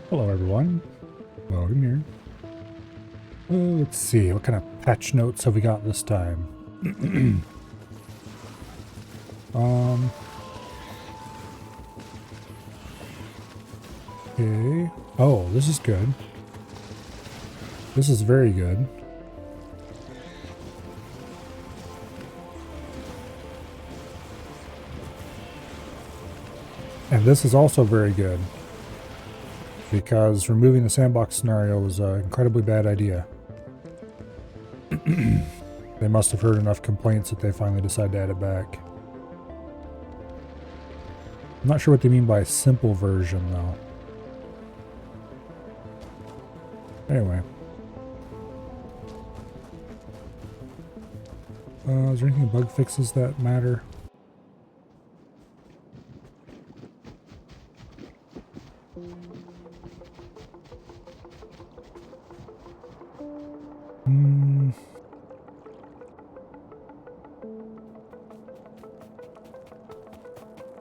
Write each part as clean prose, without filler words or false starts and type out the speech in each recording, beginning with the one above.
Hello everyone, welcome here. Let's see, what kind of patch notes have we got this time? Okay. Oh, this is good. This is very good. And this is also very good. Because removing the sandbox scenario was an incredibly bad idea. They must have heard enough complaints that they finally decided to add it back. I'm not sure what they mean by simple version though. Anyway. Is there anything bug fixes that matter?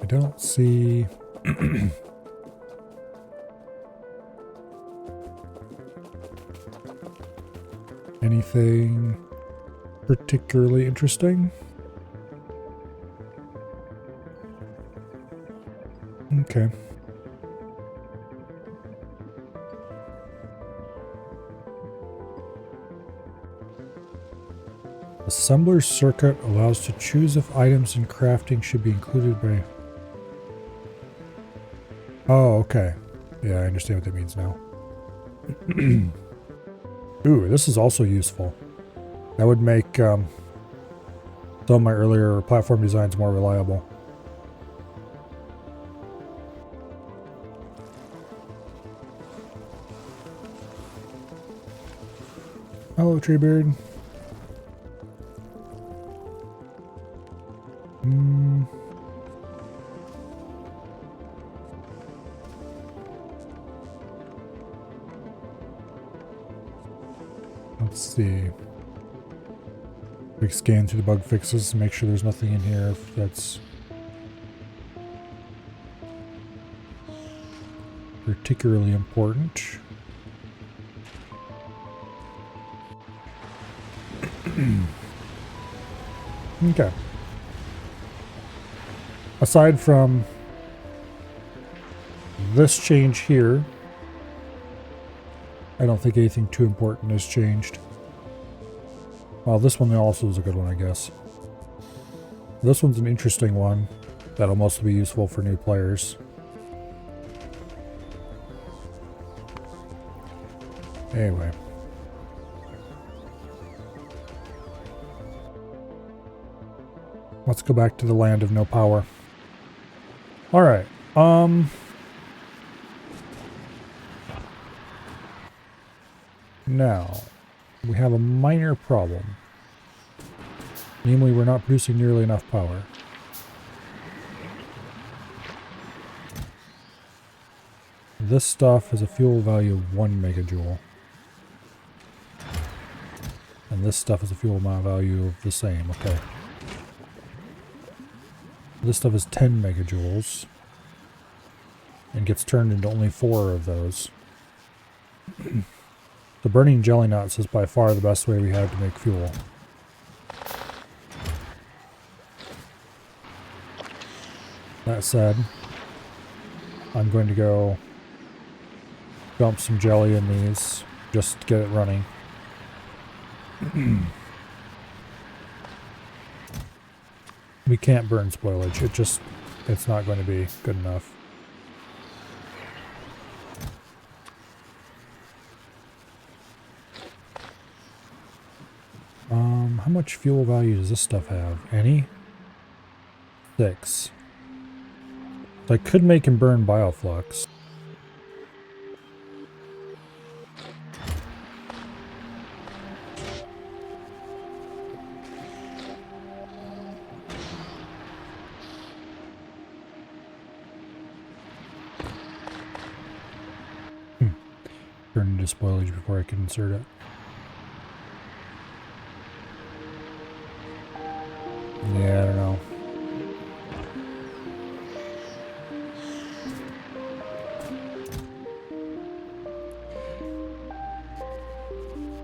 I don't see anything particularly interesting. Okay. Assembler circuit allows to choose if items in crafting should be included by... Oh, okay. Yeah, I understand what that means now. Ooh, this is also useful. That would make some of my earlier platform designs more reliable. Hello, Treebeard. Let's see. Quick scan through the bug fixes to make sure there's nothing in here if that's particularly important. Okay. Aside from this change here, I don't think anything too important has changed. Well, this one also is a good one, I guess. This one's an interesting one that'll mostly be useful for new players. Anyway. Let's go back to the land of no power. Alright, now, we have a minor problem. Namely, we're not producing nearly enough power. This stuff has a fuel value of 1 megajoule. And this stuff has a fuel value of the same, okay. This stuff is 10 megajoules. And gets turned into only 4 of those. The burning jelly nuts is by far the best way we have to make fuel. That said, I'm going to go dump some jelly in these just to get it running. We can't burn spoilage. It's not going to be good enough. How much fuel value does this stuff have? Any? 6. So I could make him burn bioflux. Turn into spoilage before I can insert it. Yeah, I don't know.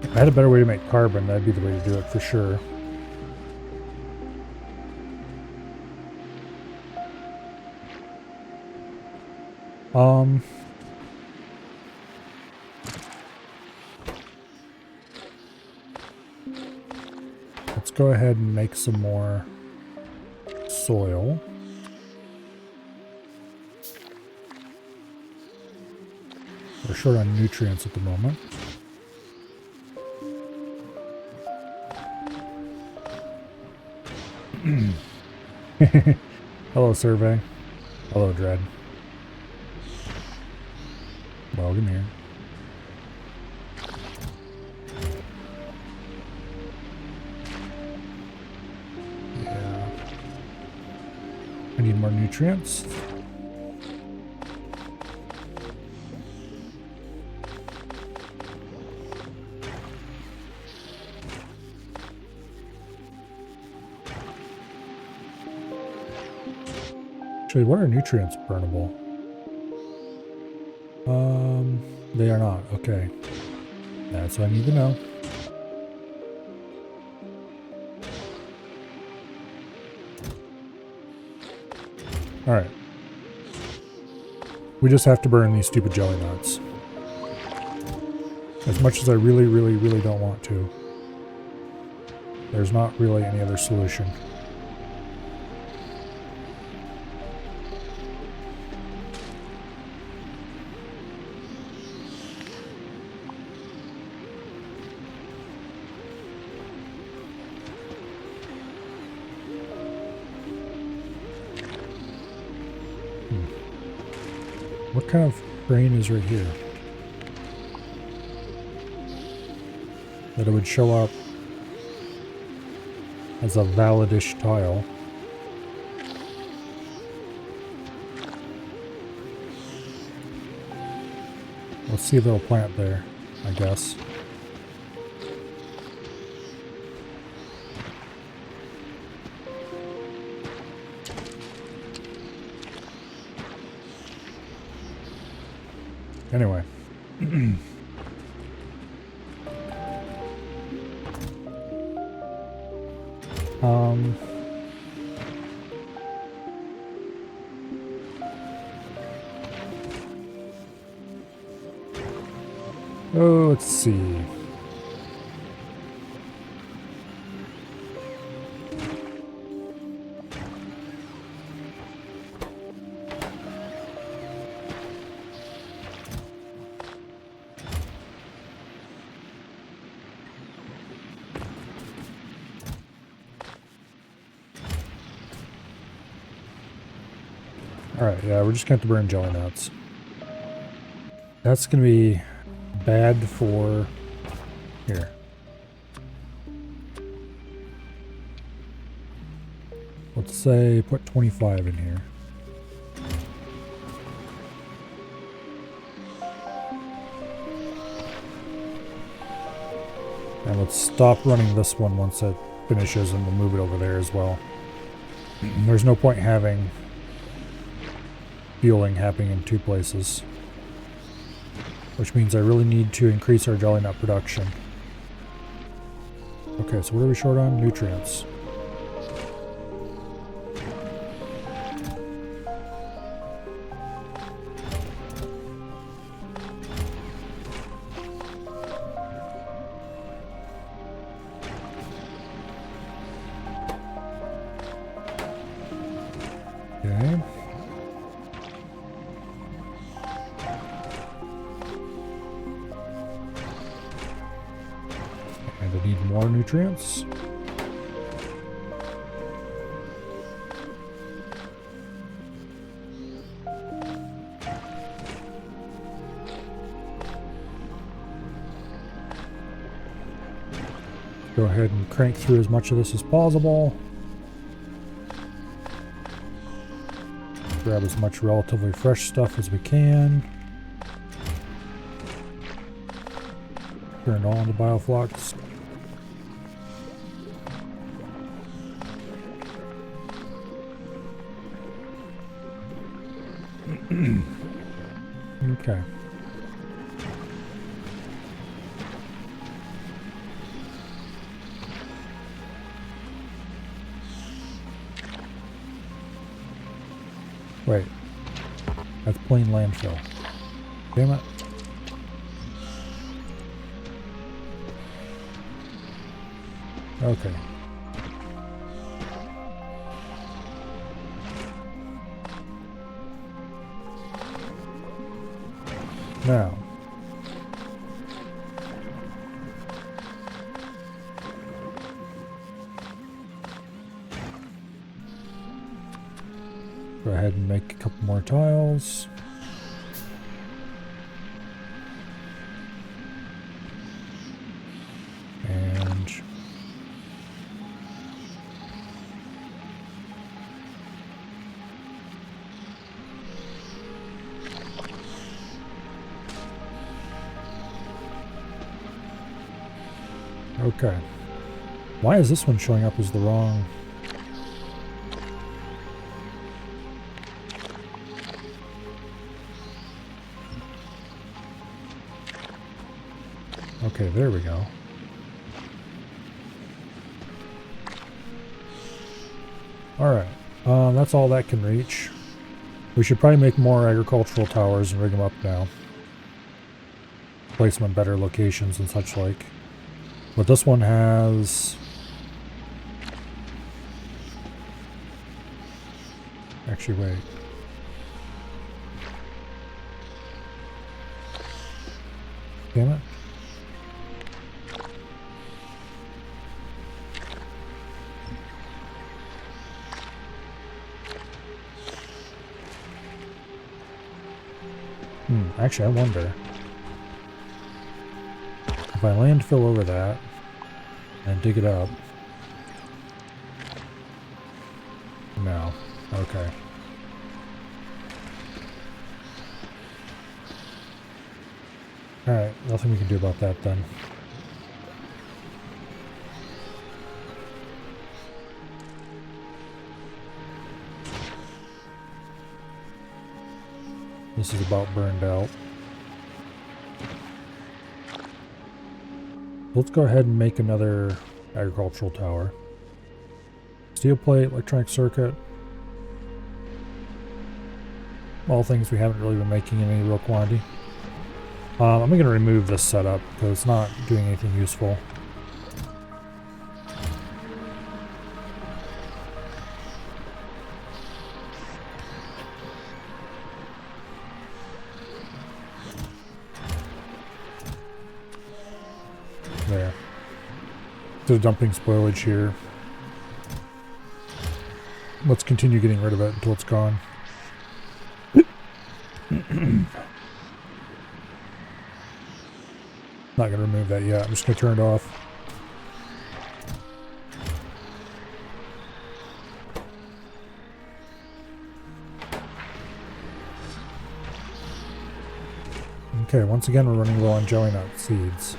If I had a better way to make carbon, that'd be the way to do it for sure. Let's go ahead and make some more soil. We're short on nutrients at the moment. Hello, Survey. Hello, Dread. Welcome here. Yeah. I need more nutrients. Actually, what are nutrients burnable? They are not. Okay. That's what I need to know. Alright. We just have to burn these stupid jelly nuts. As much as I really, really, really don't want to. There's not really any other solution. What kind of grain is right here? That it would show up as a valid-ish tile. Let's see if they'll plant there, I guess. Anyway. Oh, let's see. Alright, yeah, we're just going to have to burn jelly nuts. That's going to be bad for... Here. Let's say put 25 in here. And let's stop running this one once it finishes, and we'll move it over there as well. There's no point having fueling happening in two places. Which means I really need to increase our jelly nut production. Okay, so what are we short on? Nutrients. Okay. And I need more nutrients. Go ahead and crank through as much of this as possible. Grab as much relatively fresh stuff as we can. Turn it all into bioflux. Okay. Wait. That's plain landfill. Damn it. Okay. Now. Go ahead and make a couple more tiles. And okay. Why is this one showing up as the wrong? Okay, there we go. Alright, that's all that can reach. We should probably make more agricultural towers and rig them up now. Place them in better locations and such like. But this one has... Actually, wait. Damn it. Actually, I wonder if I landfill over that and dig it up. No. Okay. Alright, nothing we can do about that then. This is about burned out. Let's go ahead and make another agricultural tower. Steel plate, electronic circuit. All things we haven't really been making in any real quantity. I'm going to remove this setup because it's not doing anything useful. There. So dumping spoilage here. Let's continue getting rid of it until it's gone. Not going to remove that yet. I'm just going to turn it off. Okay, once again we're running low on jelly nut seeds.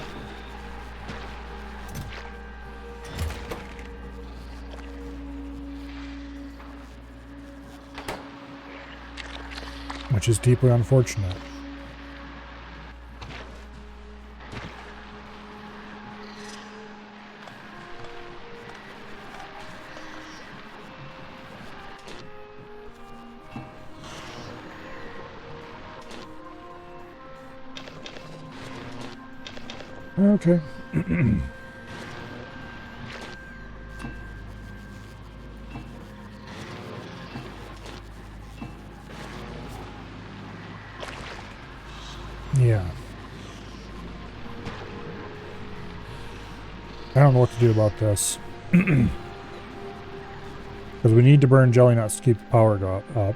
Which is deeply unfortunate. Okay. Yeah. I don't know what to do about this. Because we need to burn jelly nuts to keep the power up.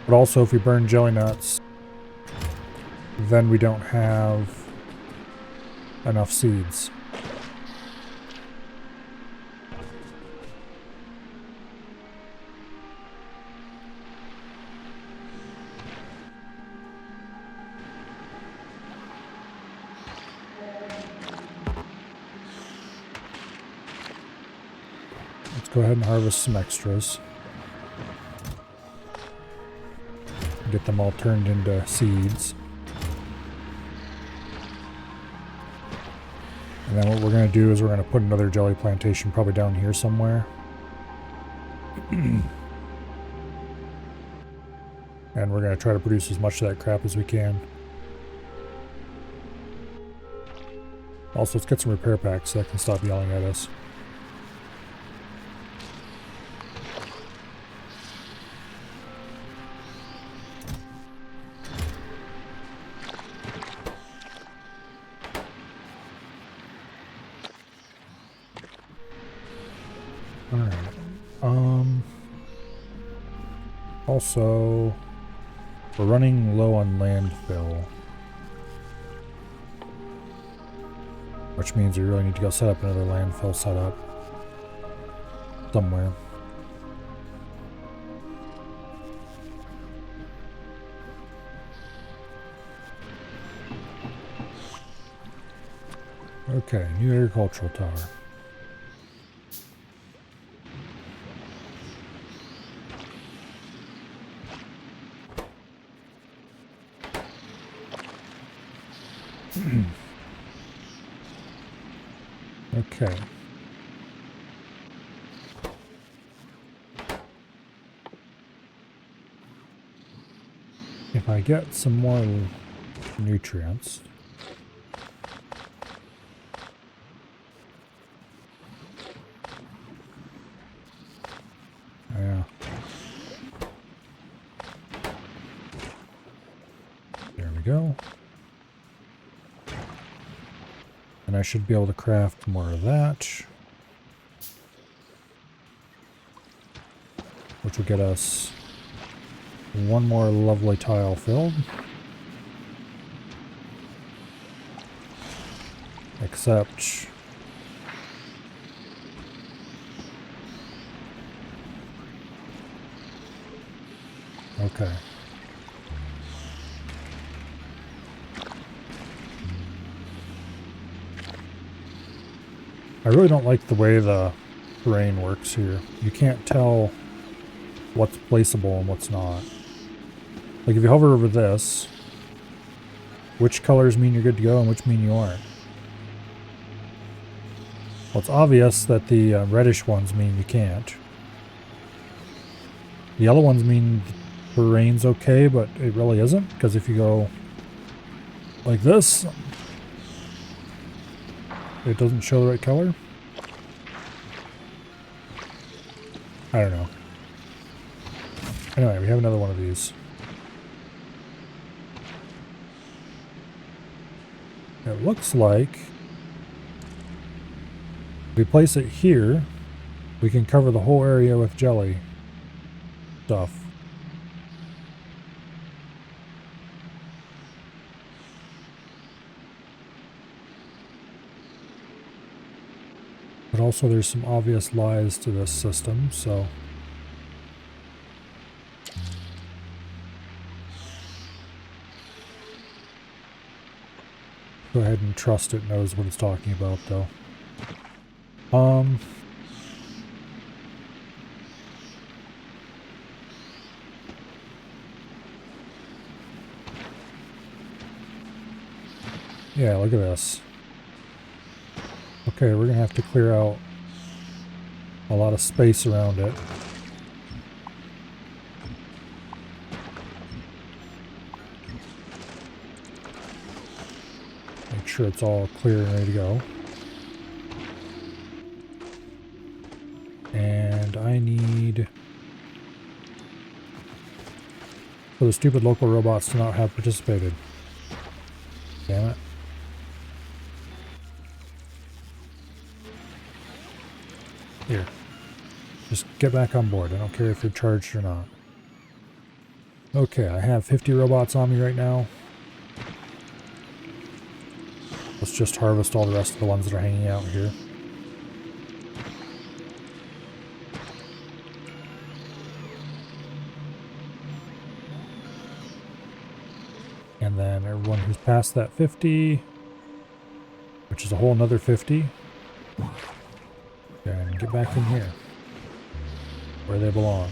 But also if we burn jelly nuts, then we don't have enough seeds. Let's go ahead and harvest some extras. Get them all turned into seeds. And then what we're going to do is we're going to put another jelly plantation probably down here somewhere. And we're going to try to produce as much of that crap as we can. Also, let's get some repair packs so that can stop yelling at us. Alright. Also, we're running low on landfill. Which means we really need to go set up another landfill setup. Somewhere. Okay, new agricultural tower. Okay. If I get some more nutrients. Yeah. There we go. And I should be able to craft more of that. Which will get us one more lovely tile filled. Except... Okay. I really don't like the way the terrain works here. You can't tell what's placeable and what's not. Like if you hover over this, which colors mean you're good to go and which mean you aren't. Well, it's obvious that the reddish ones mean you can't. The yellow ones mean the terrain's okay, but it really isn't, because if you go like this, it doesn't show the right color. I don't know. Anyway, we have another one of these. It looks like if we place it here, we can cover the whole area with jelly stuff. But also there's some obvious lies to this system, so... Go ahead and trust it knows what it's talking about, though. Yeah, look at this. Okay, we're gonna have to clear out a lot of space around it. Make sure it's all clear and ready to go. And I need for the stupid local robots to not have participated. Damn it. Here. Just get back on board. I don't care if you're charged or not. Okay, I have 50 robots on me right now. Let's just harvest all the rest of the ones that are hanging out here. And then everyone who's past that 50, which is a whole nother 50, and get back in here, where they belong.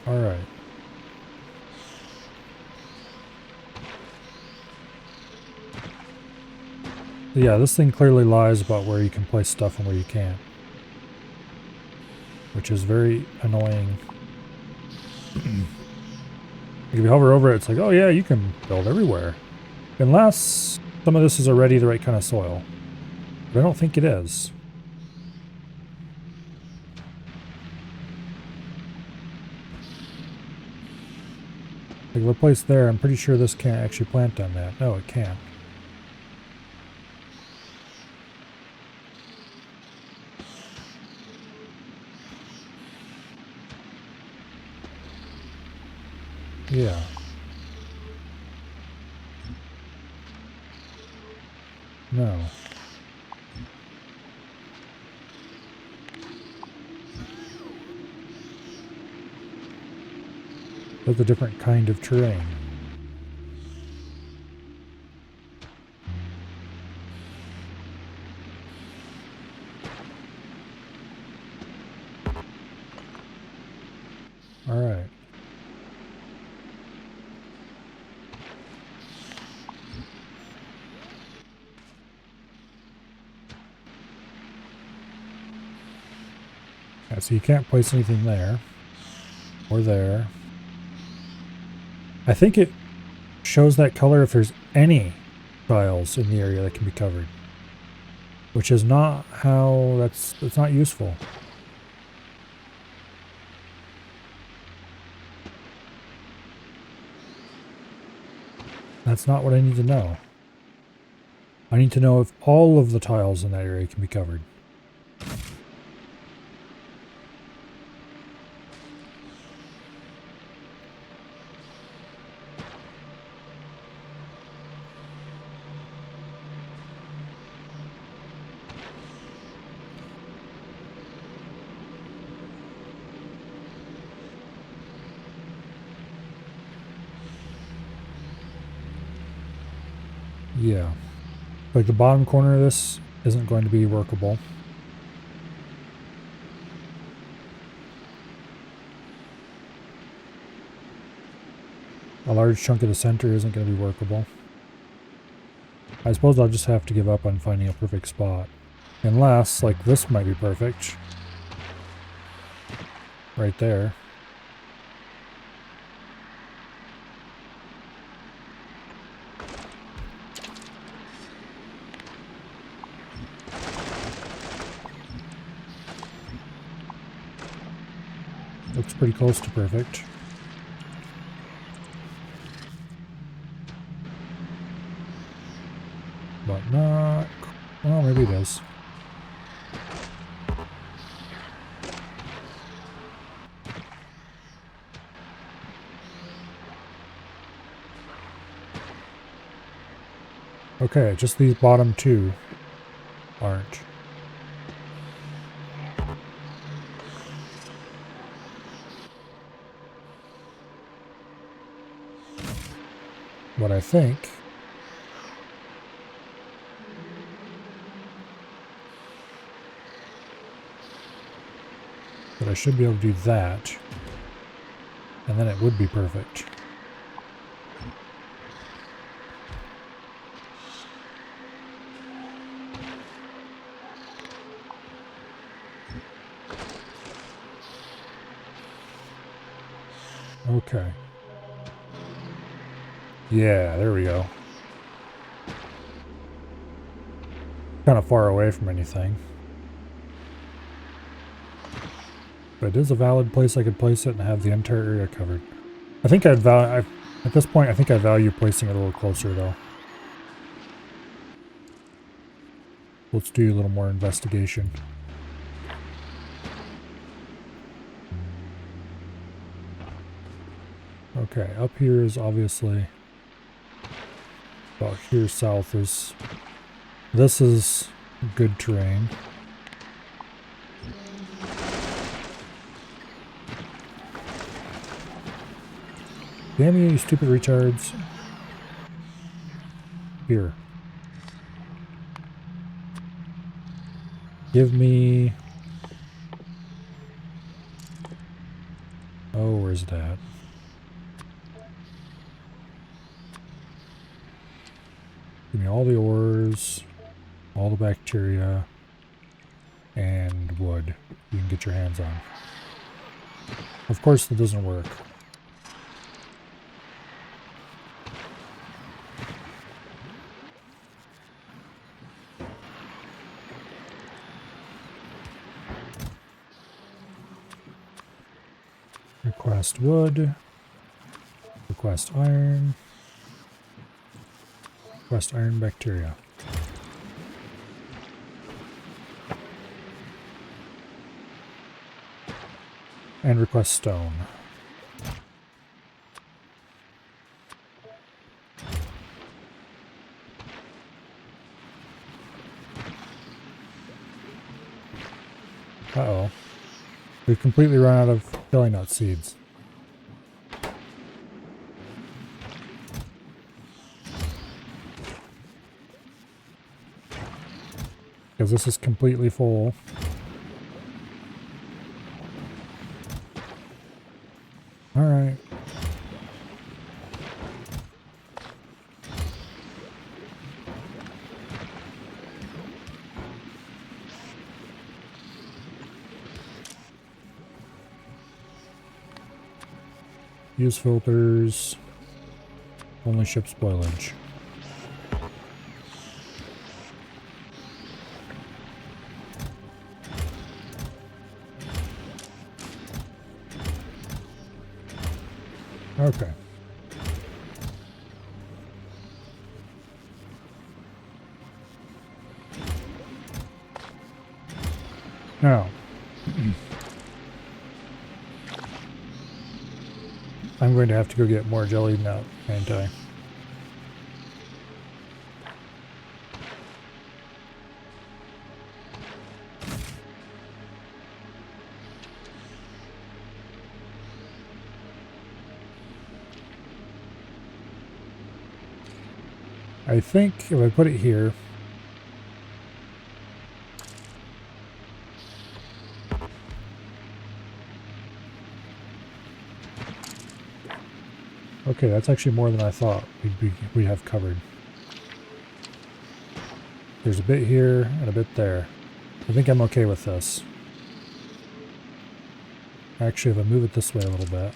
Alright. Yeah, this thing clearly lies about where you can place stuff and where you can't. which is very annoying. If you hover over it, it's like, oh yeah, you can build everywhere. Unless some of this is already the right kind of soil. But I don't think it is. Like the place there, I'm pretty sure this can't actually plant on that. No, it can't. Yeah. No. That's a different kind of terrain. All right. Yeah, so you can't place anything there or there. I think it shows that color if there's any tiles in the area that can be covered, which is not how that's not useful. That's not what I need to know. I need to know if all of the tiles in that area can be covered. Yeah. Like the bottom corner of this isn't going to be workable. A large chunk of the center isn't going to be workable. I suppose I'll just have to give up on finding a perfect spot. Unless, like, this might be perfect. Right there. Looks pretty close to perfect. But not... well, maybe it is. Okay, just these bottom two aren't. What I think that I should be able to do that, and then it would be perfect. Okay. Yeah, there we go. Kind of far away from anything. But it is a valid place I could place it and have the entire area covered. I think at this point, I think I value placing it a little closer though. Let's do a little more investigation. Okay, up here is obviously about here south is... this is good terrain. Damn you, you stupid retards. Here. Give me... oh, where's it at? Give me all the ores, all the bacteria. and wood you can get your hands on. Of course, that doesn't work. Request wood. Request iron. Request iron bacteria. And request stone. Uh-oh. We've completely run out of jelly nut seeds. Because this is completely full. Alright. Use filters. Only ship spoilage. Okay. Now, I'm going to have to go get more jelly nut, ain't I? I think if I put it here, okay, that's actually more than I thought we'd have covered. There's a bit here and a bit there. I think I'm okay with this. Actually, if I move it this way a little bit.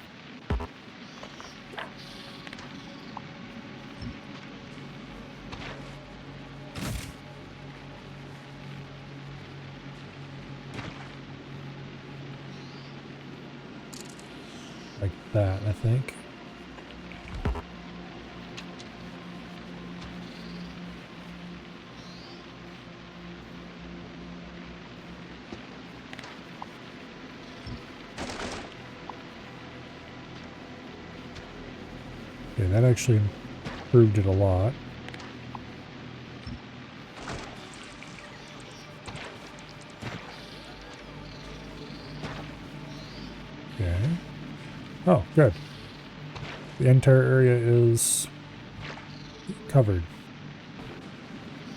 Like that, I think. Okay, that actually improved it a lot. Okay. Oh, good. The entire area is covered.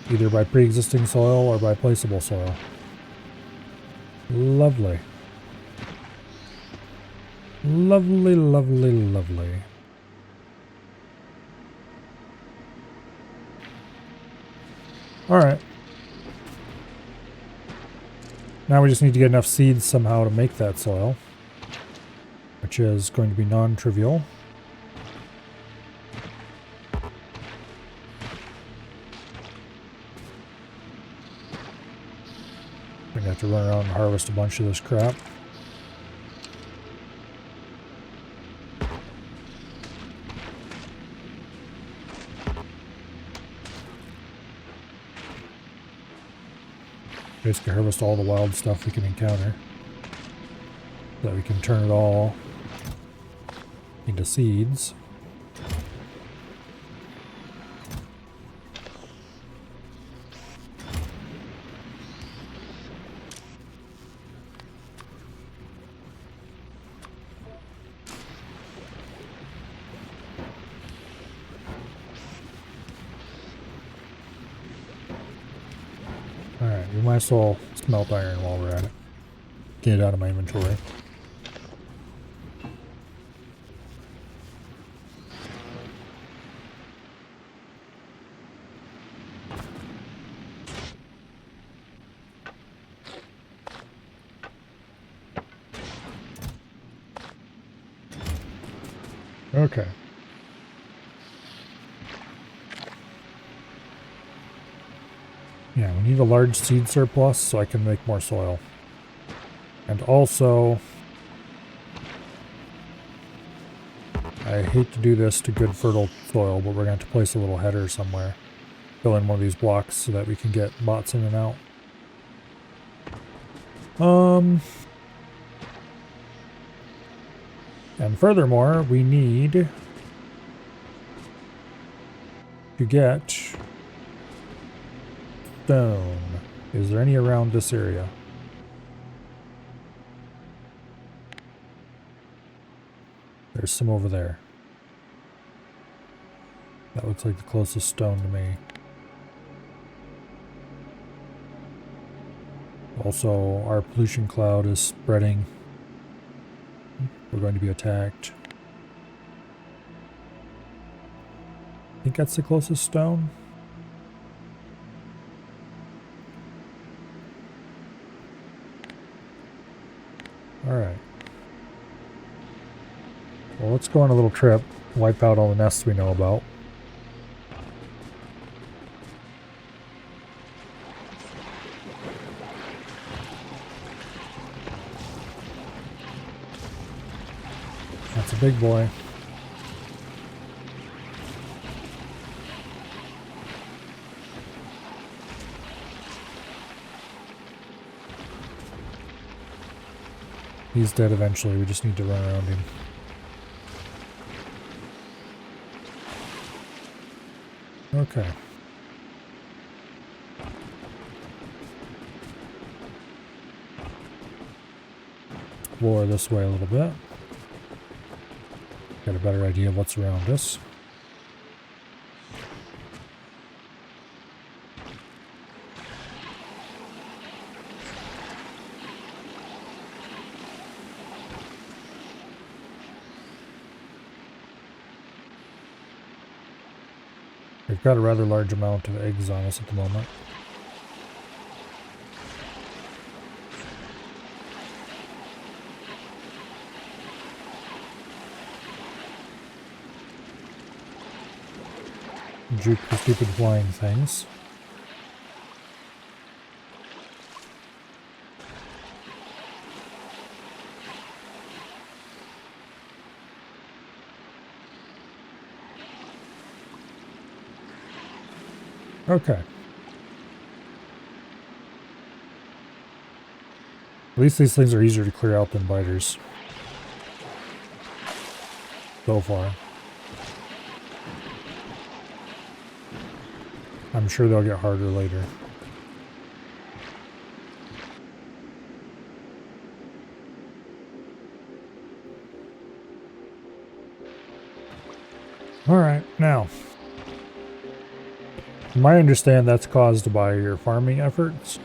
Either by pre-existing soil or by placeable soil. Lovely. Lovely, lovely, lovely. Alright. Now we just need to get enough seeds somehow to make that soil. Which is going to be non-trivial. I'm going to have to run around and harvest a bunch of this crap. Basically harvest all the wild stuff we can encounter. So that we can turn it all into seeds. Alright, we might as well smelt iron while we're at it. Get it out of my inventory. Okay. Yeah, we need a large seed surplus so I can make more soil. And also, I hate to do this to good fertile soil, but we're going to have to place a little header somewhere. Fill in one of these blocks so that we can get bots in and out. And furthermore, we need to get stone. Is there any around this area? There's some over there. That looks like the closest stone to me. Also, our pollution cloud is spreading. We're going to be attacked. I think that's the closest stone. Alright. Well, let's go on a little trip. Wipe out all the nests we know about. That's a big boy. He's dead eventually, we just need to run around him. Okay. Explore this way a little bit. Get a better idea of what's around us. We've got a rather large amount of eggs on us at the moment. Juke the stupid flying things. Okay. At least these things are easier to clear out than biters. So far. I'm sure they'll get harder later. Alright, now. From what I understand, that's caused by your farming efforts.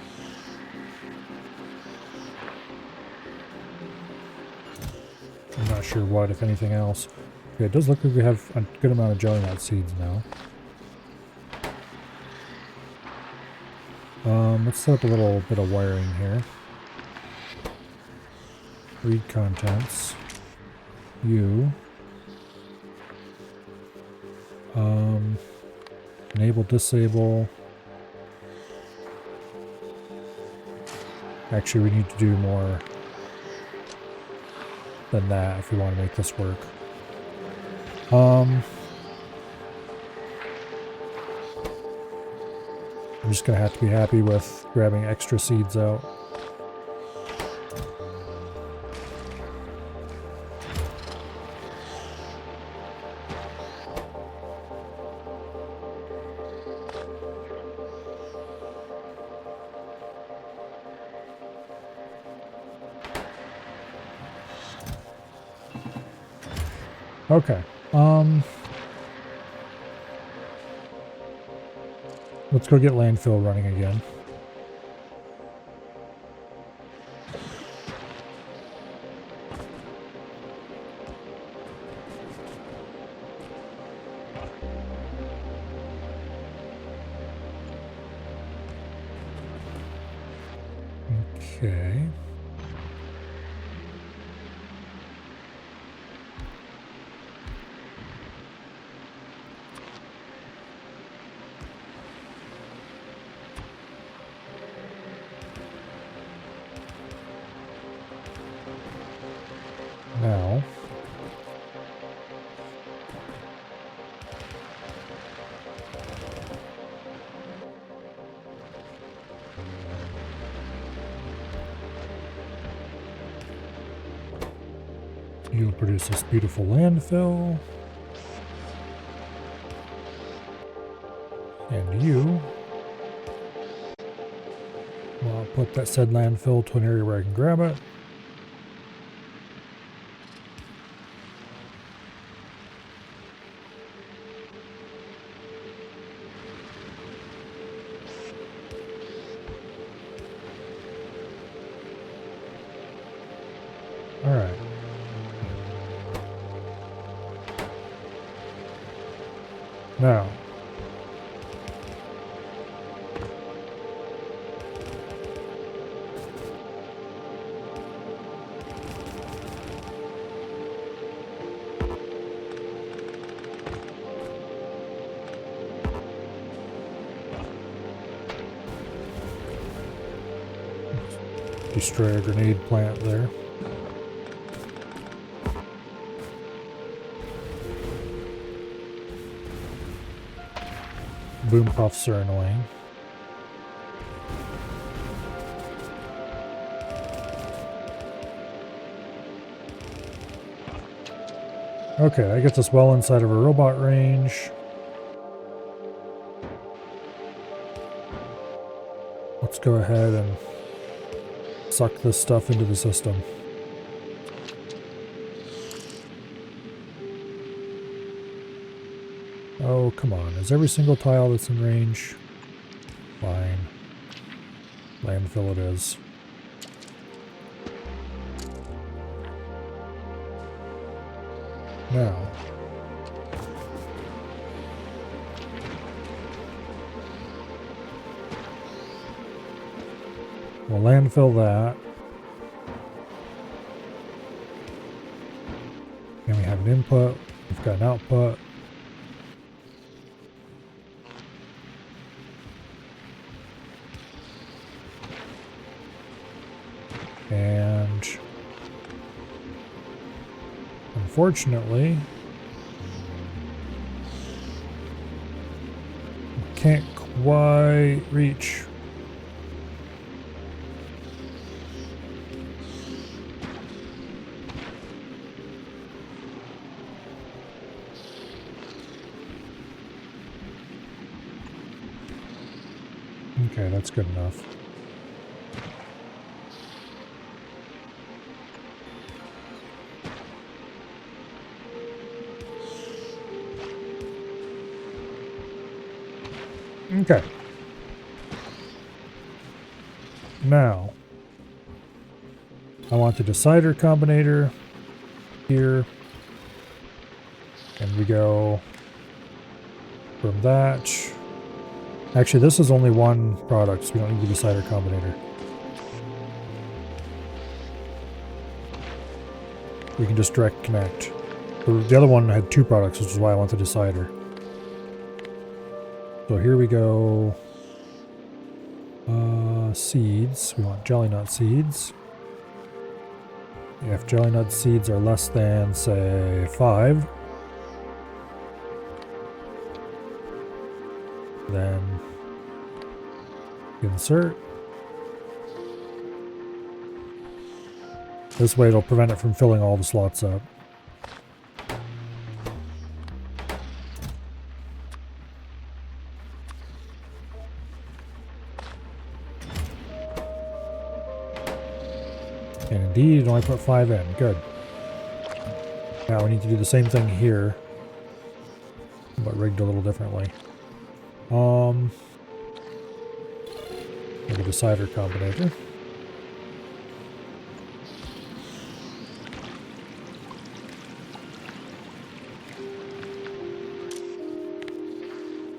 I'm not sure what, if anything else. Okay, it does look like we have a good amount of jelly nut seeds now. Let's set up a little bit of wiring here. Read contents. You. Enable, disable. Actually, we need to do more than that if we want to make this work. I'm just going to have to be happy with grabbing extra seeds out. Okay. Let's go get landfill running again. Okay. You will produce this beautiful landfill. And you, well, I'll put that said landfill to an area where I can grab it. All right. Now, destroy a grenade plant there. Boom puffs are annoying. Okay, that gets us well inside of a robot range. Let's go ahead and suck this stuff into the system. Oh, come on. Is every single tile that's in range? Fine. Landfill it is. Now. We'll landfill that. And we have an input. We've got an output. And unfortunately, can't quite reach. Okay, that's good enough. Okay. Now, I want the decider combinator here. And we go from that. Actually, this is only one product, so we don't need the decider combinator. We can just direct connect. The other one had two products, which is why I want the decider. So here we go. Seeds. We want jelly nut seeds. If jelly nut seeds are less than, say, 5, then insert. This way it'll prevent it from filling all the slots up. And indeed, it only put 5 in. Good. Now we need to do the same thing here, but rigged a little differently. Make a decider combinator.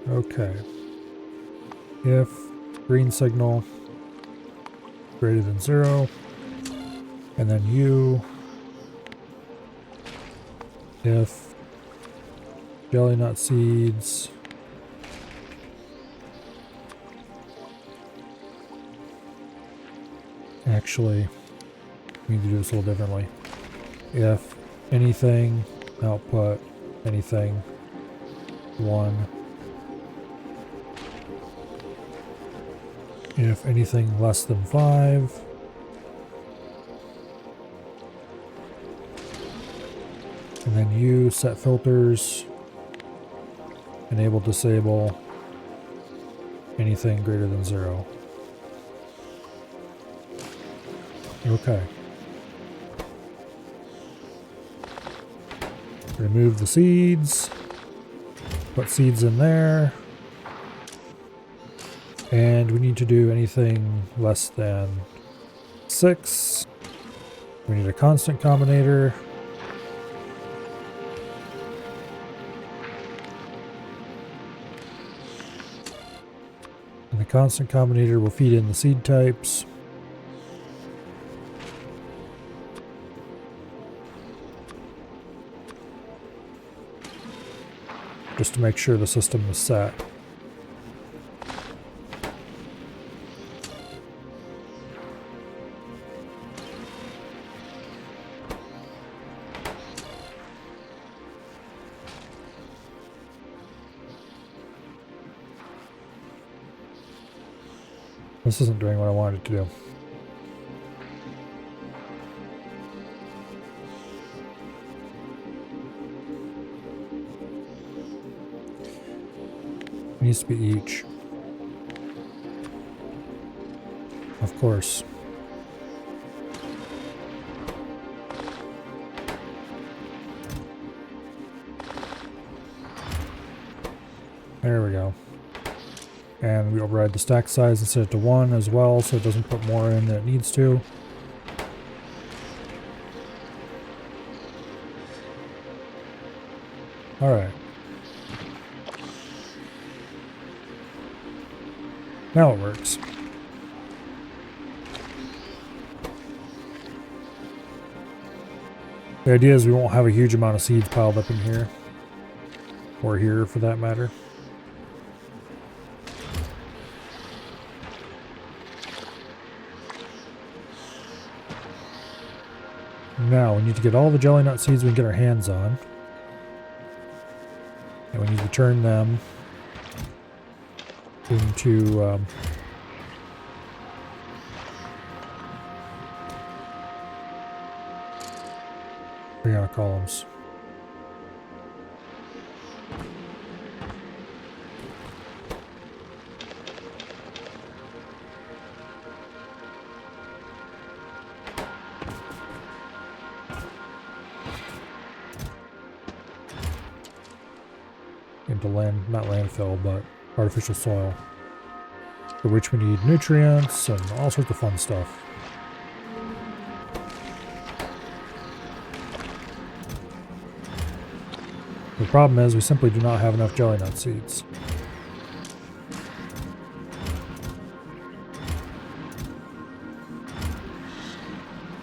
Okay. If green signal greater than 0, and then U, if jelly nut seeds actually, we need to do this a little differently. If anything, output, anything, 1. If anything less than 5, And then you set filters, enable, disable, anything greater than 0. Okay. Remove the seeds, put seeds in there, and we need to do anything less than 6. We need a constant combinator. And the constant combinator will feed in the seed types. Just to make sure the system is set. This isn't doing what I wanted it to do. It needs to be each. Of course. There we go. And we override the stack size and set it to 1 as well, so it doesn't put more in than it needs to. Alright. Now it works. The idea is we won't have a huge amount of seeds piled up in here. Or here, for that matter. Now, we need to get all the jelly nut seeds we can get our hands on. And we need to turn them into Brianna columns. Into not landfill, but artificial soil, for which we need nutrients and all sorts of fun stuff. The problem is we simply do not have enough jelly nut seeds.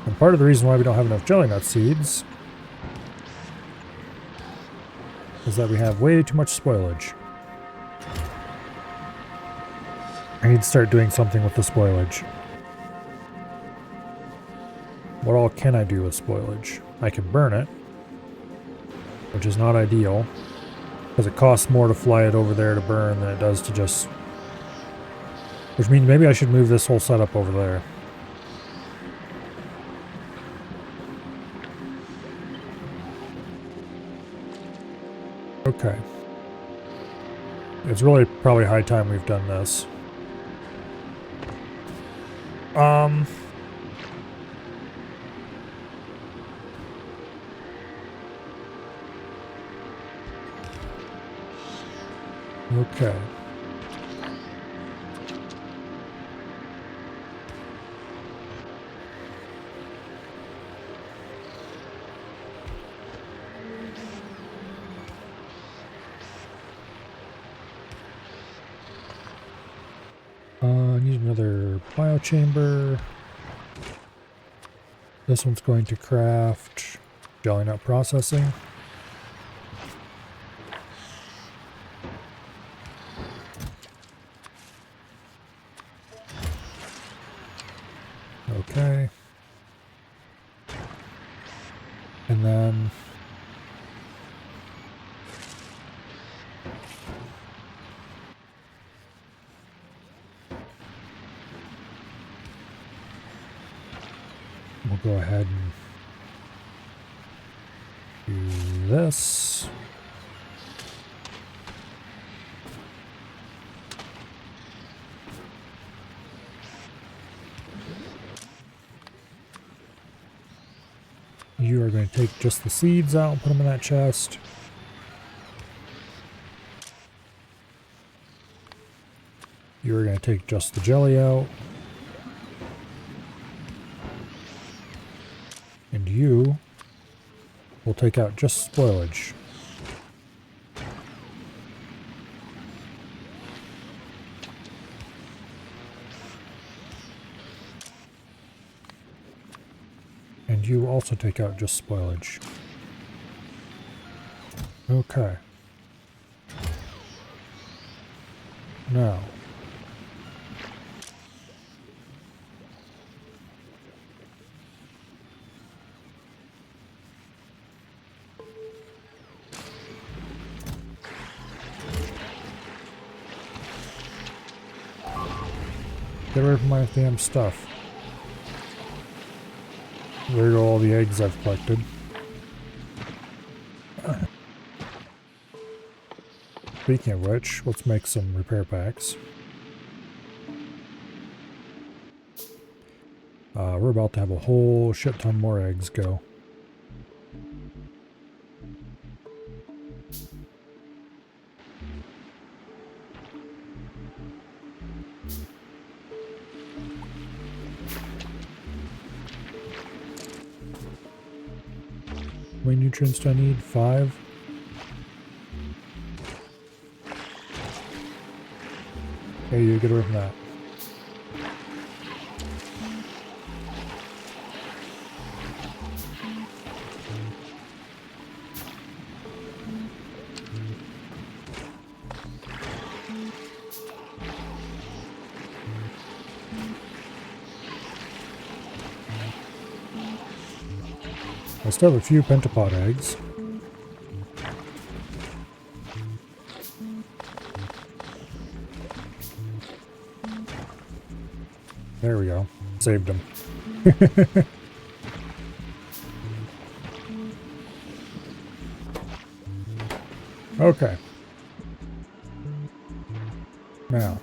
And part of the reason why we don't have enough jelly nut seeds is that we have way too much spoilage. I need to start doing something with the spoilage. What all can I do with spoilage? I can burn it, which is not ideal, because it costs more to fly it over there to burn than it does to just... Which means maybe I should move this whole setup over there. Okay. It's really probably high time we've done this. Okay. I need another biochamber. This one's going to craft jelly nut processing. Okay. And then we'll go ahead and do this. You are going to take just the seeds out and put them in that chest. You are going to take just the jelly out. And you will take out just spoilage. And you also take out just spoilage. Okay. Now. Get rid of my damn stuff. Where go all the eggs I've collected? Speaking of which, let's make some repair packs. We're about to have a whole shit ton more eggs go. How many nutrients do I need? 5? Okay, you get away from that. I still have a few pentapod eggs. There we go. Saved them. Okay. Now.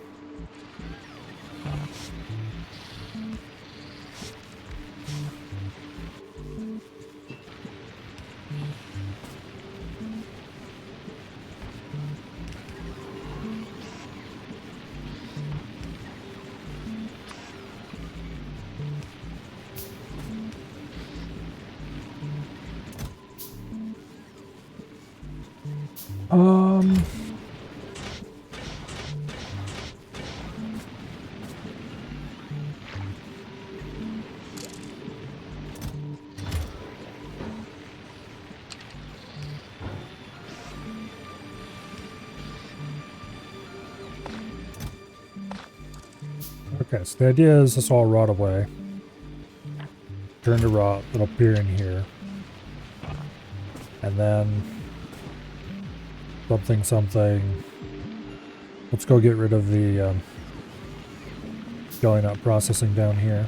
Okay, so the idea is this all rot away. Turn to rot, it'll appear in here. And then something. Let's go get rid of the jelly nut processing down here.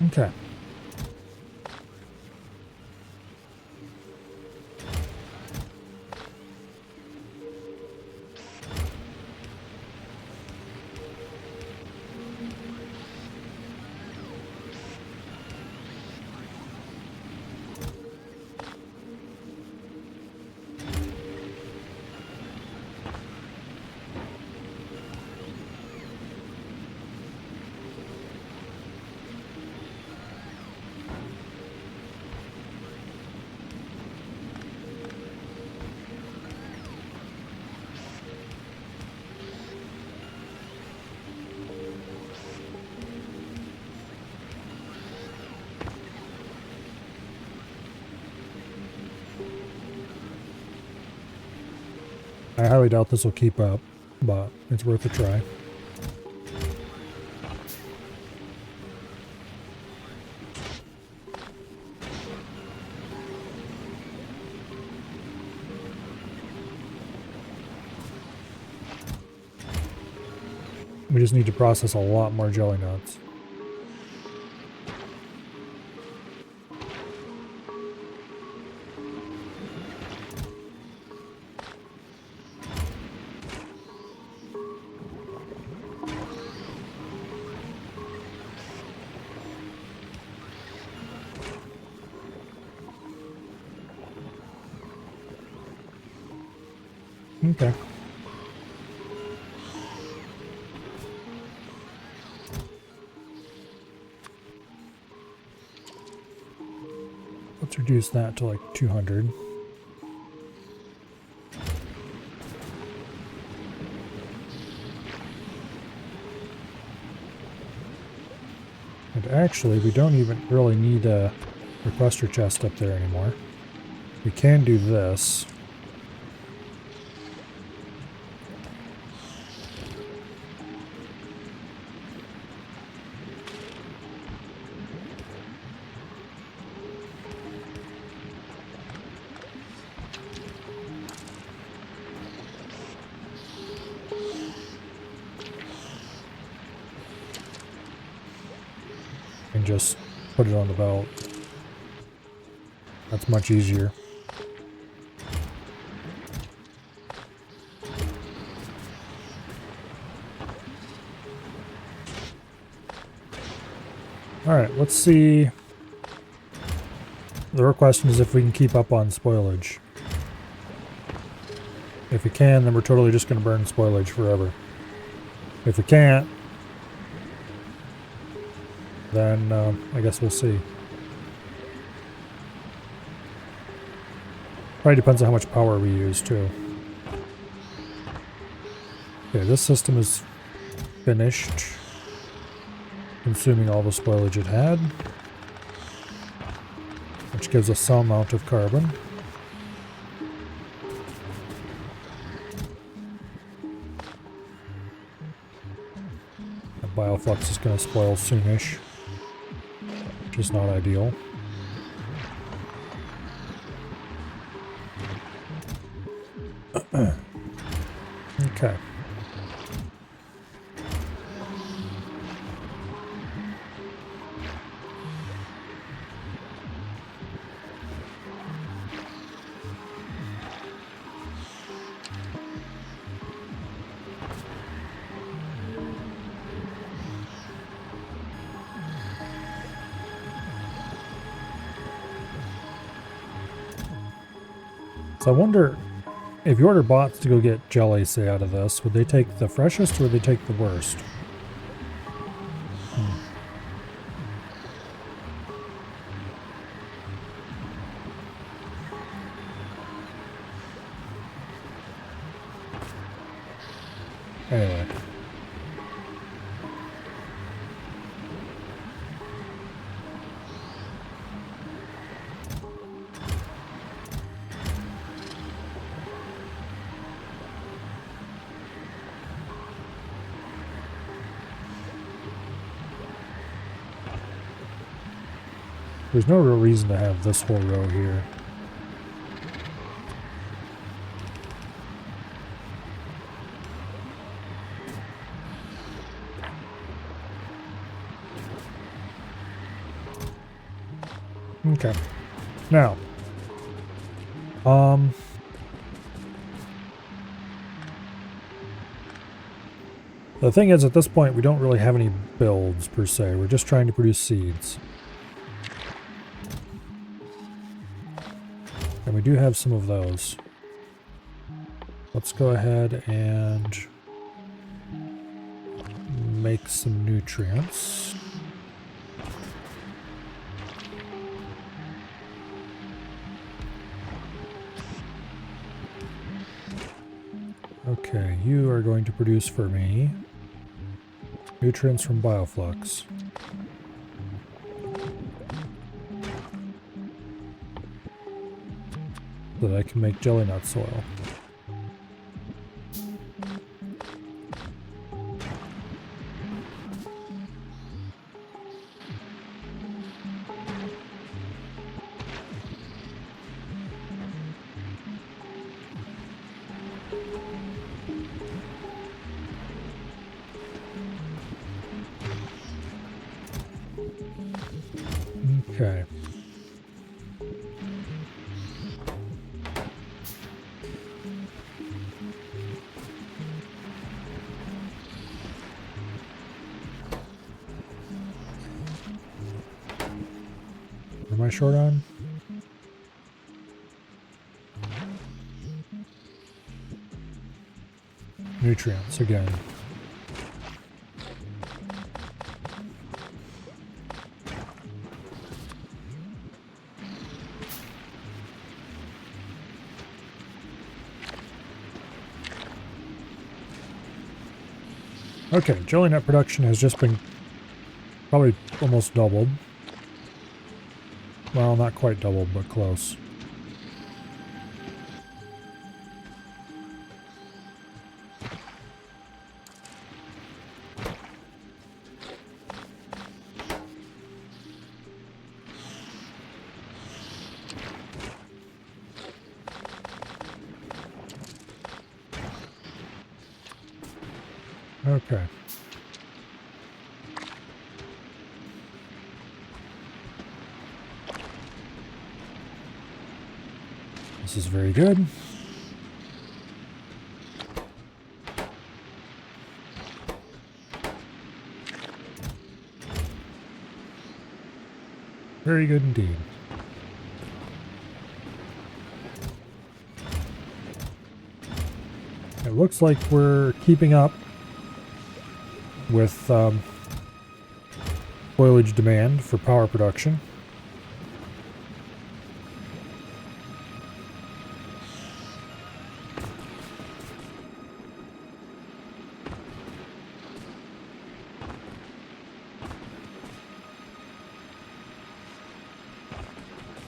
Okay. I highly doubt this will keep up, but it's worth a try. We just need to process a lot more jelly nuts. Okay. Let's reduce that to like 200. And actually, we don't even really need a requester chest up there anymore. We can do this. And just put it on the belt. That's much easier. Alright, let's see. The real question is if we can keep up on spoilage. If we can, then we're totally just going to burn spoilage forever. If we can't, then I guess we'll see. Probably depends on how much power we use too. Okay, this system is finished, consuming all the spoilage it had, which gives us some amount of carbon. The bioflux is going to spoil soonish, which is not ideal. Okay. So I wonder, if you order bots to go get jelly, say, out of this, would they take the freshest or would they take the worst? Anyway. There's no real reason to have this whole row here. Okay. Now, the thing is, at this point, we don't really have any builds per se. We're just trying to produce seeds. And we do have some of those. Let's go ahead and make some nutrients. Okay, you are going to produce for me nutrients from bioflux. So that I can make jelly nut soil. Okay. What am I short on? Nutrients again. Okay, jelly nut production has just been probably almost doubled. Well, not quite doubled, but close. Okay. This is very good. Very good indeed. It looks like we're keeping up with foliage demand for power production.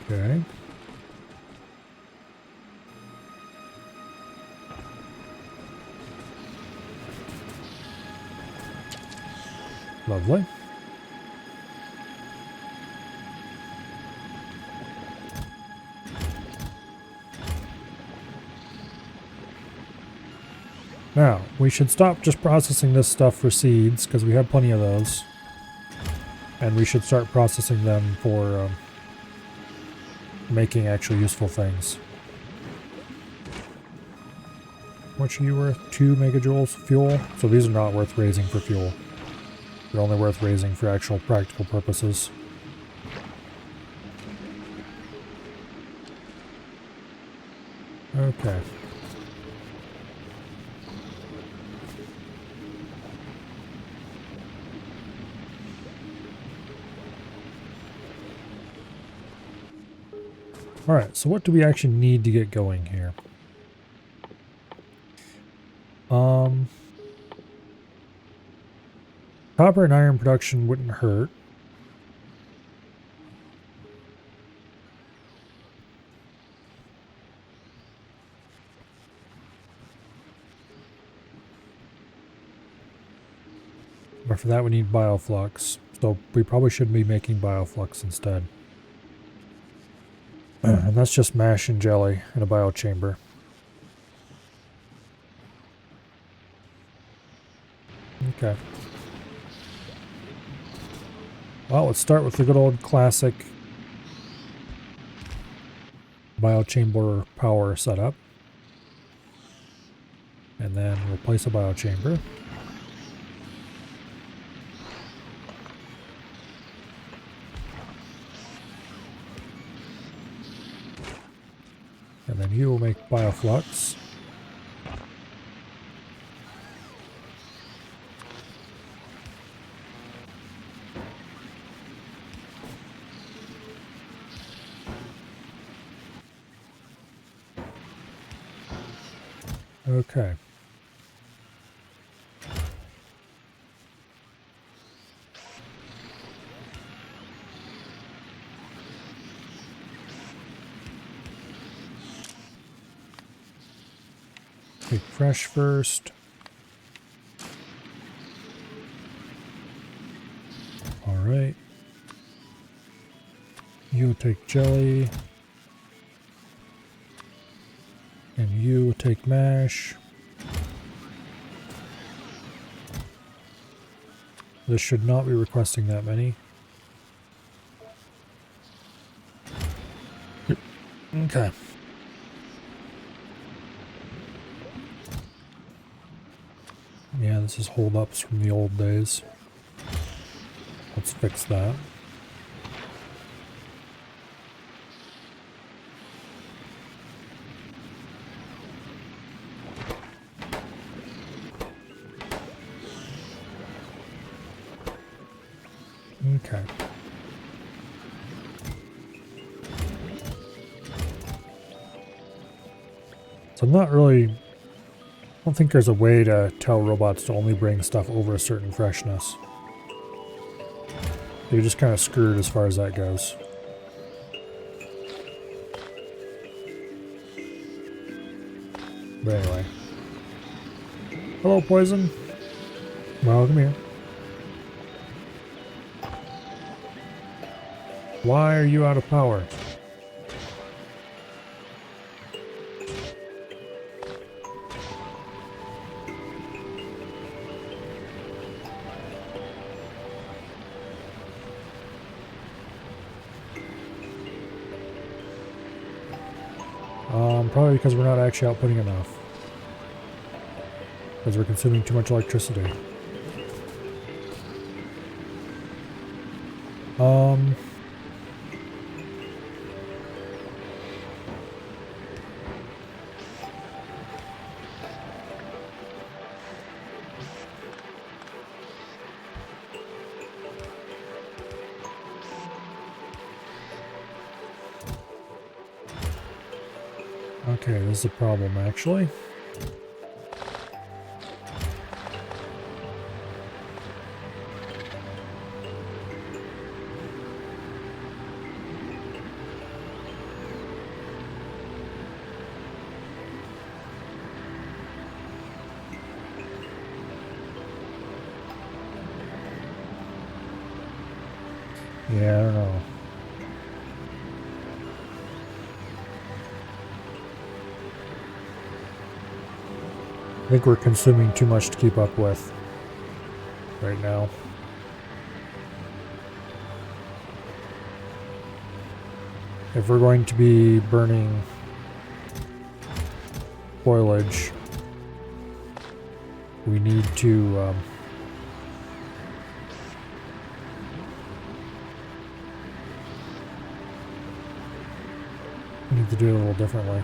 Okay. Lovely. Now, we should stop just processing this stuff for seeds, because we have plenty of those. And we should start processing them for making actual useful things. How much are you worth? 2 megajoules fuel? So these are not worth raising for fuel. They're only worth raising for actual practical purposes. Okay. Alright, so what do we actually need to get going here? Copper and iron production wouldn't hurt. But for that we need bioflux. So we probably should be making bioflux instead. And that's just mash and jelly in a biochamber. Okay. Well, let's start with the good old classic biochamber power setup. And then we'll place a biochamber. And then you will make bioflux. Okay. Take fresh first. Alright. You take jelly. And you take mash. This should not be requesting that many. Okay. Yeah, this is holdups from the old days. Let's fix that. Okay. So I'm not really... I don't think there's a way to tell robots to only bring stuff over a certain freshness. You're just kind of screwed as far as that goes. But anyway. Hello, Poison. Welcome here. Why are you out of power? Probably because we're not actually outputting enough. Because we're consuming too much electricity. Okay, this is a problem actually. Yeah, I don't know. I think we're consuming too much to keep up with right now. If we're going to be burning foliage, we need to do it a little differently.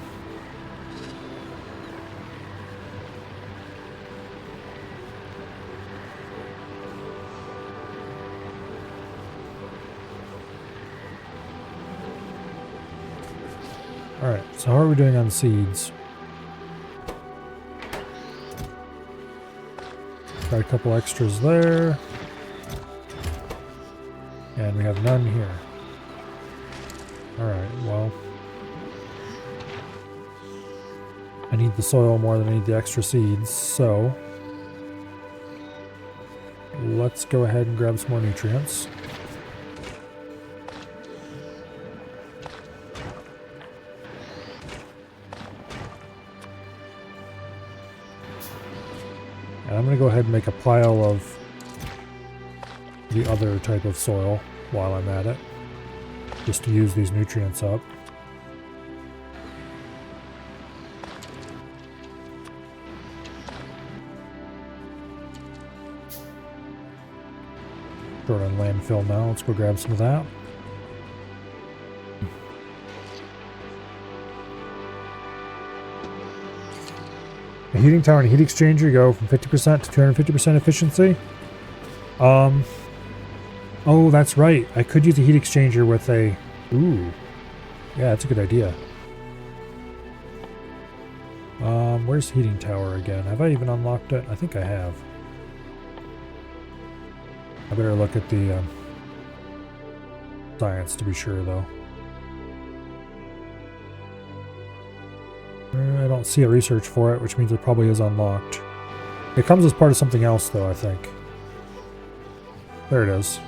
Alright, so how are we doing on seeds? Got a couple extras there. And we have none here. Alright, well. I need the soil more than I need the extra seeds, so let's go ahead and grab some more nutrients. And I'm going to go ahead and make a pile of the other type of soil while I'm at it, just to use these nutrients up. Short on landfill now. Let's go grab some of that. A heating tower and a heat exchanger go from 50% to 250% efficiency. Oh, that's right. I could use a heat exchanger with a... Ooh. Yeah, that's a good idea. Where's heating tower again? Have I even unlocked it? I think I have. I better look at the science to be sure, though. I don't see a research for it, which means it probably is unlocked. It comes as part of something else, though, I think. There it is.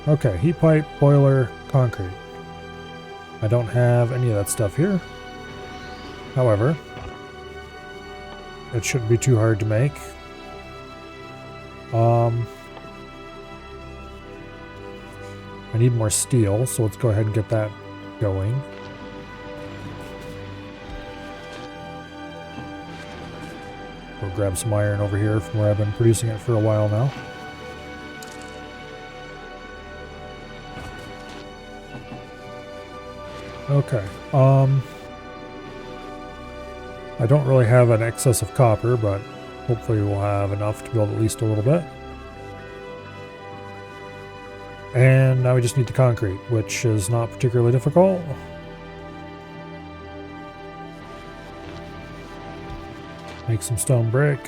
Okay, heat pipe, boiler, concrete. I don't have any of that stuff here. However, it shouldn't be too hard to make. I need more steel, so let's go ahead and get that going. We'll grab some iron over here from where I've been producing it for a while now. Okay, I don't really have an excess of copper, but hopefully we'll have enough to build at least a little bit. And now we just need the concrete, which is not particularly difficult. Make some stone brick.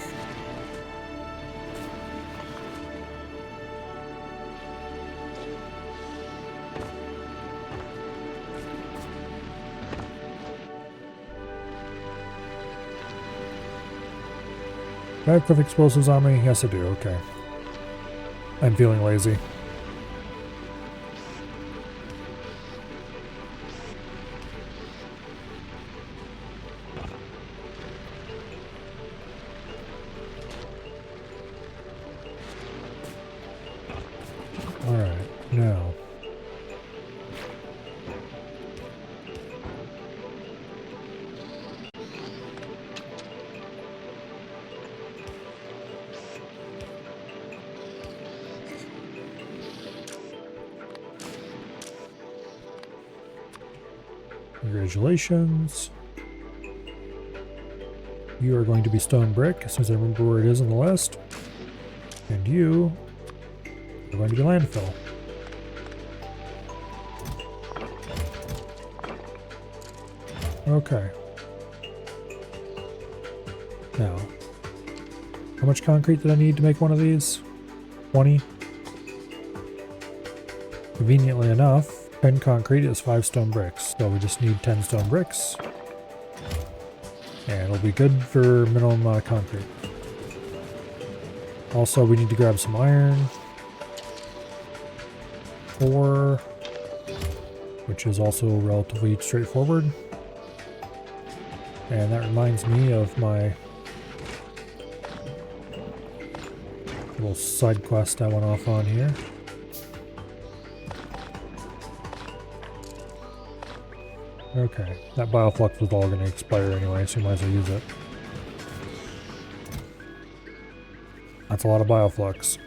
Do I have quick explosives on me? Yes, I do. Okay. I'm feeling lazy. Alright, now. Congratulations. You are going to be stone brick as soon as I remember where it is on the list. And you are going to be landfill. Okay. Now, how much concrete did I need to make one of these? 20. Conveniently enough, 10 concrete is 5 stone bricks, so we just need 10 stone bricks. And it'll be good for minimum amount of concrete. Also, we need to grab some iron. 4, which is also relatively straightforward. And that reminds me of my little side quest I went off on here. Okay, that bioflux was all going to expire anyway, so you might as well use it. That's a lot of bioflux.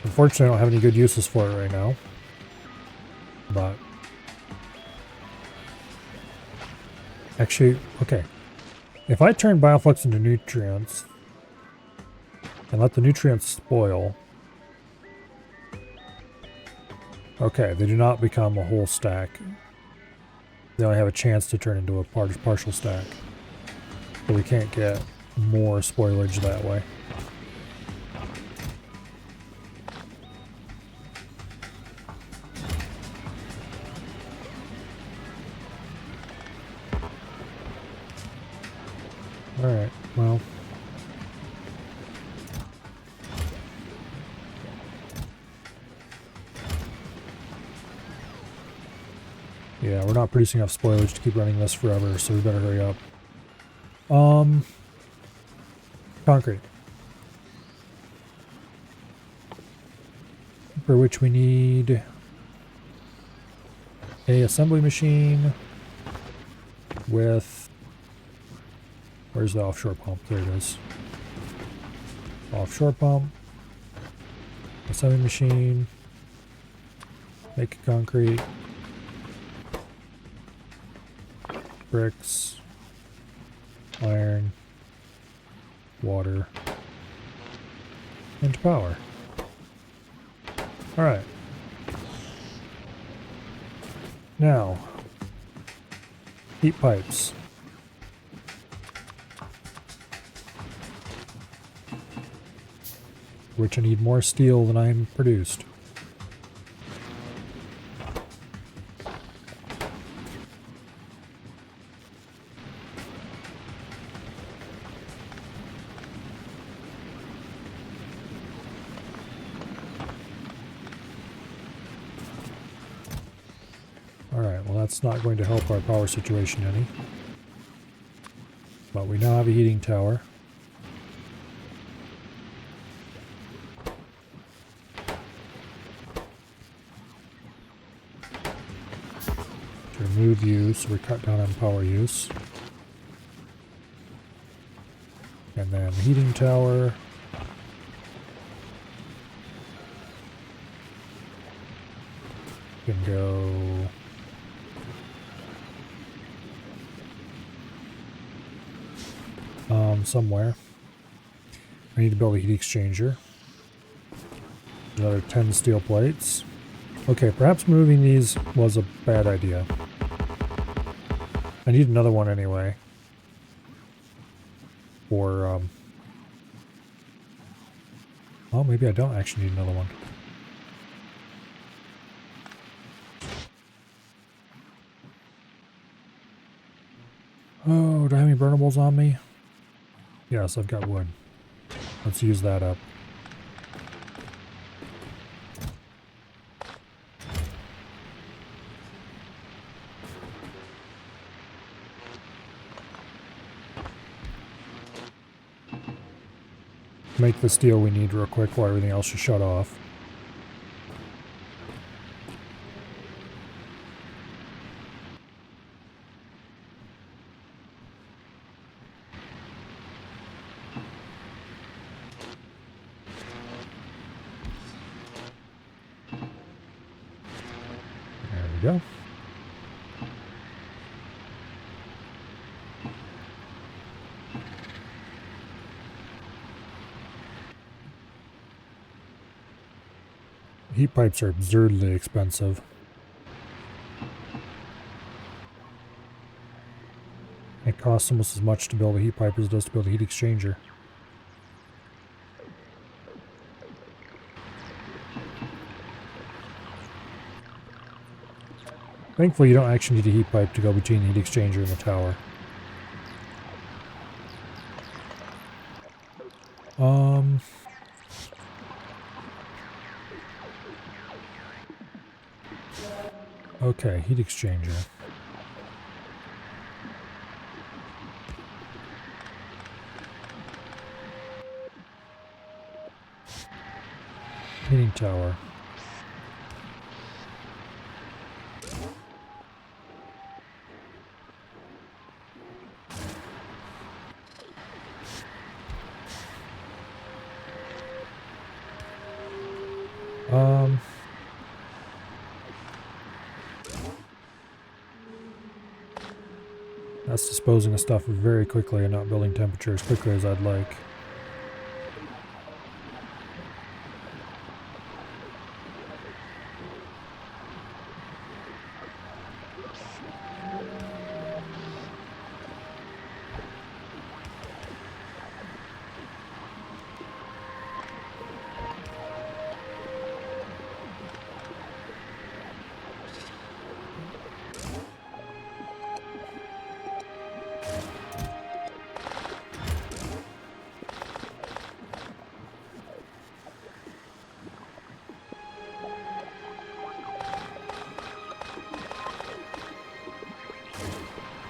Unfortunately, I don't have any good uses for it right now. But actually, okay. If I turn bioflux into nutrients and let the nutrients spoil, okay, they do not become a whole stack. They only have a chance to turn into a partial stack. So we can't get more spoilage that way. Alright, well. Yeah, we're not producing enough spoilage to keep running this forever, so we better hurry up. Concrete. For which we need a assembly machine with... Where's the offshore pump? There it is. Offshore pump. Assembly machine. Make concrete. Bricks. Iron. Water. And power. Alright. Now. Heat pipes. Which I need more steel than I produced. Alright, well that's not going to help our power situation any. But we now have a heating tower. Remove use, so we cut down on power use. And then the heating tower. Can go somewhere. I need to build a heat exchanger. Another 10 steel plates. Okay, perhaps moving these was a bad idea. I need another one anyway. Or, well, maybe I don't actually need another one. Oh, do I have any burnables on me? Yes, I've got wood. Let's use that up. Make the steel we need real quick while everything else is shut off. There we go. Heat pipes are absurdly expensive. It costs almost as much to build a heat pipe as it does to build a heat exchanger. Thankfully, you don't actually need a heat pipe to go between the heat exchanger and the tower. Okay, heat exchanger. Heating tower. That's disposing of stuff very quickly and not building temperature as quickly as I'd like.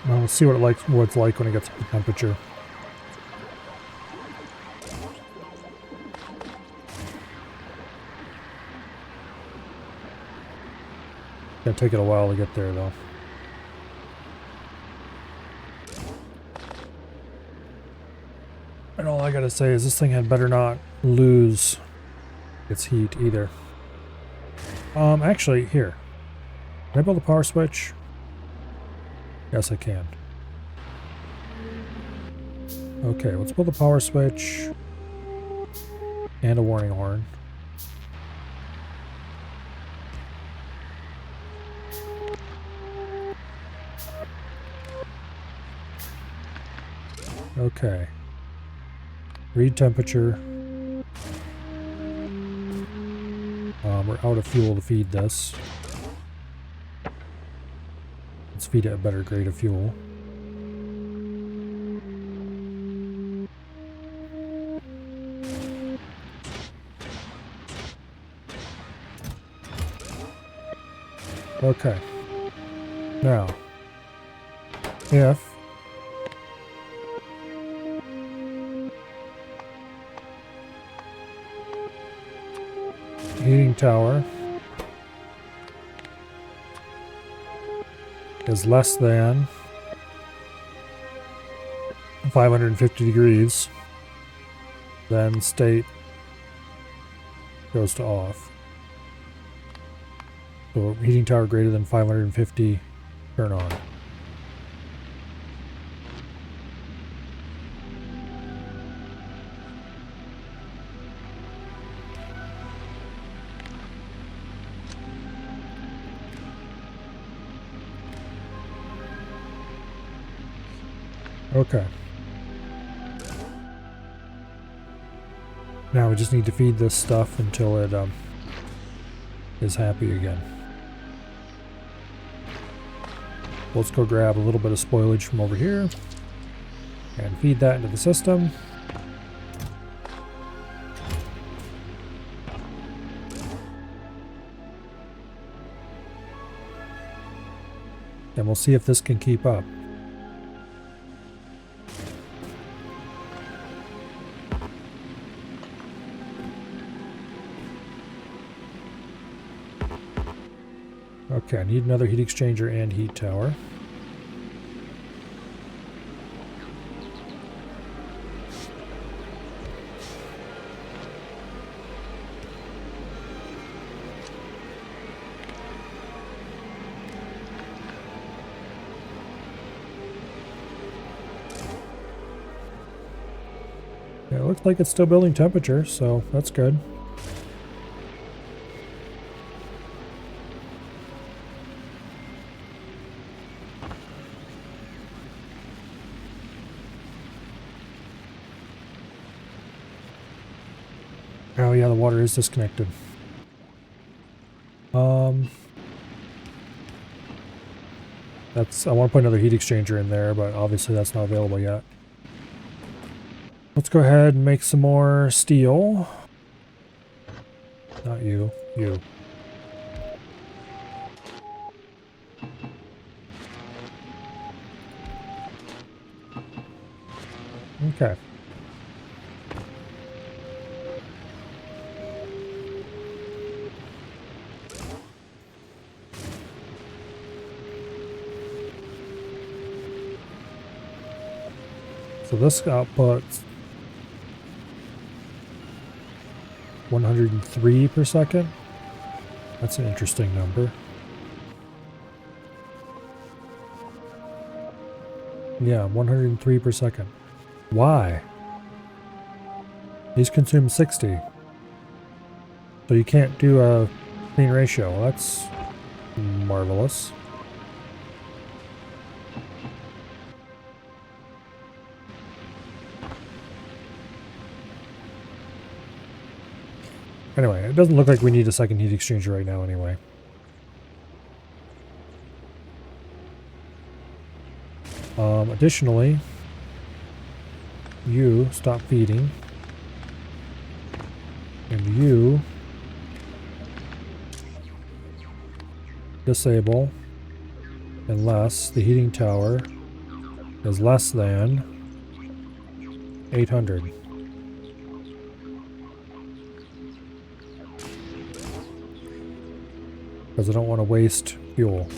Well, let's see what it's like when it gets up to temperature. Gonna take it a while to get there, though. And all I gotta say is this thing had better not lose its heat either. Actually, here. Can I build a power switch? Yes, I can. Okay, let's build a power switch and a warning horn. Okay. Read temperature. We're out of fuel to feed this. Let's feed it a better grade of fuel. Okay. Now, if heating tower is less than 550 degrees, Then state goes to off. So heating tower greater than 550, turn on. Okay. Now we just need to feed this stuff until it is happy again. Let's go grab a little bit of spoilage from over here and feed that into the system. And we'll see if this can keep up. Okay, I need another heat exchanger and heat tower. Yeah, it looks like it's still building temperature, so that's good. Oh yeah, the water is disconnected. I want to put another heat exchanger in there, but obviously that's not available yet. Let's go ahead and make some more steel. Not you, you. Okay. So this outputs 103 per second. That's an interesting number. Yeah, 103 per second. Why? These consume 60. So you can't do a clean ratio. That's marvelous. Anyway, it doesn't look like we need a second heat exchanger right now anyway. Additionally, you stop feeding. And you disable unless the heating tower is less than 800. Because I don't want to waste fuel.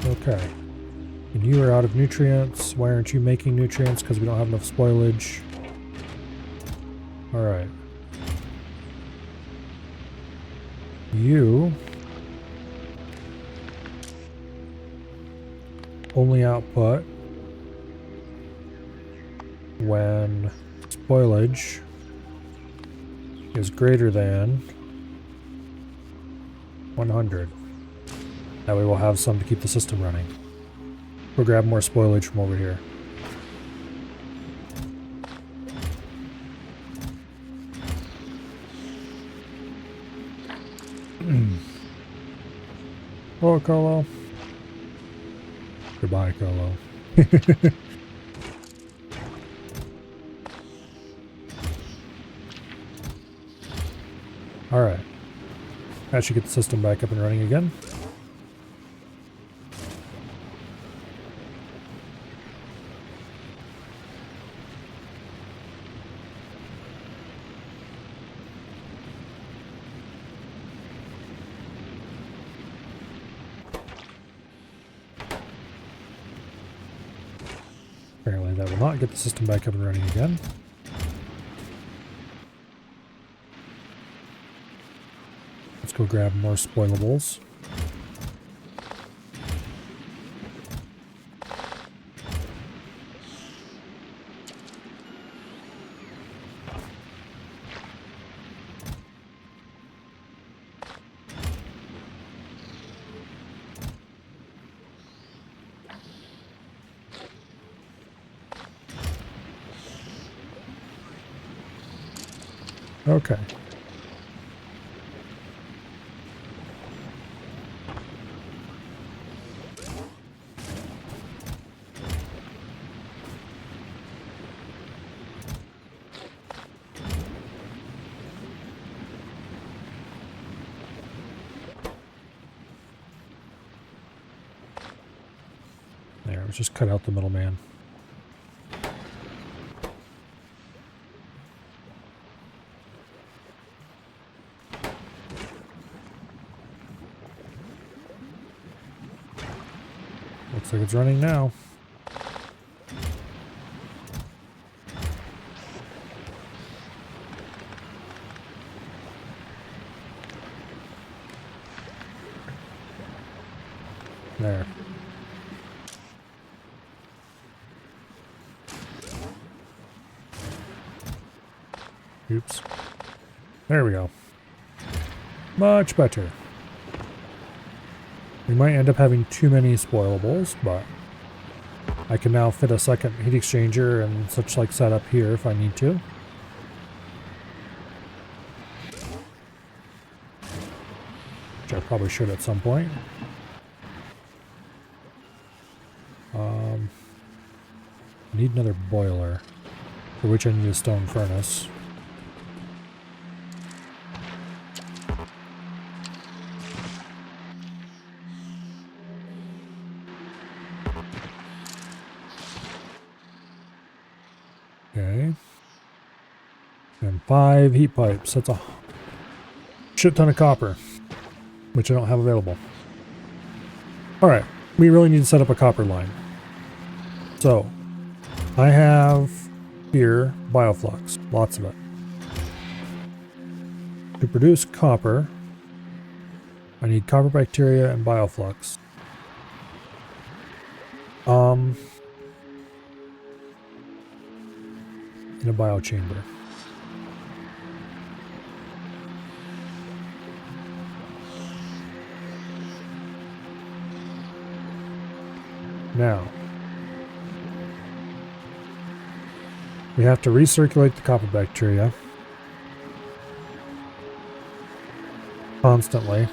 Okay. And you are out of nutrients. Why aren't you making nutrients? Because we don't have enough spoilage. Alright. You only output when spoilage is greater than 100. That way we'll have some to keep the system running. We'll grab more spoilage from over here. Oh, Colo. Goodbye, Colo. Alright. That should get the system back up and running again. will not get the system back up and running again. Let's go grab more spoilables. Okay. There, let's just cut out the middleman. Looks like it's running now. There. Oops. There we go. Much better. We might end up having too many spoilables, but I can now fit a second heat exchanger and such like set up here if I need to. Which I probably should at some point. I need another boiler, for which I need a stone furnace. Okay. And 5 heat pipes. That's a shit ton of copper, which I don't have available. Alright, we really need to set up a copper line. So, I have here bioflux, lots of it. To produce copper, I need copper bacteria and bioflux. In a biochamber. Now, we have to recirculate the copper bacteria constantly.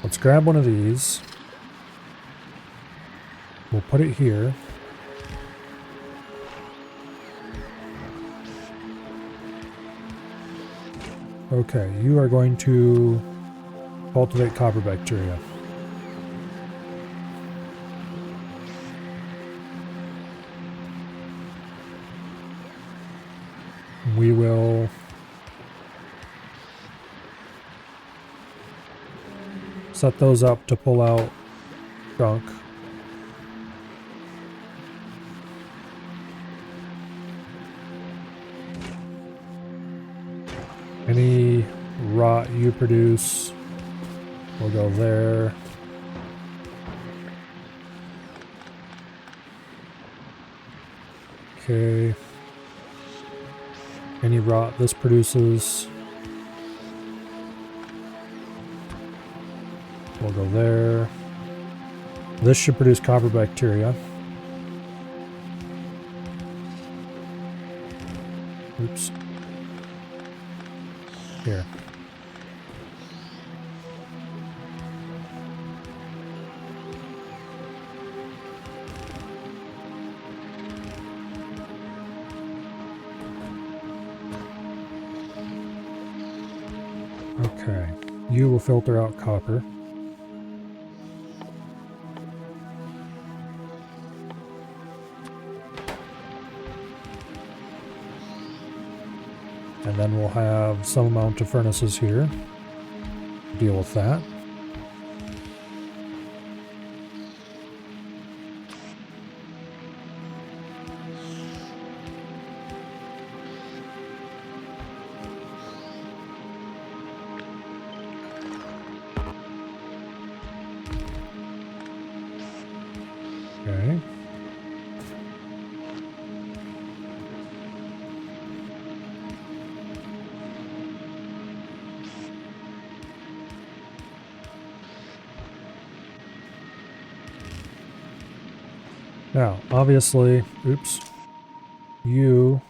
Let's grab one of these. We'll put it here. Okay, you are going to cultivate copper bacteria. We will set those up to pull out junk. Any rot you produce will go there. Okay. Any rot this produces will go there. This should produce copper bacteria. Oops. Here. Okay, you will filter out copper. And then we'll have some amount of furnaces here. Deal with that. Okay. Now, obviously, oops, you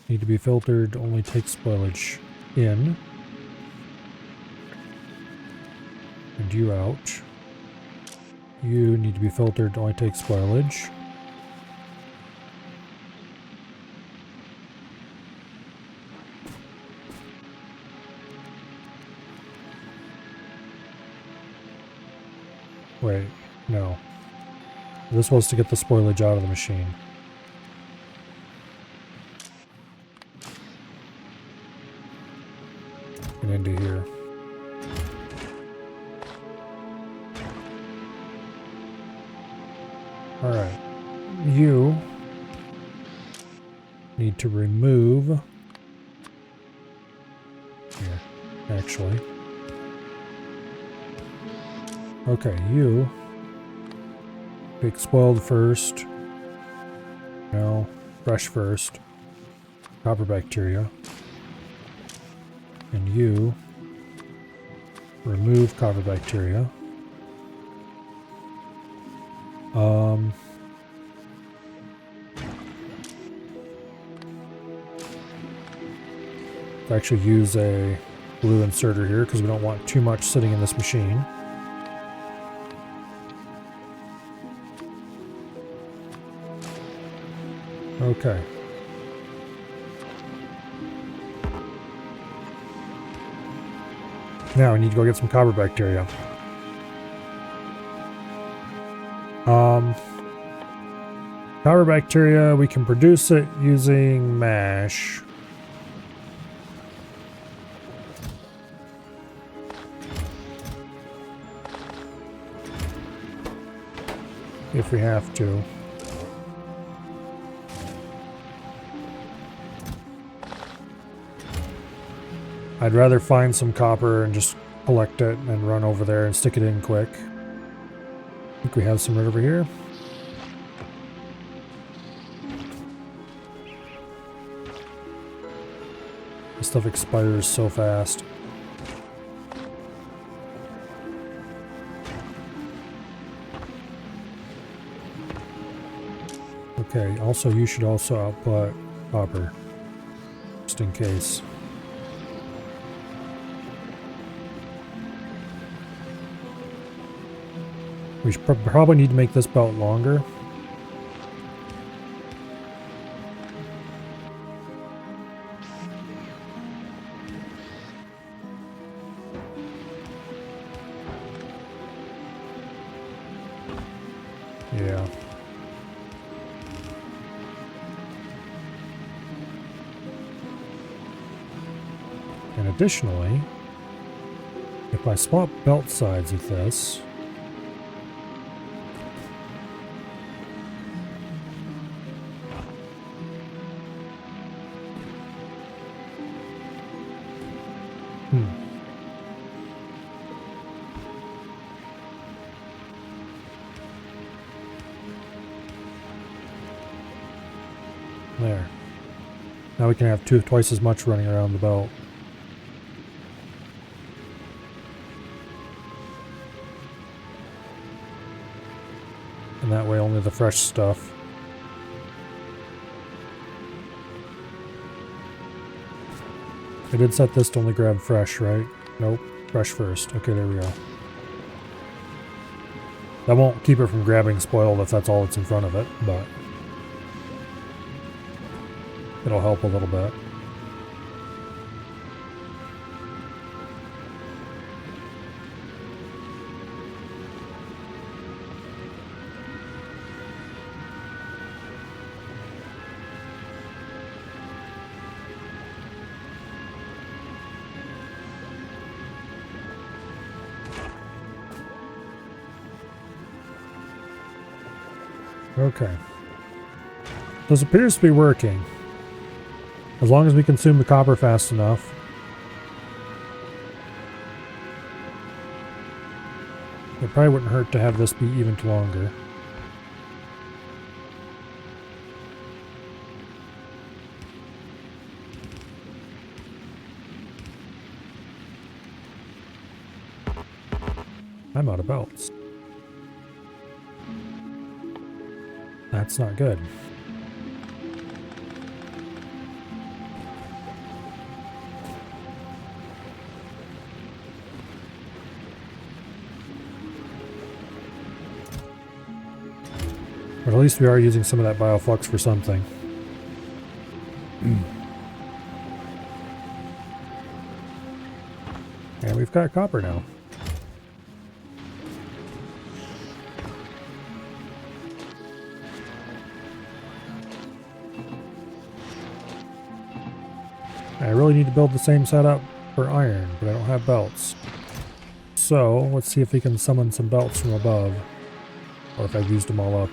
need to be filtered, only take spoilage in, and you out. You need to be filtered, only take spoilage. Wait, no. This was to get the spoilage out of the machine. And into here. Alright. You need to remove... Here, actually. Okay, you take spoiled first. No, fresh first. Copper bacteria. And you remove copper bacteria. Actually use a blue inserter here because we don't want too much sitting in this machine. Okay. Now we need to go get some copper bacteria. Copper bacteria, we can produce it using mash. If we have to. I'd rather find some copper and just collect it and run over there and stick it in quick. I think we have some right over here. This stuff expires so fast. Okay, also you should also output copper, just in case. We should probably need to make this belt longer. Yeah. And additionally, if I swap belt sides with this, there. Now we can have twice as much running around the belt. And that way only the fresh stuff. I did set this to only grab fresh, right? Nope. Fresh first. Okay, there we go. That won't keep it from grabbing spoiled if that's all that's in front of it, but it'll help a little bit. Okay. This appears to be working. As long as we consume the copper fast enough. It probably wouldn't hurt to have this be even longer. I'm out of belts. That's not good. But at least we are using some of that bioflux for something. And we've got copper now. I really need to build the same setup for iron, but I don't have belts. So, let's see if we can summon some belts from above. Or if I've used them all up.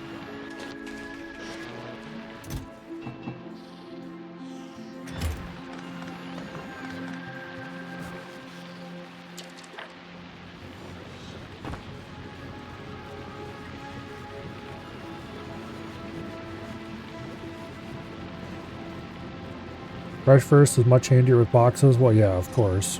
Fresh first is much handier with boxes? Well, yeah, of course.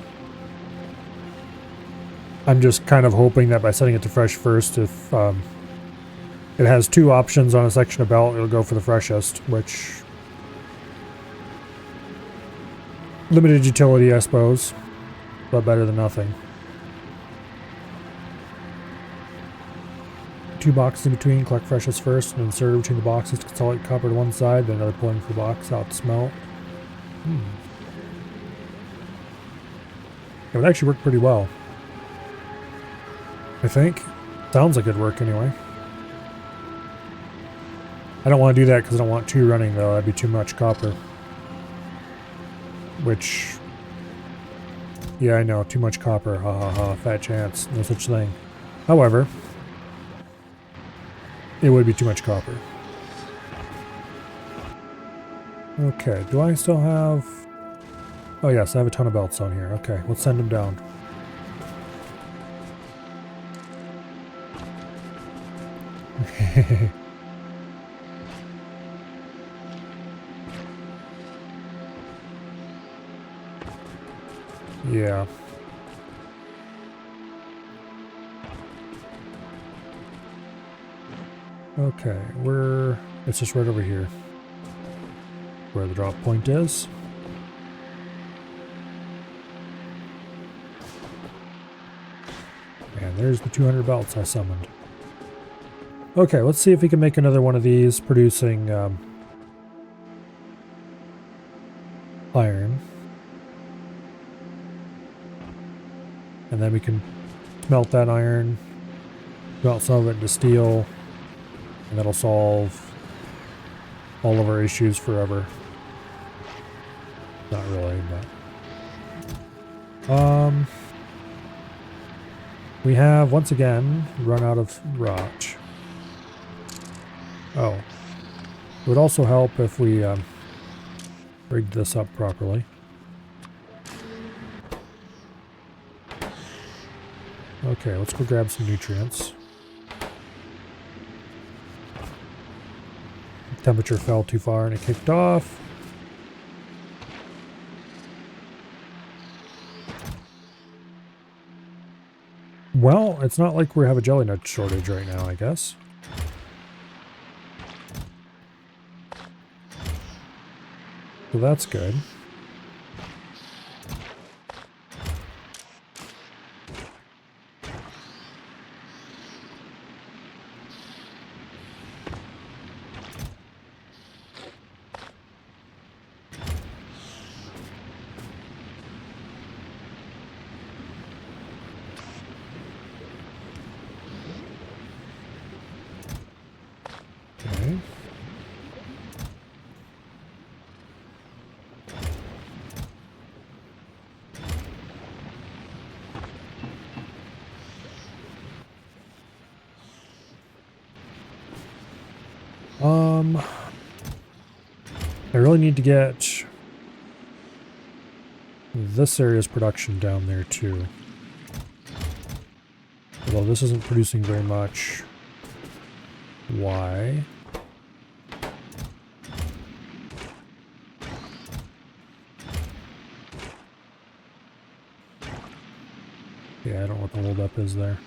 I'm just kind of hoping that by setting it to fresh first, if it has two options on a section of belt, it'll go for the freshest, which... limited utility, I suppose, but better than nothing. 2 boxes in between, collect freshest first, and insert between the boxes to consolidate copper to one side, then another pulling for the box out to smelt. It would actually work pretty well. I think. Sounds like it'd work anyway. I don't want to do that because I don't want 2 running though, that'd be too much copper. Which... yeah, I know, too much copper, ha ha ha, fat chance, no such thing. However, it would be too much copper. Okay, do I still have... oh yes, I have a ton of belts on here. Okay, let's send them down. Yeah. Okay, it's just right over here. Where the drop point is. And there's the 200 belts I summoned. Okay, let's see if we can make another one of these producing iron. And then we can smelt that iron, melt some of it into steel, and that'll solve all of our issues forever. Not really, but... we have, once again, run out of rot. Oh. It would also help if we rigged this up properly. Okay, let's go grab some nutrients. Temperature fell too far and it kicked off. Well, it's not like we have a jelly nut shortage right now, I guess. So that's good. Okay. I really need to get this area's production down there too. Although this isn't producing very much. Why? Yeah, I don't know what the holdup is there.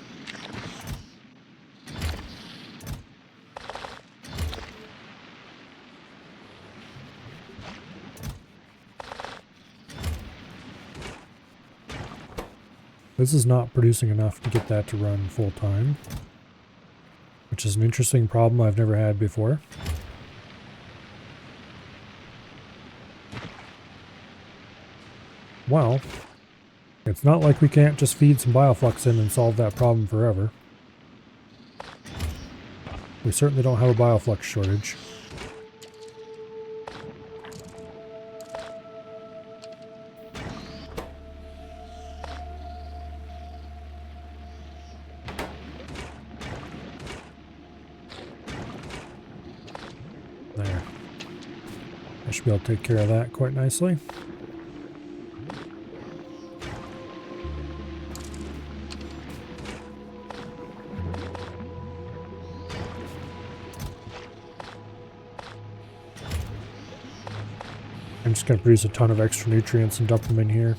This is not producing enough to get that to run full time, which is an interesting problem I've never had before. Well, it's not like we can't just feed some bioflux in and solve that problem forever. We certainly don't have a bioflux shortage. There. I should be able to take care of that quite nicely. I'm just going to produce a ton of extra nutrients and dump them in here.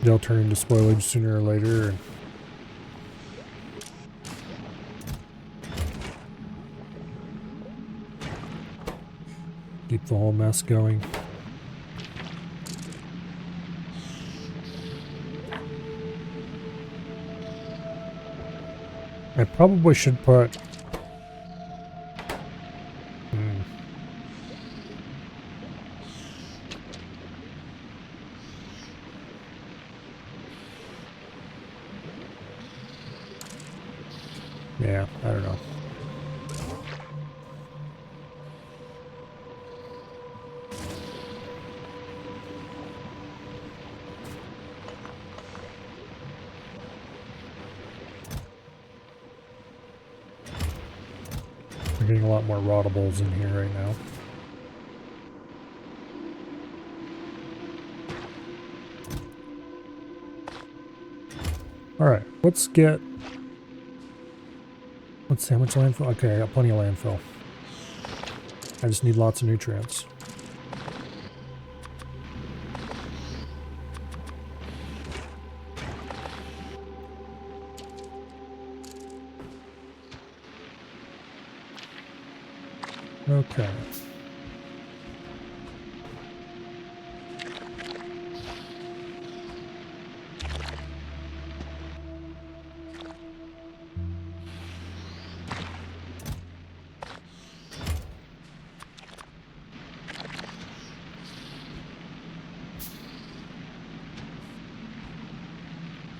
They'll turn into spoilage sooner or later. Keep the whole mess going. I probably should put... Yeah, I don't know. We're getting a lot more rottables in here right now. Alright, let's get... Let's see how much landfill. Okay, I got plenty of landfill. I just need lots of nutrients. Okay.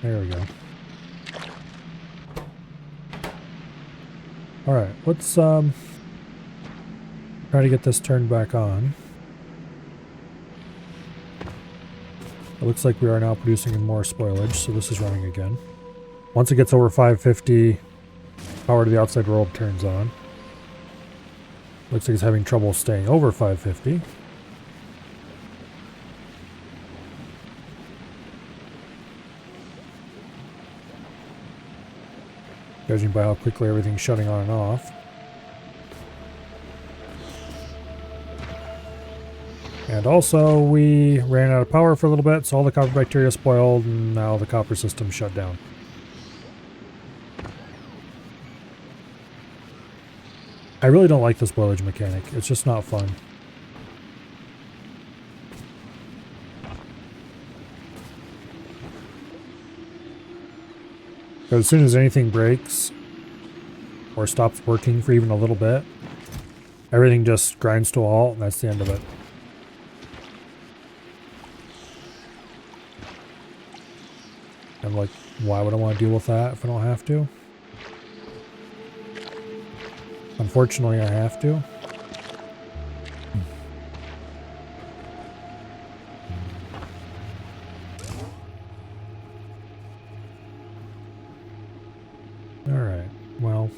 There we go. Alright, let's try to get this turned back on. It looks like we are now producing more spoilage, so this is running again. Once it gets over 550, power to the outside world turns on. Looks like it's having trouble staying over 550. Judging by how quickly everything's shutting on and off. And also, we ran out of power for a little bit, so all the copper bacteria spoiled, and now the copper system shut down. I really don't like the spoilage mechanic. It's just not fun. As soon as anything breaks or stops working for even a little bit, everything just grinds to a halt, and that's the end of it. I'm like, why would I want to deal with that if I don't have to? Unfortunately, I have to. Alright, well.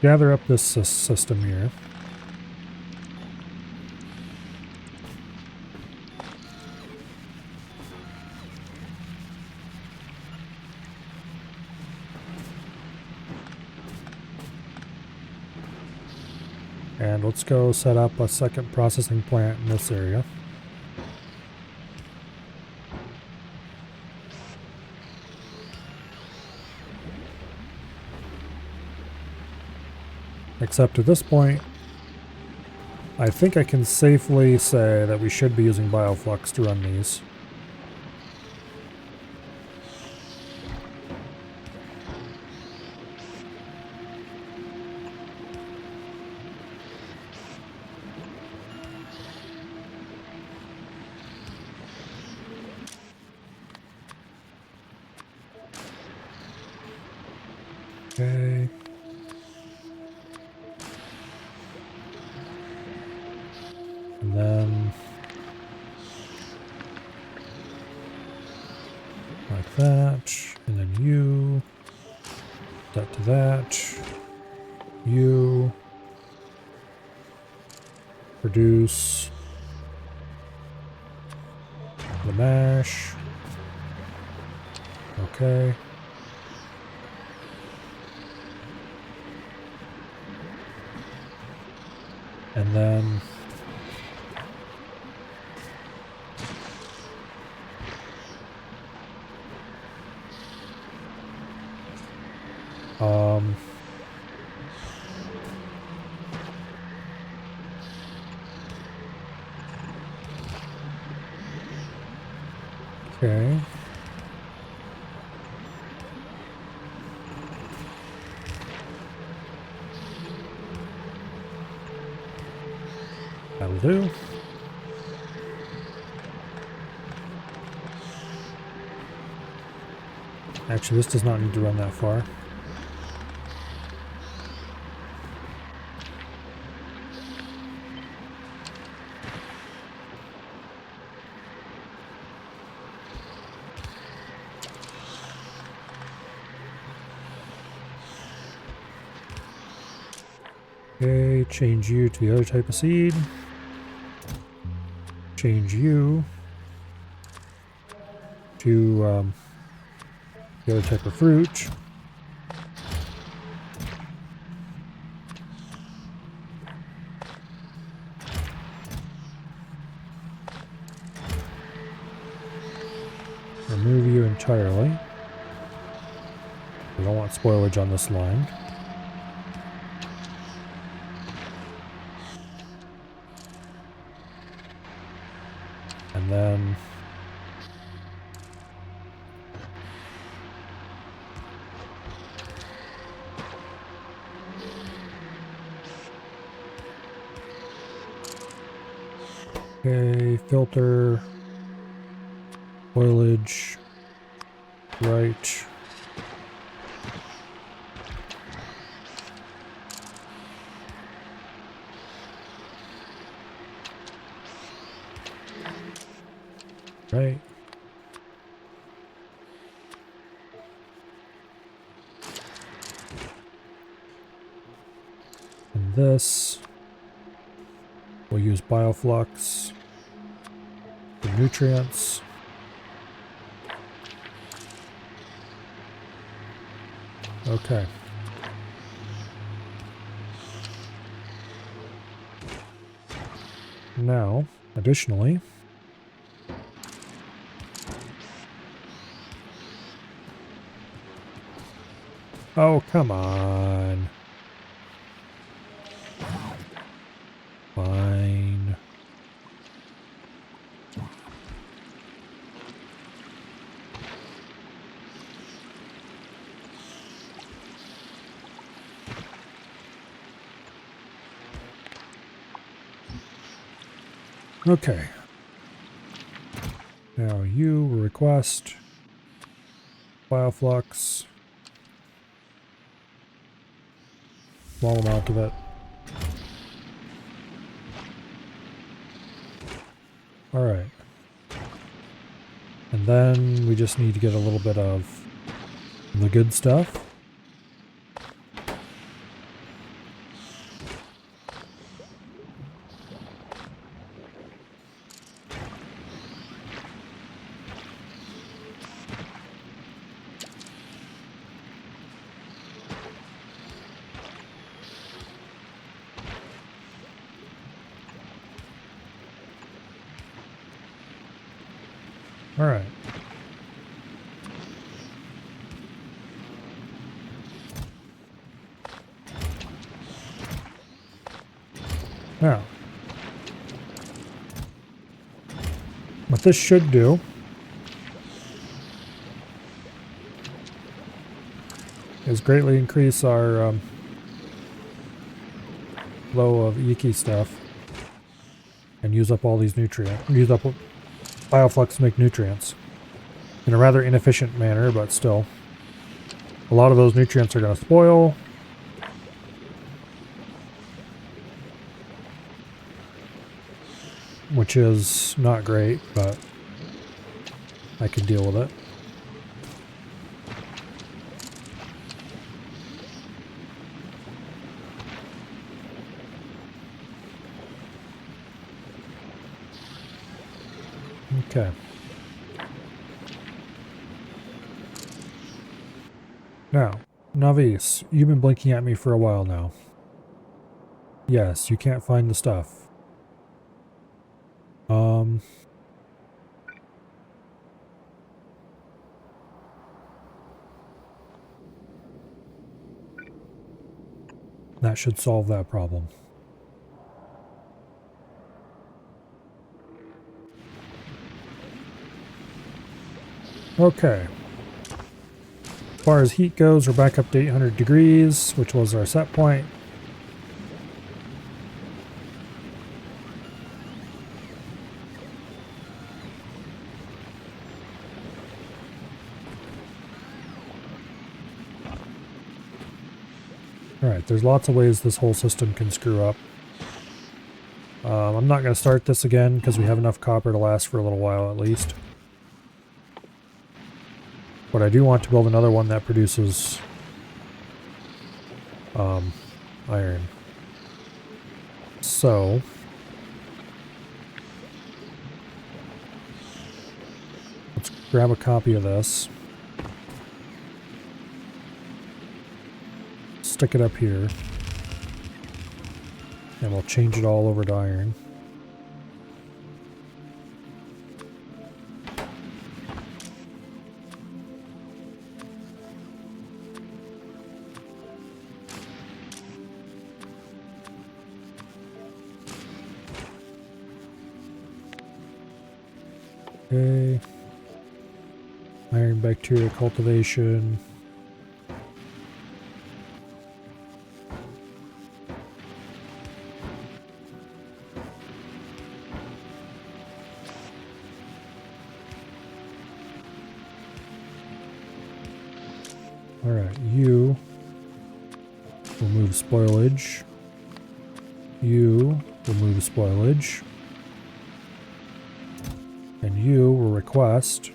gather up this system here. And let's go set up a second processing plant in this area. Except at this point, I think I can safely say that we should be using bioflux to run these. Okay. And then like that, and then you, that to that, you, produce the mash, okay. And then okay. That'll do. Actually, this does not need to run that far. Okay, change you to the other type of seed. Change you to the other type of fruit. Remove you entirely. We don't want spoilage on this line. And then okay, filter, spoilage, right. Right. And this, we'll use bioflux for nutrients. Okay. Now, additionally, oh, come on. Fine. Okay. Now you request bioflux. Small amount of it. Alright. And then we just need to get a little bit of the good stuff. Alright. Now, what this should do is greatly increase our flow of icky stuff and use up all these nutrients. Use up bioflux to make nutrients in a rather inefficient manner, but still. A lot of those nutrients are going to spoil. Which is not great, but I can deal with it. Okay. Now, Navis, you've been blinking at me for a while now. Yes, you can't find the stuff. That should solve that problem. Okay. As far as heat goes, we're back up to 800 degrees, which was our set point. Alright, there's lots of ways this whole system can screw up. I'm not going to start this again because we have enough copper to last for a little while at least. But I do want to build another one that produces iron. So let's grab a copy of this. Stick it up here. And we'll change it all over to iron. Okay. Iron bacteria cultivation. Alright, you remove spoilage. You remove spoilage. And you will request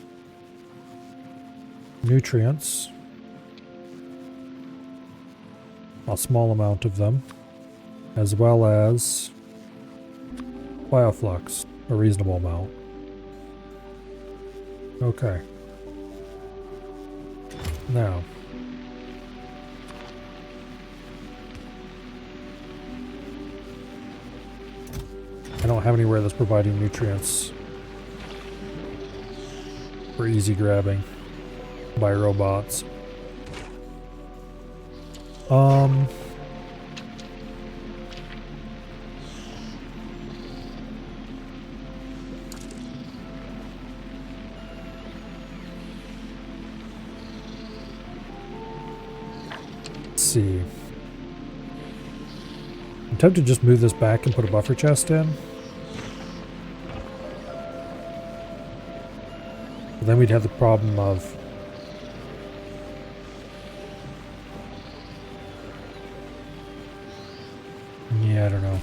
nutrients, a small amount of them, as well as bioflux, a reasonable amount. Okay. Now, I don't have anywhere that's providing nutrients for easy grabbing by robots. Let's see. I'm tempted to just move this back and put a buffer chest in. Then we'd have the problem of yeah, I don't know.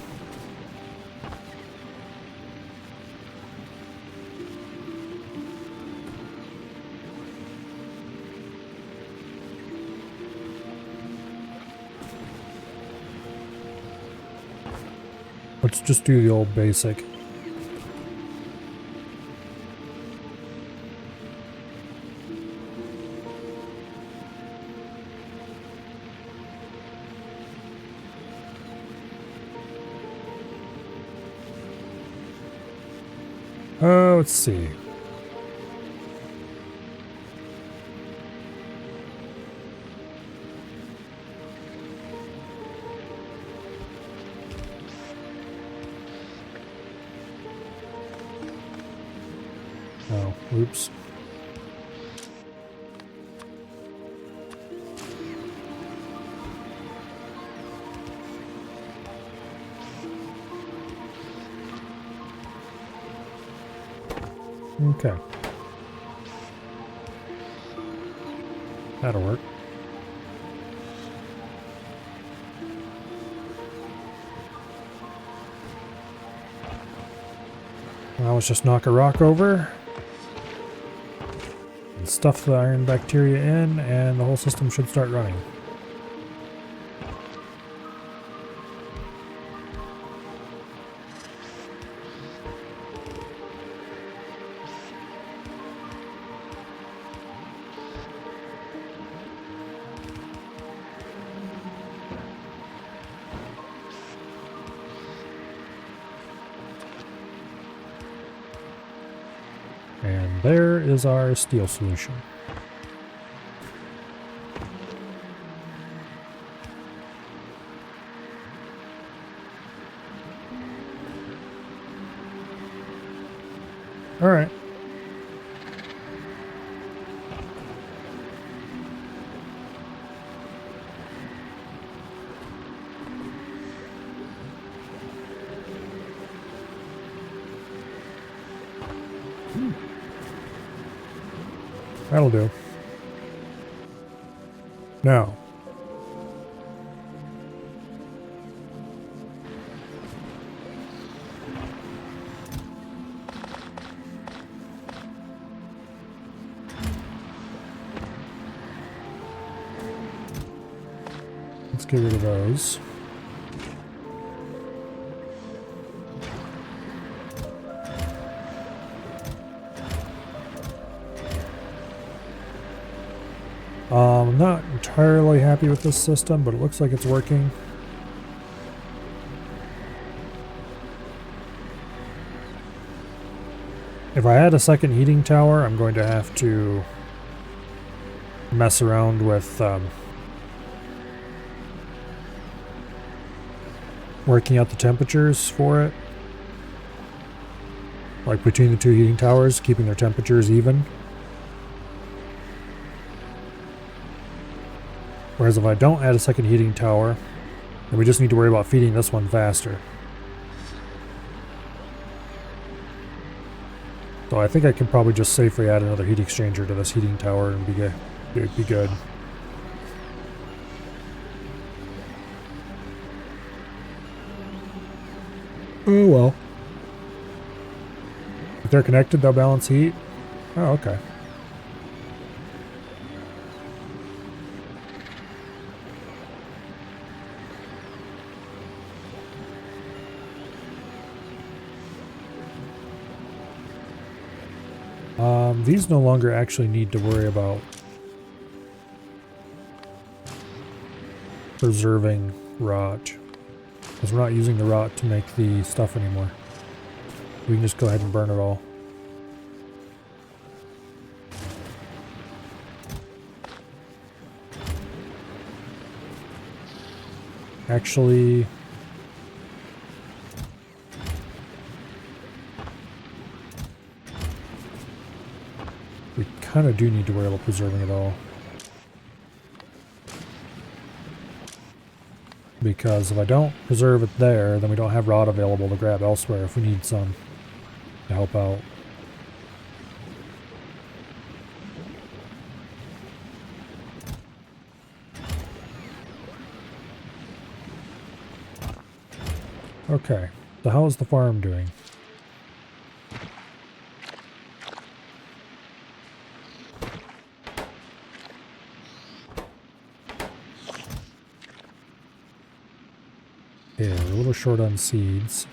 Let's just do the old basic. Let's see. Oh, oops. Okay. That'll work. Now let's just knock a rock over and stuff the iron bacteria in, and the whole system should start running. And there is our steel solution. All right. That'll do. Now, let's get rid of those. I'm not entirely happy with this system, but it looks like it's working. If I had a second heating tower, I'm going to have to mess around with working out the temperatures for it. Like between the two heating towers, keeping their temperatures even. Whereas if I don't add a second heating tower, then we just need to worry about feeding this one faster. So I think I can probably just safely add another heat exchanger to this heating tower and be good. Oh well. If they're connected, they'll balance heat. Oh, okay. These no longer actually need to worry about preserving rot, because we're not using the rot to make the stuff anymore. We can just go ahead and burn it all. Actually, we kind of do need to worry about preserving it all. Because if I don't preserve it there, then we don't have rod available to grab elsewhere if we need some to help out. Okay, so how is the farm doing? Yeah, we're a little short on seeds.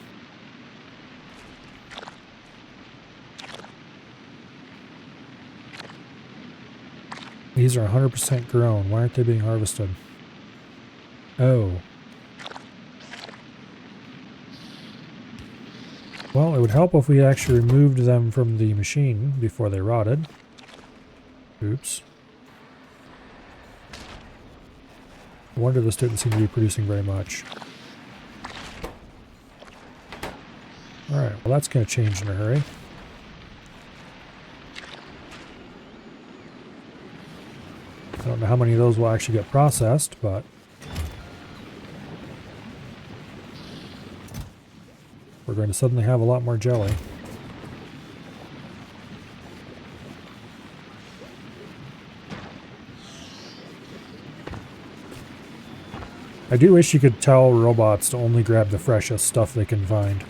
These are 100% grown. Why aren't they being harvested? Oh. Well, it would help if we actually removed them from the machine before they rotted. Oops. I wonder this didn't seem to be producing very much. Alright, well that's going to change in a hurry. know how many of those will actually get processed, but we're going to suddenly have a lot more jelly. I do wish you could tell robots to only grab the freshest stuff they can find.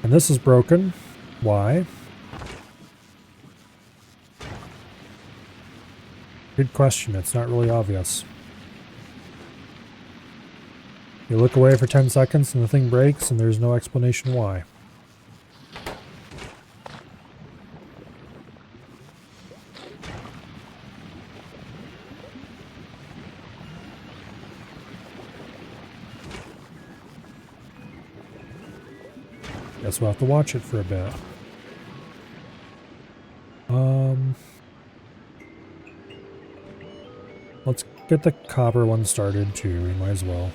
And this is broken. Why? Good question. It's not really obvious. You look away for 10 seconds and the thing breaks and there's no explanation why. Guess we'll have to watch it for a bit. Let's get the copper one started too, we might as well.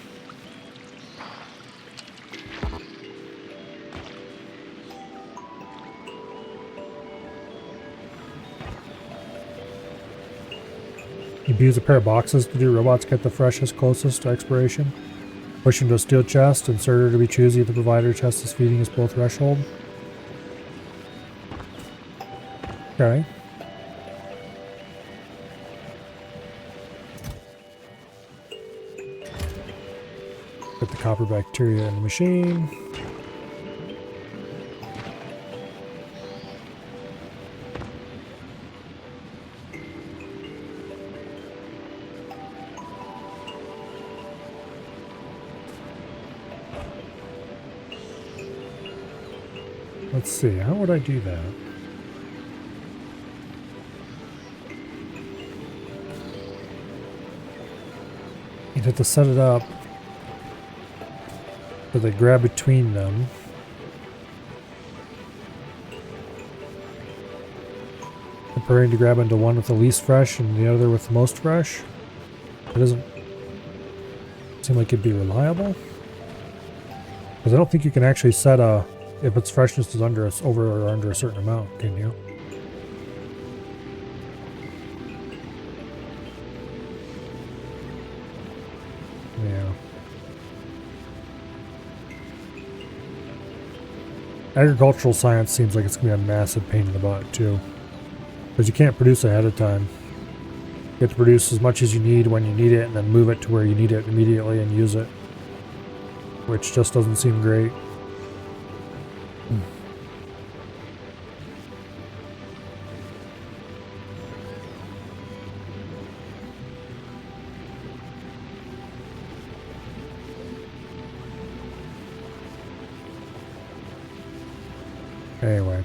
You use a pair of boxes to do robots get the freshest closest to expiration. Push into a steel chest, insert her to be choosy if the provider chest is feeding his full threshold. Okay. Put the copper bacteria in the machine. Let's see, how would I do that? You'd have to set it up so they grab between them. Preparing to grab into one with the least fresh and the other with the most fresh. It doesn't seem like it'd be reliable. Because I don't think you can actually set a, if its freshness is under over or under a certain amount, can you? Yeah. Agricultural science seems like it's going to be a massive pain in the butt, too. Because you can't produce ahead of time. You have to produce as much as you need when you need it, and then move it to where you need it immediately and use it. Which just doesn't seem great. Anyway.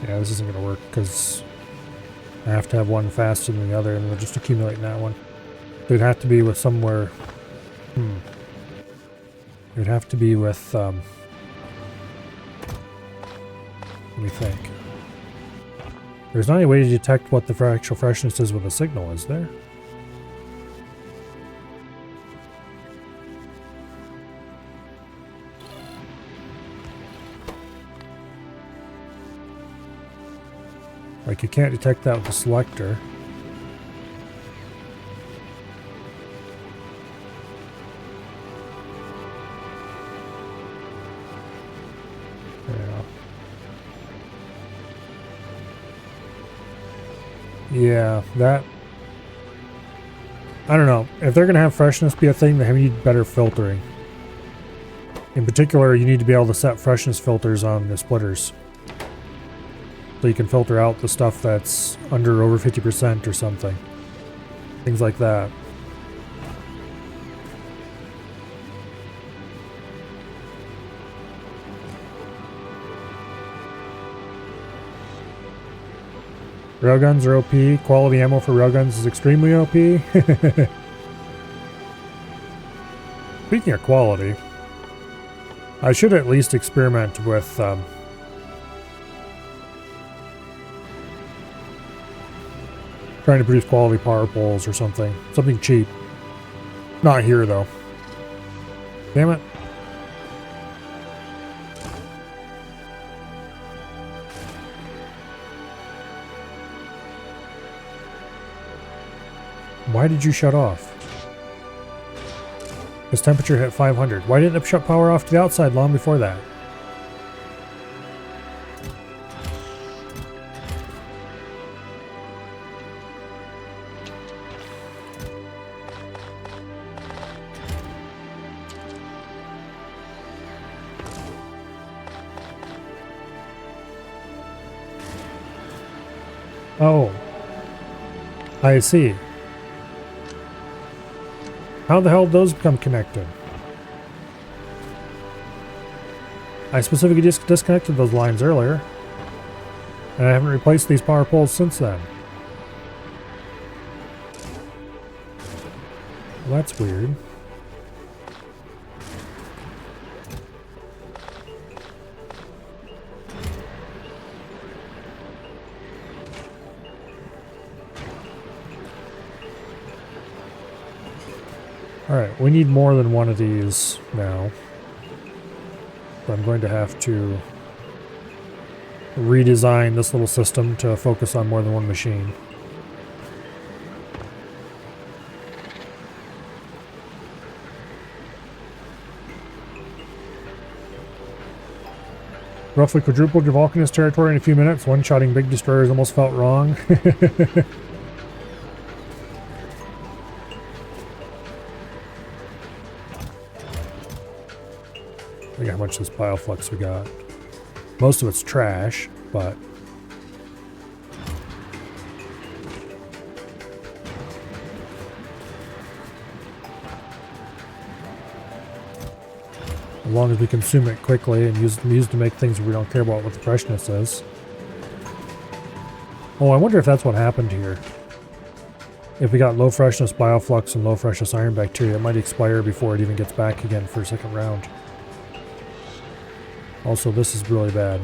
Yeah, this isn't going to work because I have to have one faster than the other and we'll just accumulate in that one. It'd have to be with somewhere... It would have to be with... let me think. There's not any way to detect what the actual freshness is with a signal, is there? Like, you can't detect that with the selector. Yeah, that... I don't know. If they're going to have freshness be a thing, they need better filtering. In particular, you need to be able to set freshness filters on the splitters. So you can filter out the stuff that's under over 50% or something. Things like that. Railguns are OP. Quality ammo for railguns is extremely OP. Speaking of quality, I should at least experiment with trying to produce quality power poles or something. Something cheap. Not here, though. Damn it. Why did you shut off? His temperature hit 500. Why didn't it shut power off to the outside long before that? Oh. I see. How the hell did those become connected? I specifically just disconnected those lines earlier. And I haven't replaced these power poles since then. Well, that's weird. Alright, we need more than one of these now. So I'm going to have to redesign this little system to focus on more than one machine. Roughly quadrupled your Vulcanist territory in a few minutes. One-shotting big destroyers almost felt wrong. Look how much this bioflux we got. Most of it's trash, but as long as we consume it quickly and use to make things we don't care about what the freshness is. Oh, I wonder if that's what happened here. If we got low freshness bioflux and low freshness iron bacteria, it might expire before it even gets back again for a second round. Also, this is really bad.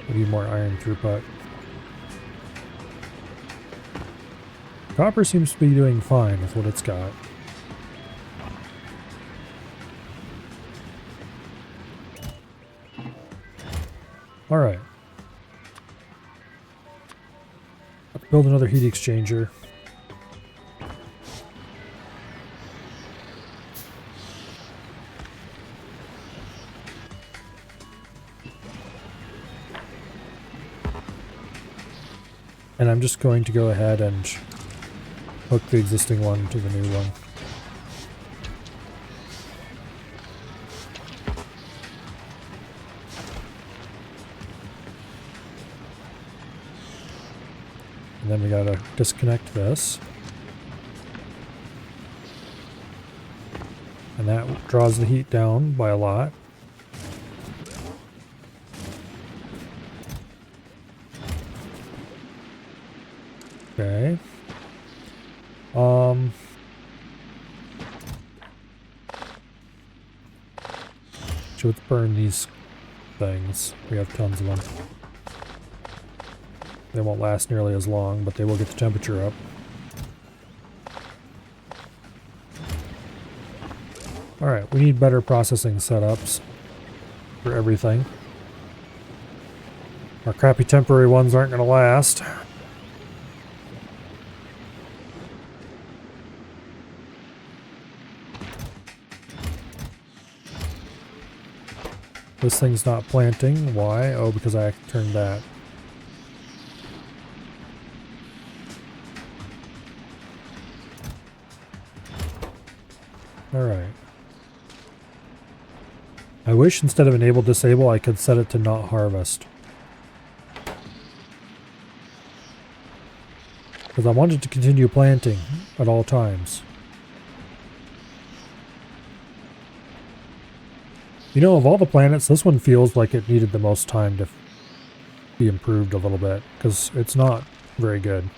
We need more iron throughput. Copper seems to be doing fine with what it's got. Alright. Let's build another heat exchanger. And I'm just going to go ahead and hook the existing one to the new one. And then we gotta disconnect this. And that draws the heat down by a lot. Okay. So let's burn these things. We have tons of them. They won't last nearly as long, but they will get the temperature up. Alright, we need better processing setups for everything. Our crappy temporary ones aren't going to last. This thing's not planting. Why? Oh, because I turned that. Alright. I wish instead of enable disable I could set it to not harvest. Because I wanted to continue planting at all times. You know, of all the planets, this one feels like it needed the most time to be improved a little bit, because it's not very good.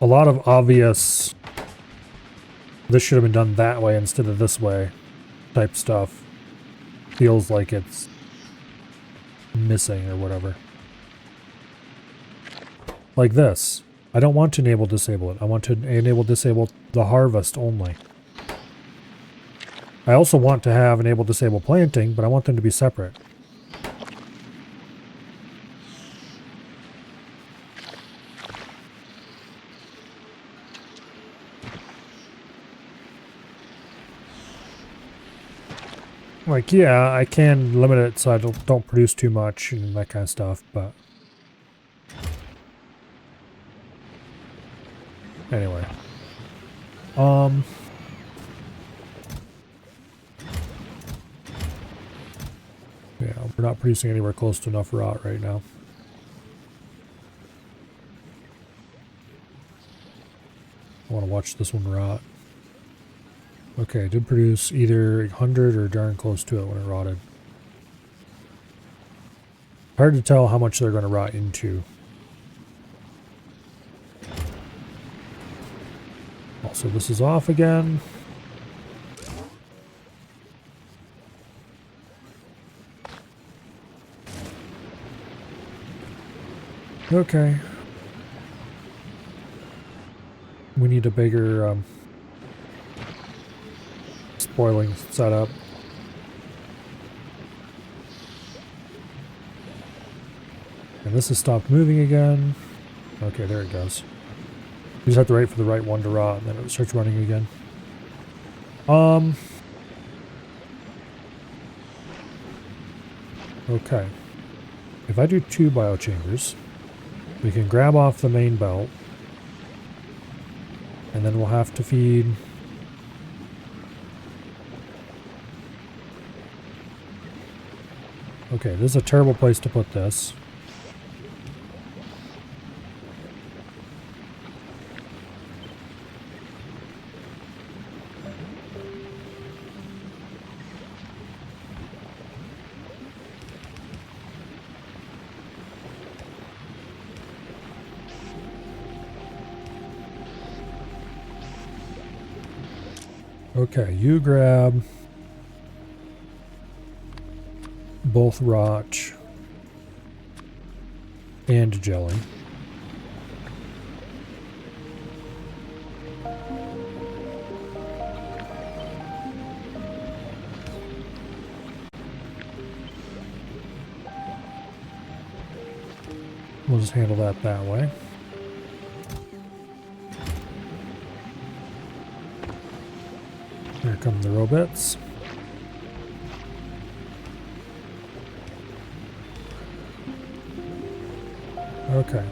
A lot of obvious, this should have been done that way instead of this way type stuff feels like it's missing or whatever. Like this. I don't want to enable disable it. I want to enable disable the harvest only. I also want to have enable disable planting, but I want them to be separate. Like, yeah, I can limit it so I don't produce too much and that kind of stuff, but... Anyway. Yeah, we're not producing anywhere close to enough rot right now. I want to watch this one rot. Okay, it did produce either 100 or darn close to it when it rotted. Hard to tell how much they're going to rot into. Also, this is off again. Okay. We need a bigger spoiling setup. And this has stopped moving again. Okay, there it goes. You just have to wait for the right one to rot and then it starts running again. Okay. If I do 2 biochambers, we can grab off the main belt. And then we'll have to feed... Okay, this is a terrible place to put this. Okay, you grab both rot and jelly. We'll just handle that way. Here come the robots. Okay.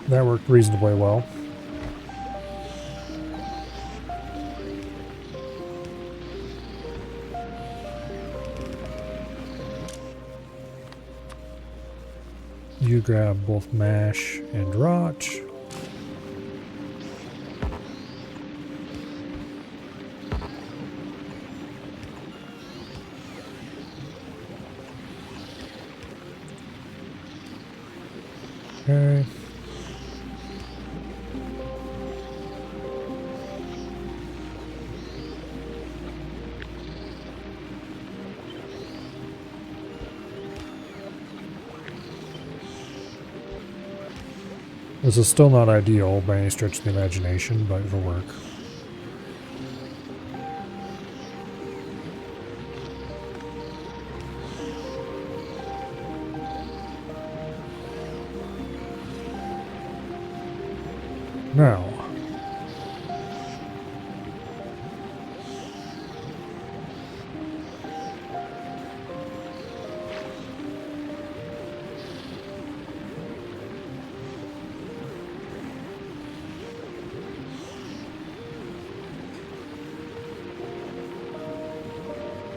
That worked reasonably well. You grab both mash and rot. Okay. This is still not ideal by any stretch of the imagination, but it'll work. Now,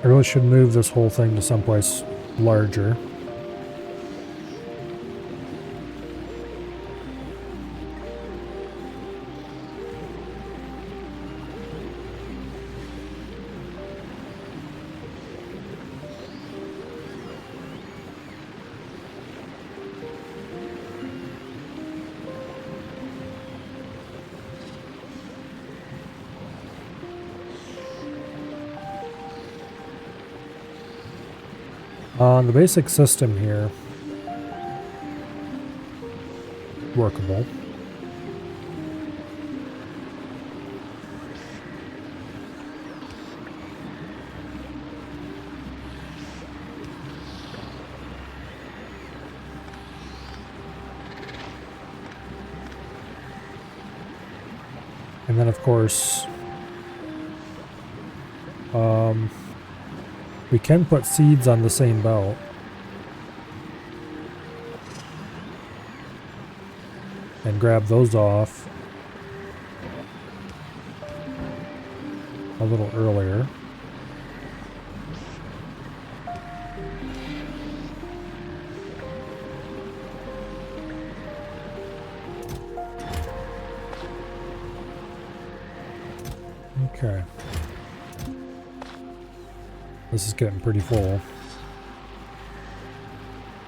I really should move this whole thing to someplace larger. On the basic system here, workable. And then of course, we can put seeds on the same belt. And grab those off a little earlier. Okay. This is getting pretty full,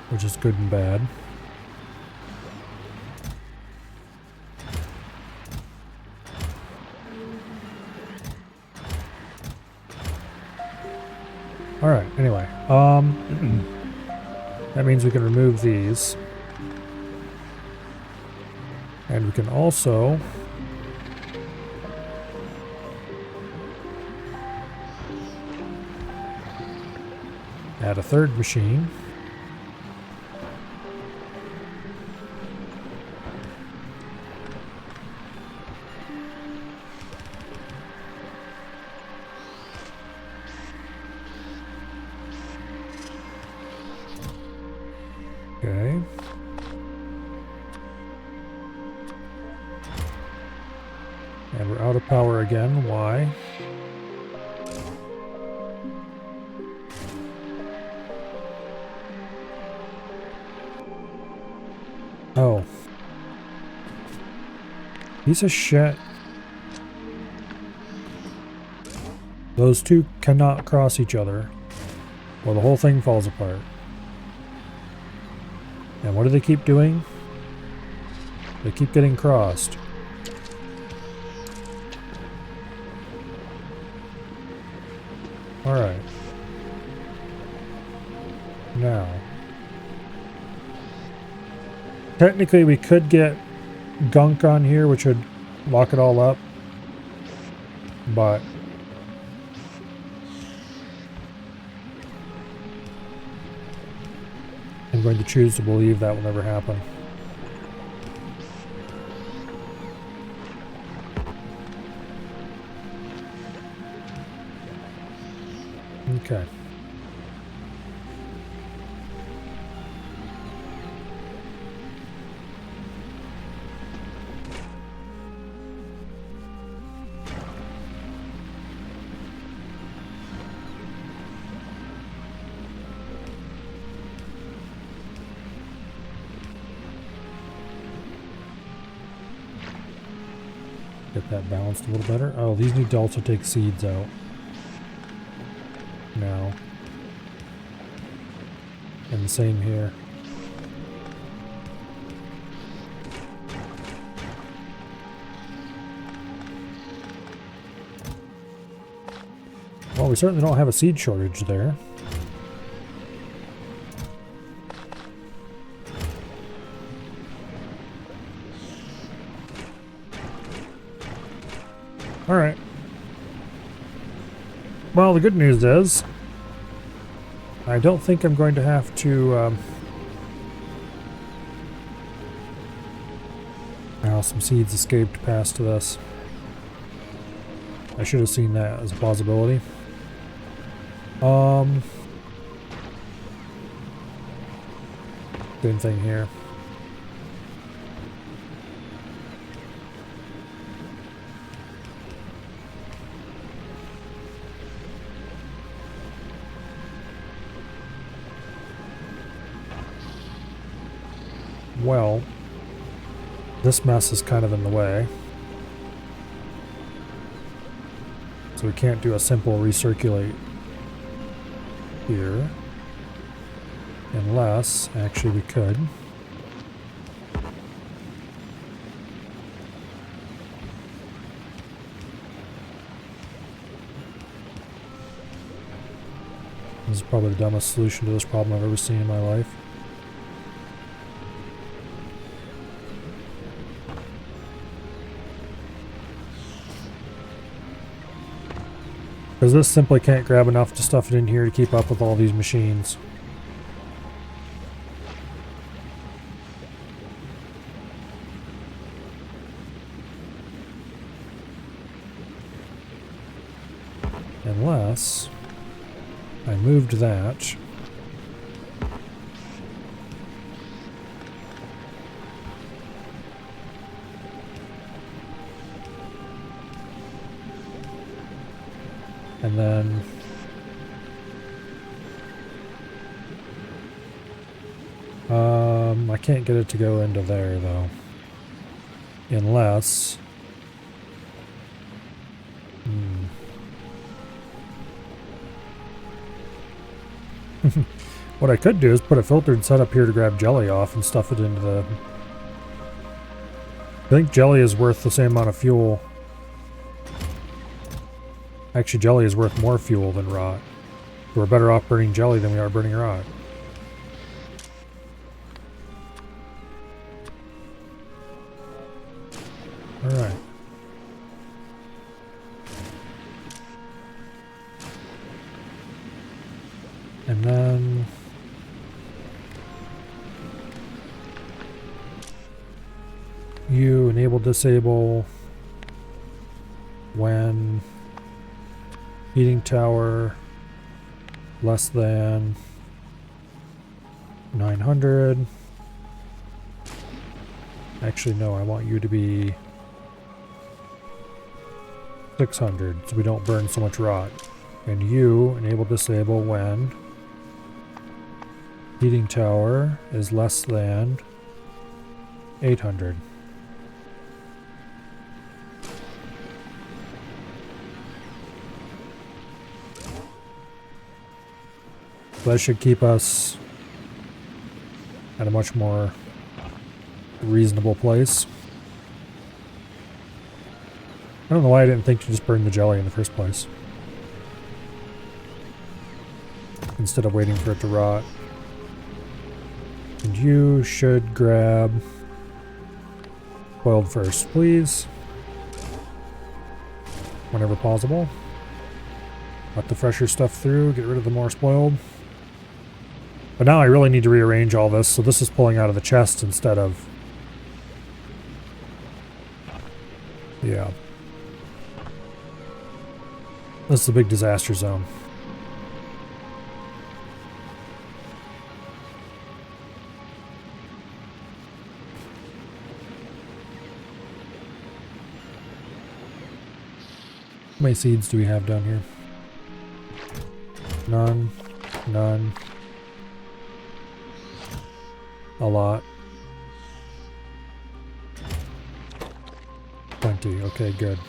which is good and bad. Alright, anyway, that means we can remove these. And we can also add a third machine. Okay. And we're out of power again. Why? Oh. Piece of shit. Those two cannot cross each other, or the whole thing falls apart. And what do they keep doing? They keep getting crossed. Alright. Now. Technically we could get gunk on here, which would lock it all up. But I'm going to choose to believe that will never happen. Okay. Get that balanced a little better. Oh, these need to also take seeds out. Now. And the same here. Well, we certainly don't have a seed shortage there. Alright. Well, the good news is, I don't think I'm going to have to Now some seeds escaped past this. I should have seen that as a possibility. Same thing here. Well, this mess is kind of in the way. So we can't do a simple recirculate here. Unless, actually we could. This is probably the dumbest solution to this problem I've ever seen in my life. Because this simply can't grab enough to stuff it in here to keep up with all these machines. Unless I moved that. And then I can't get it to go into there though. Unless what I could do is put a filtered setup here to grab jelly off and stuff it into the... I think jelly is worth the same amount of fuel. Actually, jelly is worth more fuel than rot. We're better off burning jelly than we are burning rot. Alright. And then... you enable disable when heating tower less than 900. Actually, no, I want you to be 600 so we don't burn so much rot. And you enable disable when heating tower is less than 800. So that should keep us at a much more reasonable place. I don't know why I didn't think to just burn the jelly in the first place, instead of waiting for it to rot. And you should grab boiled first, please. Whenever possible. Let the fresher stuff through, get rid of the more spoiled. But now I really need to rearrange all this, so this is pulling out of the chest instead of... yeah. This is a big disaster zone. How many seeds do we have down here? None. None. A lot. Plenty. Okay, good.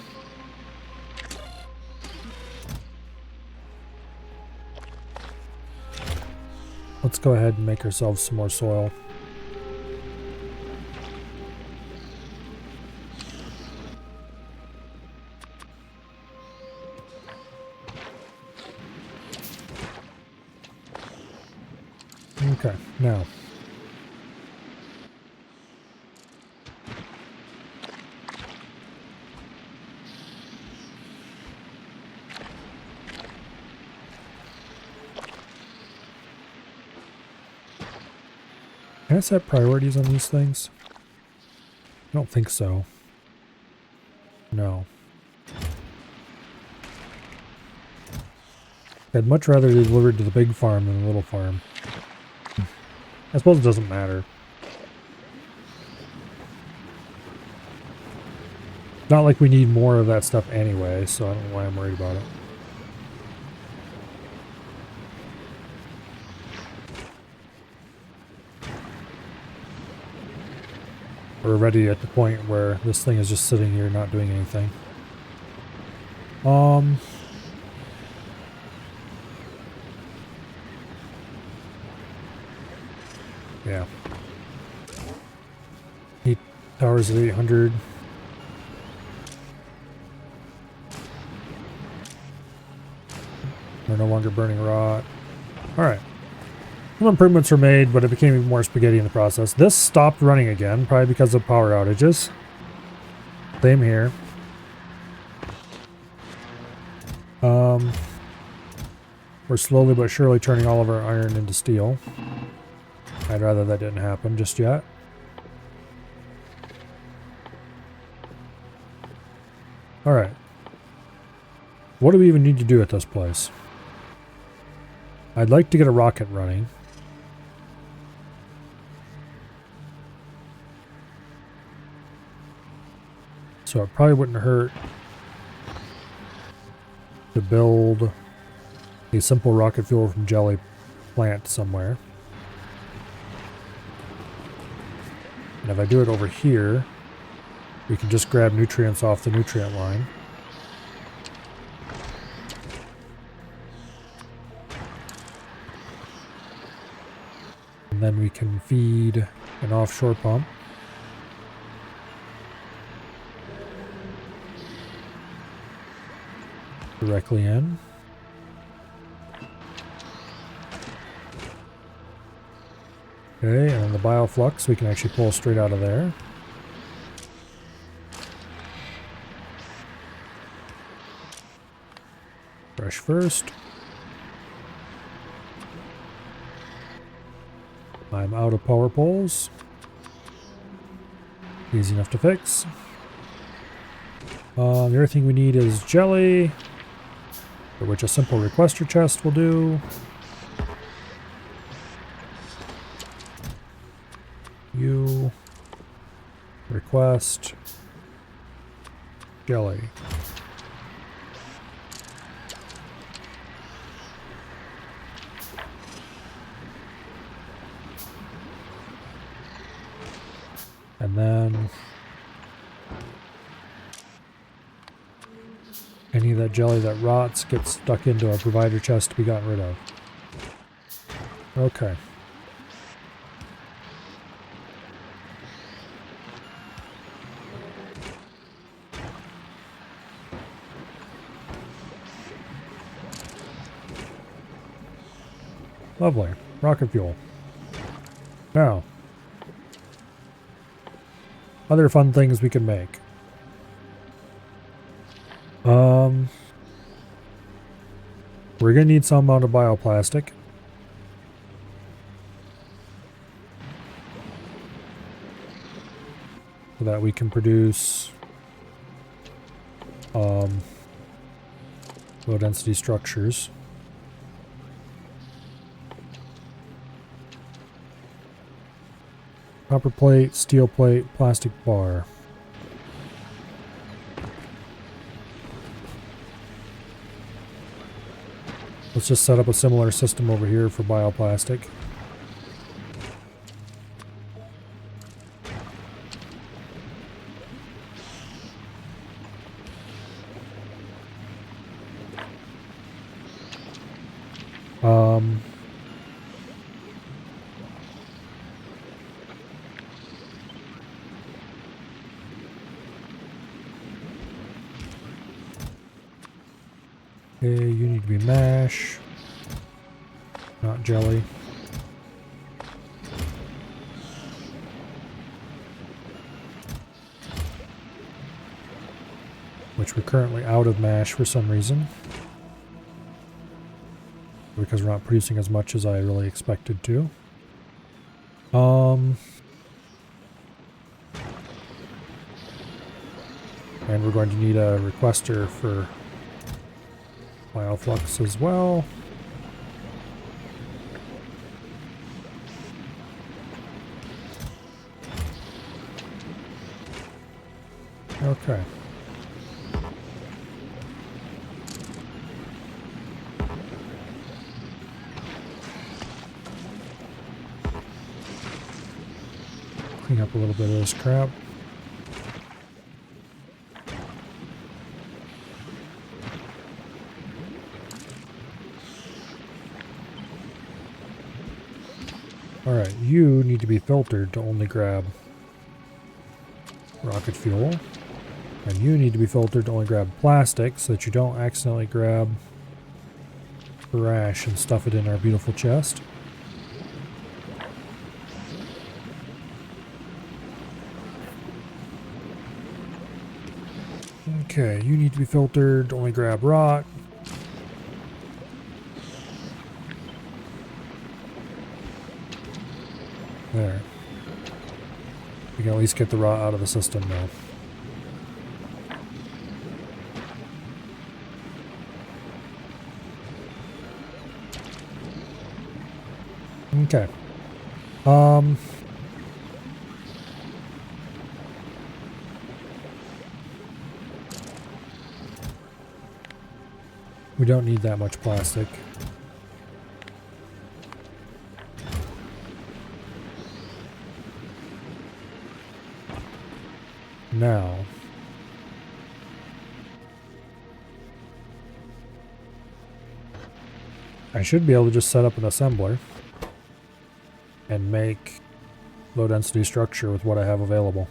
Let's go ahead and make ourselves some more soil. Okay, now. Can I set priorities on these things? I don't think so. No. I'd much rather they delivered to the big farm than the little farm. I suppose it doesn't matter. Not like we need more of that stuff anyway, so I don't know why I'm worried about it. We're already at the point where this thing is just sitting here not doing anything. Yeah. Heat towers at 800. We're no longer burning rot. Alright. Some improvements were made, but it became even more spaghetti in the process. This stopped running again, probably because of power outages. Same here. We're slowly but surely turning all of our iron into steel. I'd rather that didn't happen just yet. Alright. What do we even need to do at this place? I'd like to get a rocket running. So it probably wouldn't hurt to build a simple rocket fuel from jelly plant somewhere. And if I do it over here, we can just grab nutrients off the nutrient line. And then we can feed an offshore pump. Directly in. Okay, and then the bioflux we can actually pull straight out of there. Fresh first. I'm out of power poles. Easy enough to fix. The other thing we need is jelly, for which a simple requester chest will do. You request jelly. And then any of that jelly that rots gets stuck into a provider chest to be gotten rid of. Okay. Lovely. Rocket fuel. Now, other fun things we can make. We're going to need some amount of bioplastic. So that we can produce low density structures. Copper plate, steel plate, plastic bar. Let's just set up a similar system over here for bioplastic. Okay, you need to be mash, not jelly. Which we're currently out of mash for some reason. Because we're not producing as much as I really expected to. And we're going to need a requester for bioflux as well. Okay. Clean up a little bit of this crap. Alright, you need to be filtered to only grab rocket fuel. And you need to be filtered to only grab plastic so that you don't accidentally grab trash and stuff it in our beautiful chest. Okay, you need to be filtered to only grab rock. There. We can at least get the raw out of the system now. Okay. We don't need that much plastic. Now, I should be able to just set up an assembler and make low density structure with what I have available.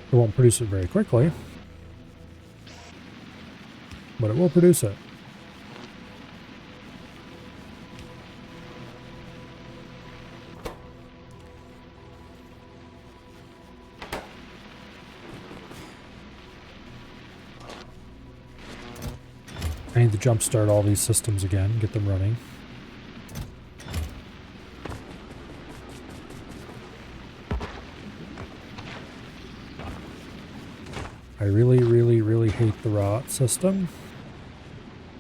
It won't produce it very quickly, but it will produce it. I need to jumpstart all these systems again, get them running. I really hate the rot system.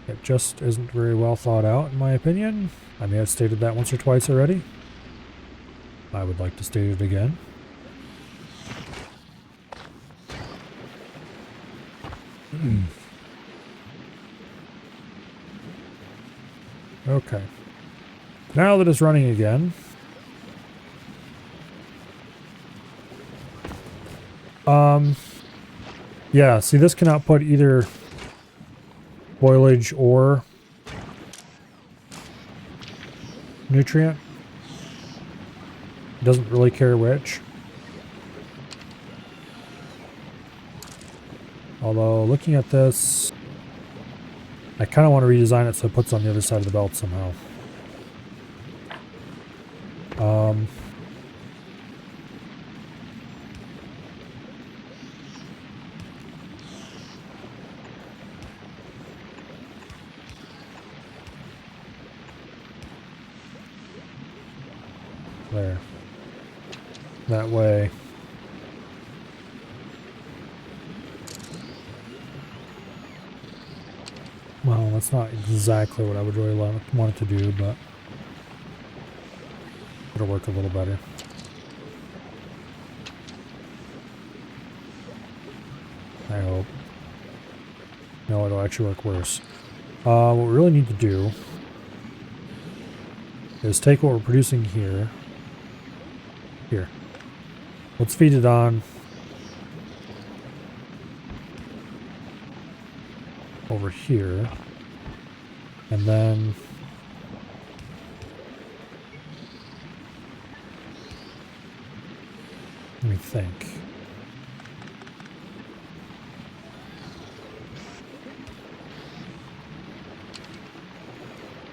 It just isn't very well thought out, in my opinion. I may have stated that once or twice already. I would like to state it again. Okay. Now that it's running again, yeah, see, this can output either foliage or nutrient. It doesn't really care which. Although, looking at this, I kind of want to redesign it so it puts on the other side of the belt somehow. There. That way. Well, that's not exactly what I would really want it to do, but it'll work a little better. I hope. No, it'll actually work worse. What we really need to do is take what we're producing here. Here. Let's feed it on over here. And then let me think.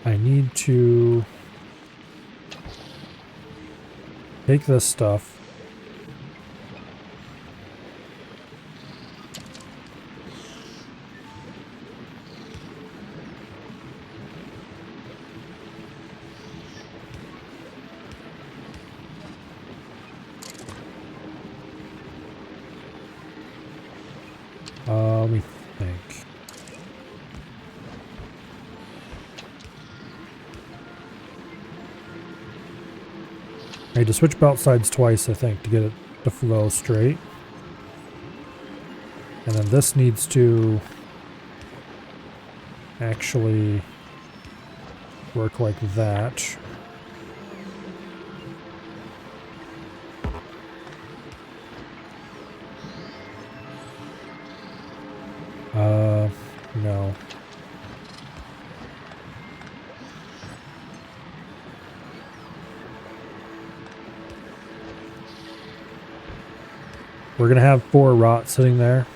I need to take this stuff Let me think. I need to switch belt sides twice, I think, to get it to flow straight. And then this needs to actually work like that. No. We're gonna have 4 rot sitting there.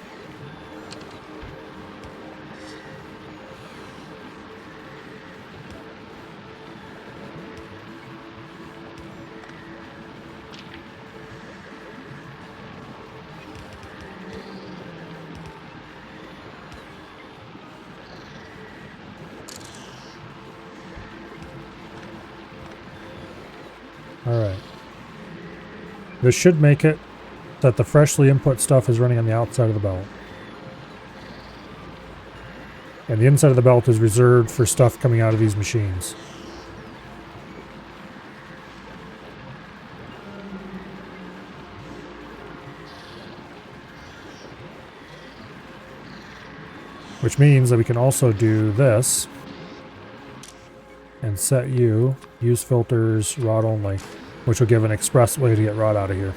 Alright. This should make it that the freshly input stuff is running on the outside of the belt. And the inside of the belt is reserved for stuff coming out of these machines. Which means that we can also do this and set you, use filters, rod only, which will give an express way to get rod out of here.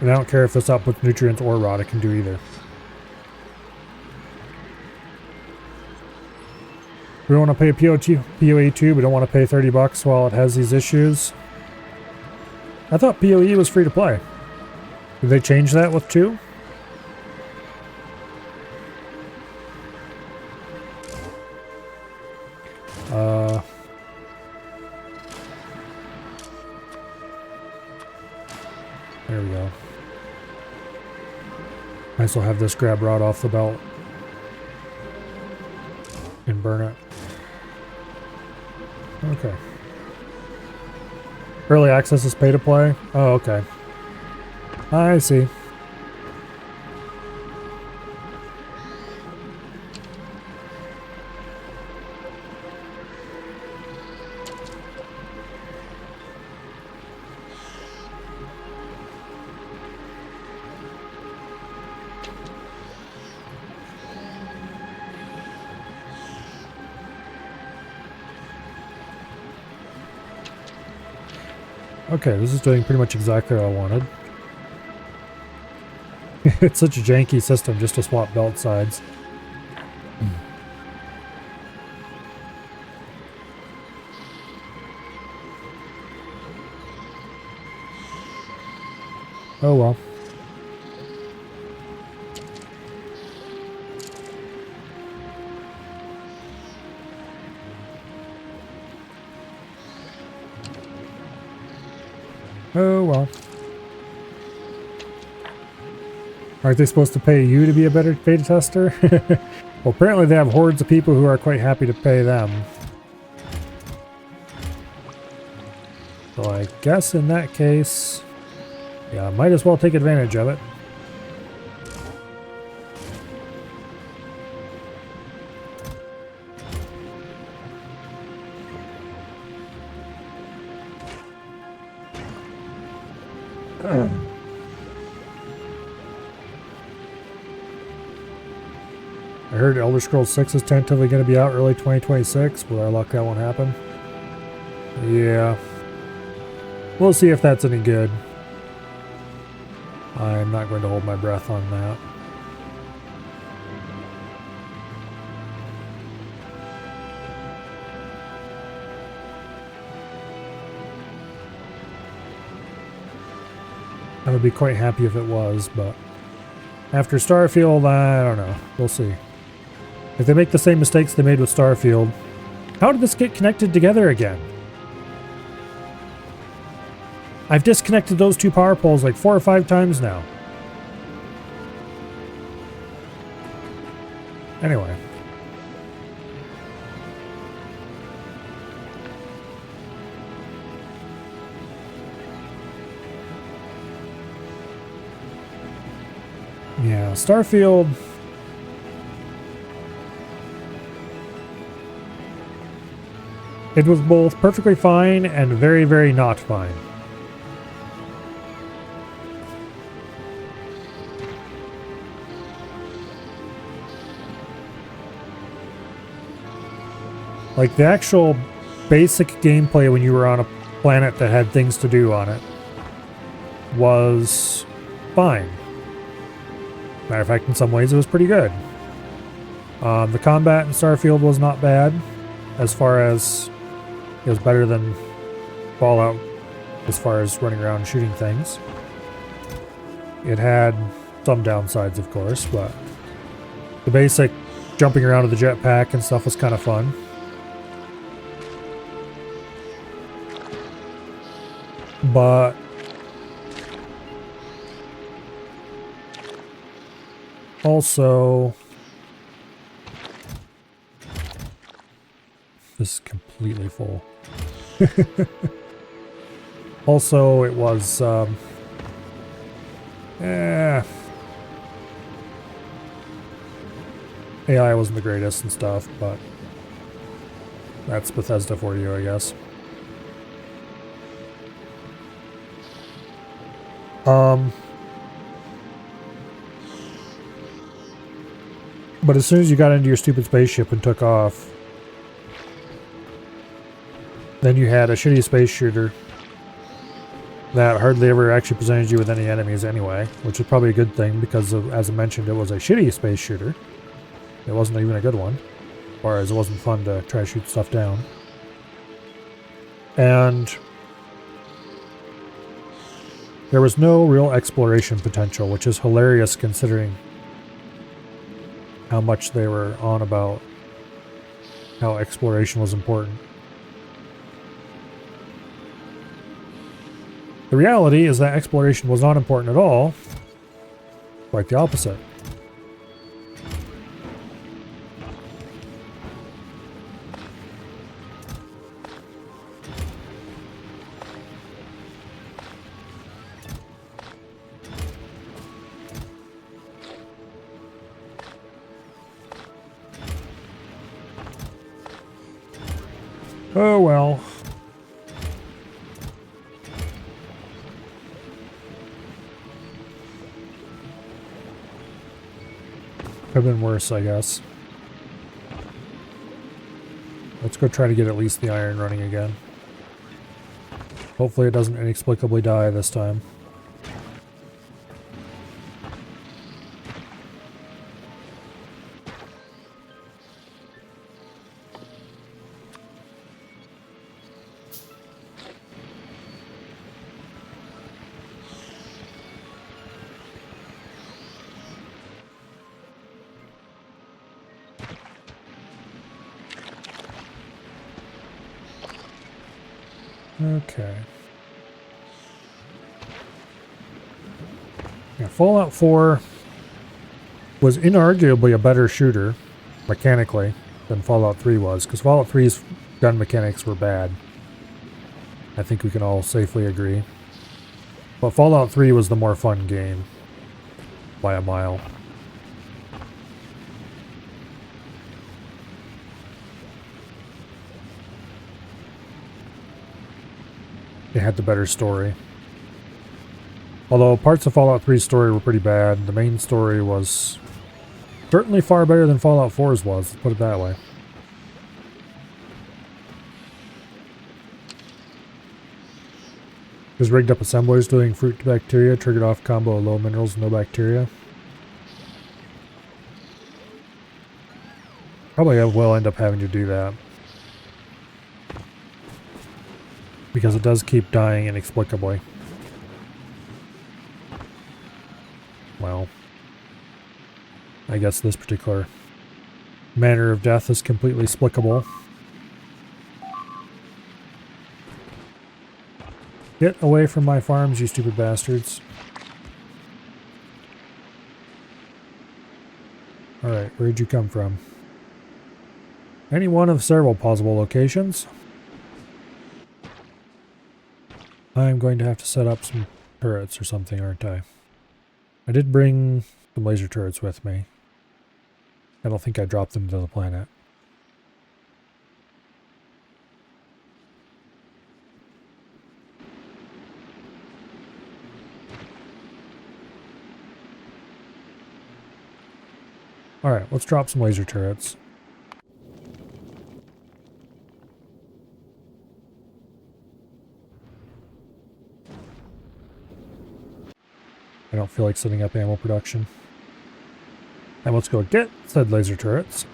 And I don't care if this outputs nutrients or rod, it can do either. We don't want to pay PoE2, we don't want to pay 30 bucks while it has these issues. I thought PoE was free to play. Did they change that with 2? There we go. I still have this grab rod off the belt and burn it. Okay. Early access is pay to play? Oh, okay. I see. Okay, this is doing pretty much exactly what I wanted. It's such a janky system just to swap belt sides. Oh well. Oh well. Aren't they supposed to pay you to be a better beta tester? Well, apparently they have hordes of people who are quite happy to pay them. So I guess in that case, yeah, I might as well take advantage of it. I heard Elder Scrolls 6 is tentatively going to be out early 2026. With our luck, that won't happen. Yeah. We'll see if that's any good. I'm not going to hold my breath on that. I would be quite happy if it was, but after Starfield, I don't know. We'll see. If they make the same mistakes they made with Starfield, how did this get connected together again? I've disconnected those 2 power poles like 4 or 5 times now. Anyway. Starfield. It was both perfectly fine and very, very not fine. Like, the actual basic gameplay when you were on a planet that had things to do on it was fine. Matter of fact, in some ways it was pretty good. The combat in Starfield was not bad, as far as it was better than Fallout as far as running around and shooting things. It had some downsides, of course, but the basic jumping around with the jetpack and stuff was kind of fun. But also, this is completely full. Also, it was AI wasn't the greatest and stuff, but that's Bethesda for you, I guess. But as soon as you got into your stupid spaceship and took off, then you had a shitty space shooter that hardly ever actually presented you with any enemies anyway, which is probably a good thing because, as I mentioned, it was a shitty space shooter. It wasn't even a good one, as far as it wasn't fun to try to shoot stuff down. And there was no real exploration potential, which is hilarious considering how much they were on about how exploration was important. The reality is that exploration was not important at all, quite the opposite. Oh well. Could have been worse, I guess. Let's go try to get at least the iron running again. Hopefully it doesn't inexplicably die this time. Okay. Yeah, Fallout 4 was inarguably a better shooter, mechanically, than Fallout 3 was, because Fallout 3's gun mechanics were bad. I think we can all safely agree. But Fallout 3 was the more fun game, by a mile. It had the better story. Although parts of Fallout 3's story were pretty bad, the main story was certainly far better than Fallout 4's was, let's put it that way. Just rigged up assemblers doing fruit to bacteria, triggered off combo of low minerals, no bacteria. Probably will end up having to do that. Because it does keep dying inexplicably. Well, I guess this particular manner of death is completely explicable. Get away from my farms, you stupid bastards. Alright, where'd you come from? Any one of several possible locations. I'm going to have to set up some turrets or something, aren't I? I did bring some laser turrets with me. I don't think I dropped them to the planet. Alright, let's drop some laser turrets. I don't feel like setting up ammo production. And let's go get said laser turrets.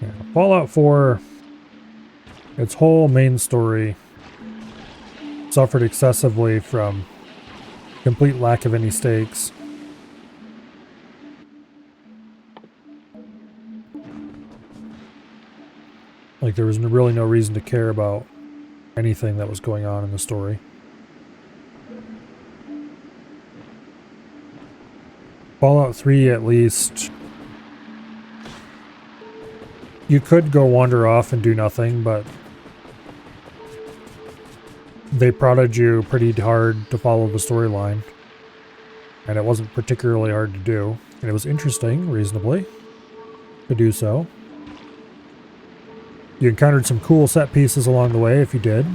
Yeah, Fallout 4, its whole main story suffered excessively from complete lack of any stakes. Like, there was really no reason to care about anything that was going on in the story. Fallout 3, at least, you could go wander off and do nothing, but they prodded you pretty hard to follow the storyline. And it wasn't particularly hard to do. And it was interesting, reasonably, to do so. You encountered some cool set pieces along the way, if you did.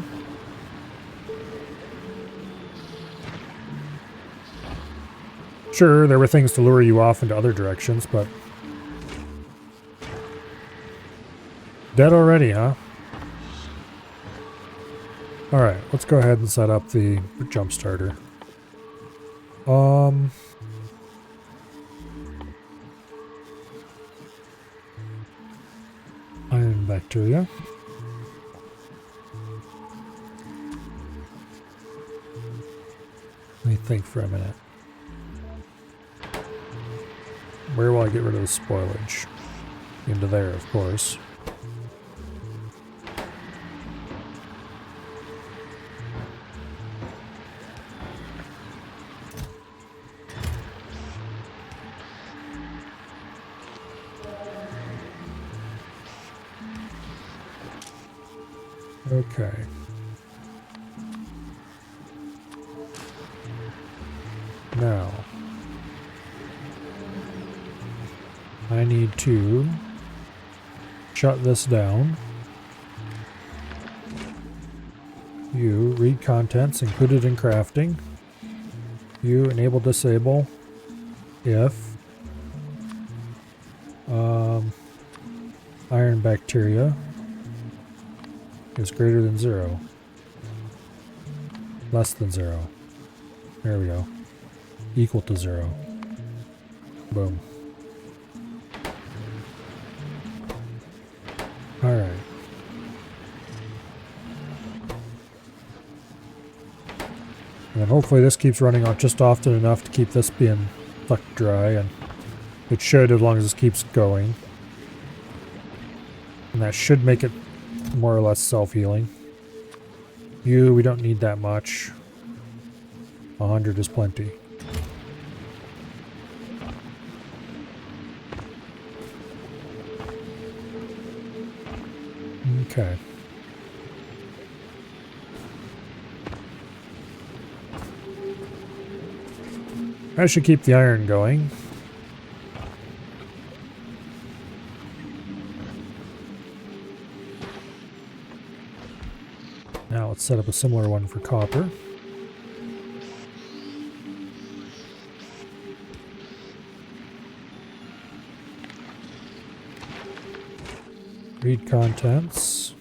Sure, there were things to lure you off into other directions, but... Dead already, huh? Alright, let's go ahead and set up the jump starter. Iron bacteria. Let me think for a minute. Where will I get rid of the spoilage? Into there, of course. Okay. Now, I need to shut this down. You read contents included in crafting. You enable disable if iron bacteria is greater than 0. Less than 0. There we go. Equal to 0. Boom. Alright. And then hopefully this keeps running on just often enough to keep this being sucked dry, and it should as long as this keeps going. And that should make it more or less self-healing. We don't need that much. 100 is plenty. Okay. I should keep the iron going. Now let's set up a similar one for copper. Read contents.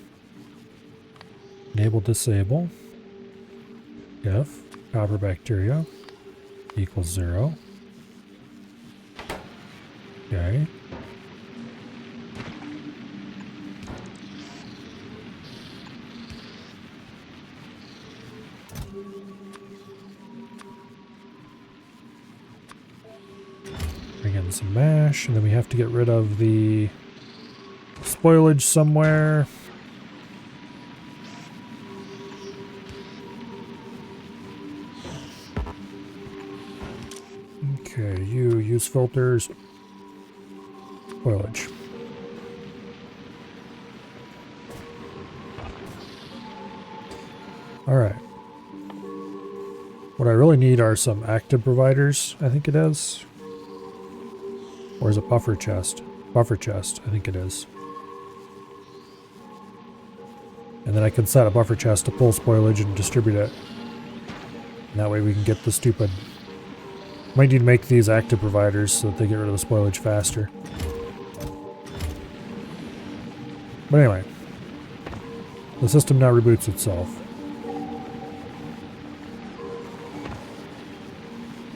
Enable disable. If copper bacteria equals 0. Okay. Bring in some mash, and then we have to get rid of the spoilage somewhere. Okay, you use filters. spoilage. Alright. What I really need are some active providers, I think it is. Or is it buffer chest? Buffer chest, I think it is. And then I can set a buffer chest to pull spoilage and distribute it. And that way we can get the stupid... Might need to make these active providers so that they get rid of the spoilage faster. But anyway. The system now reboots itself.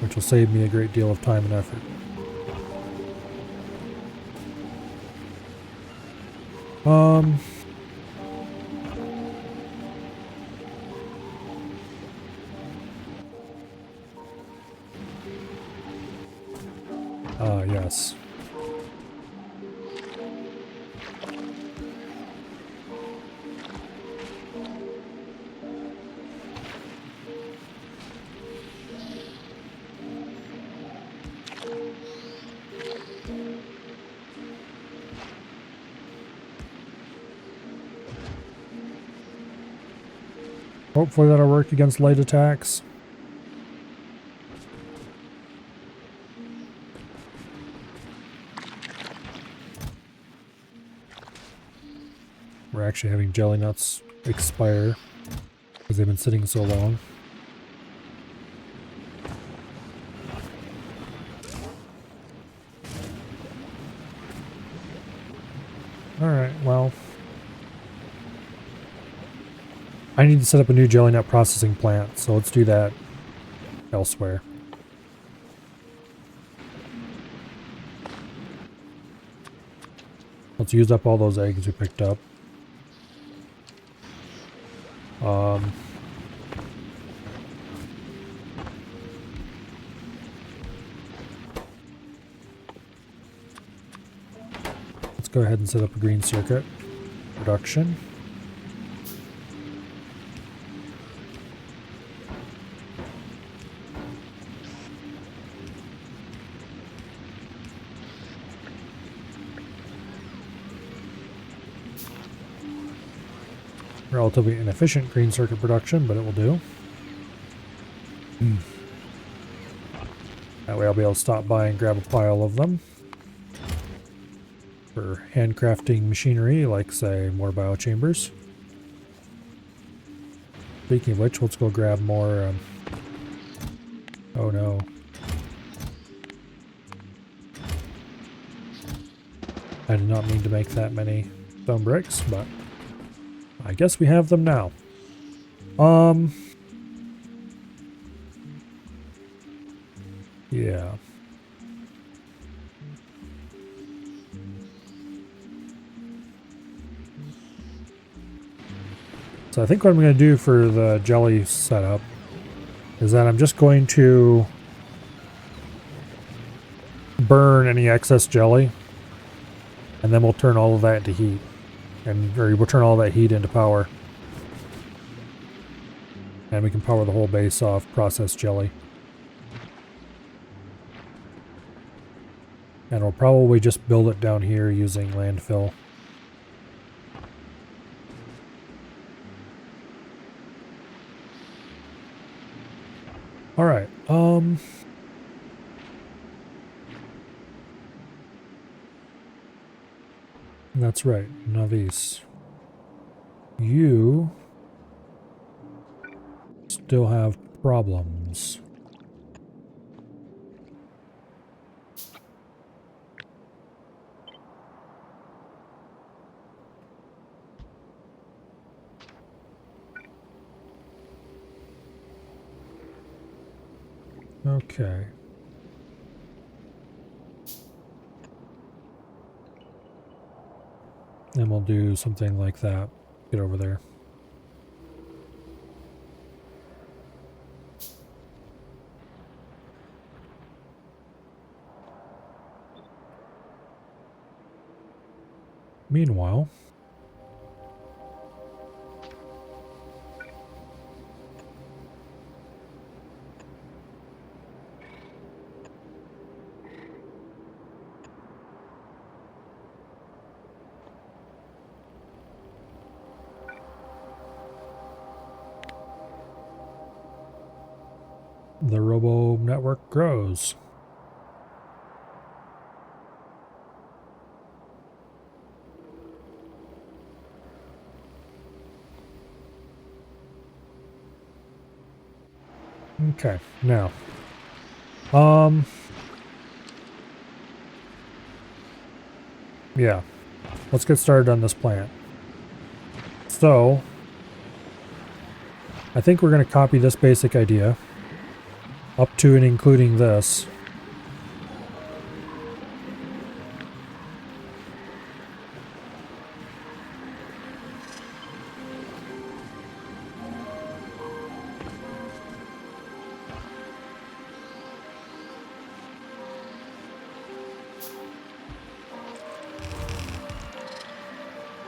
Which will save me a great deal of time and effort. Yes. Hopefully that'll work against light attacks. We're actually having jelly nuts expire because they've been sitting so long. Alright, well. I need to set up a new jelly nut processing plant, so let's do that elsewhere. Let's use up all those eggs we picked up. Let's go ahead and set up a green circuit. Production. Relatively inefficient green circuit production, but it will do. That way I'll be able to stop by and grab a pile of them. For handcrafting machinery, like, say, more biochambers. Speaking of which, let's go grab more, oh no. I did not mean to make that many stone bricks, but I guess we have them now. Yeah. So I think what I'm going to do for the jelly setup is that I'm just going to burn any excess jelly, and then we'll turn all of that into heat. Or we'll turn all that heat into power. And we can power the whole base off processed jelly. And we'll probably just build it down here using landfill. Alright, that's right, Navis. You still have problems. Okay. And we'll do something like that. Get over there. Meanwhile, the robo network grows. Okay, now, yeah, let's get started on this plant. So, I think we're going to copy this basic idea up to and including this.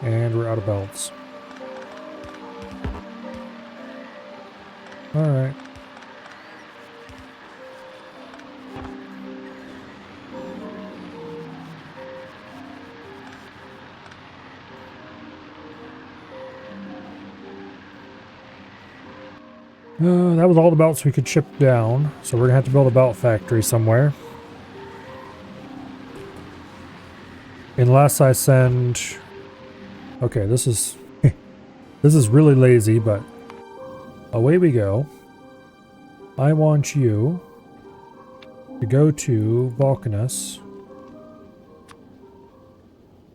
And we're out of belts. Alright. That was all the belts we could ship down, so we're gonna have to build a belt factory somewhere. Unless I send... Okay, this is... this is really lazy, but... away we go. I want you to go to Vulcanus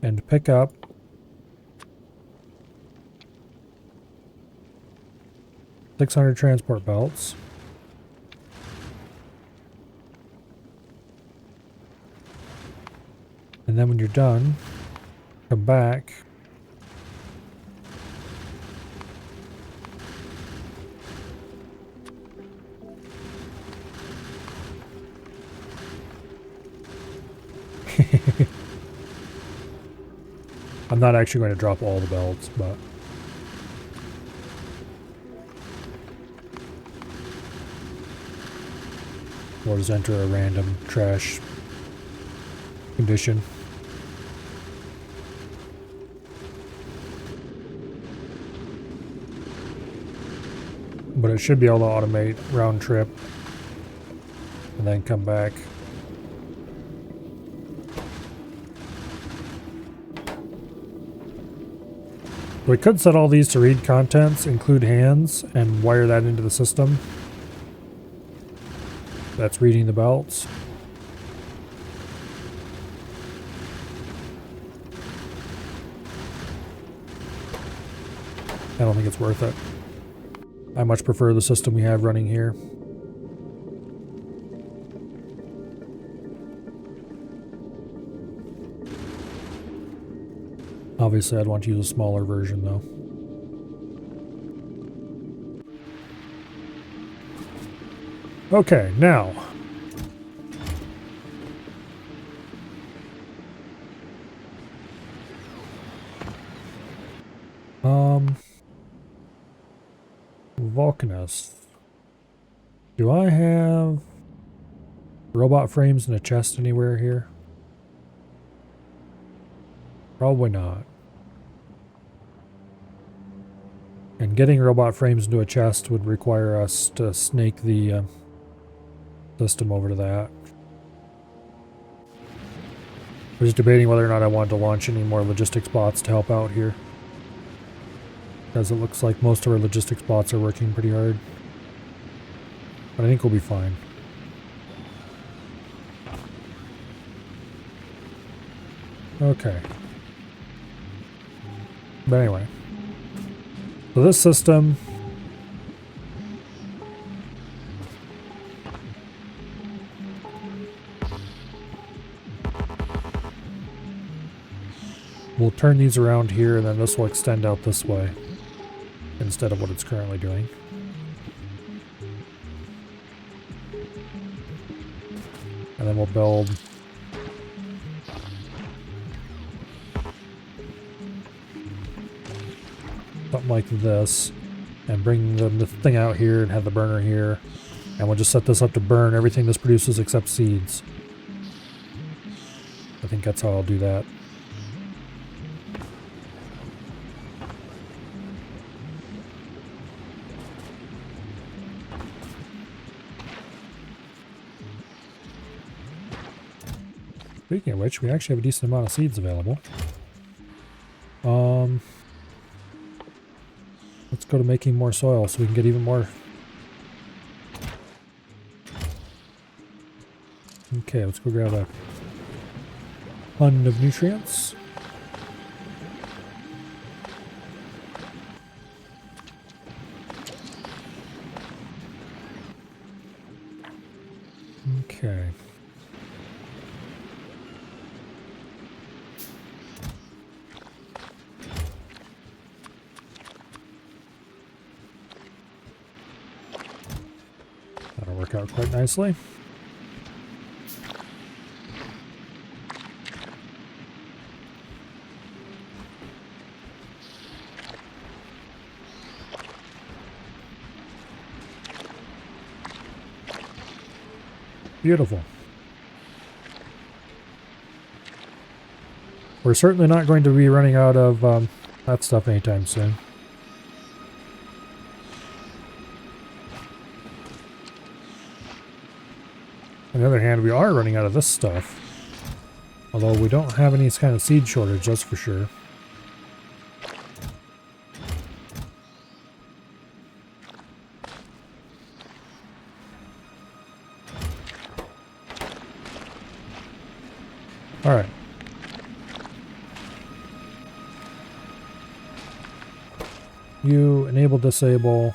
and pick up $600 transport belts. And then when you're done, come back. I'm not actually going to drop all the belts, but... we'll just enter a random trash condition. But it should be able to automate round trip and then come back. We could set all these to read contents, include hands, and wire that into the system. That's reading the belts. I don't think it's worth it. I much prefer the system we have running here. Obviously, I'd want to use a smaller version, though. Okay, now. Vulcanus. Do I have robot frames in a chest anywhere here? Probably not. And getting robot frames into a chest would require us to snake the system over to that. I was debating whether or not I wanted to launch any more logistics bots to help out here, because it looks like most of our logistics bots are working pretty hard. But I think we'll be fine. Okay. But anyway. So this system we'll turn these around here, and then this will extend out this way instead of what it's currently doing. And then we'll build something like this and bring the thing out here and have the burner here, and we'll just set this up to burn everything this produces except seeds. I think that's how I'll do that. Speaking of which, we actually have a decent amount of seeds available. Let's go to making more soil so we can get even more. Okay, let's go grab a ton of nutrients. Okay. That'll work out quite nicely. Beautiful. We're certainly not going to be running out of that stuff anytime soon. On the other hand, we are running out of this stuff. Although we don't have any kind of seed shortage, that's for sure. Alright. You enable disable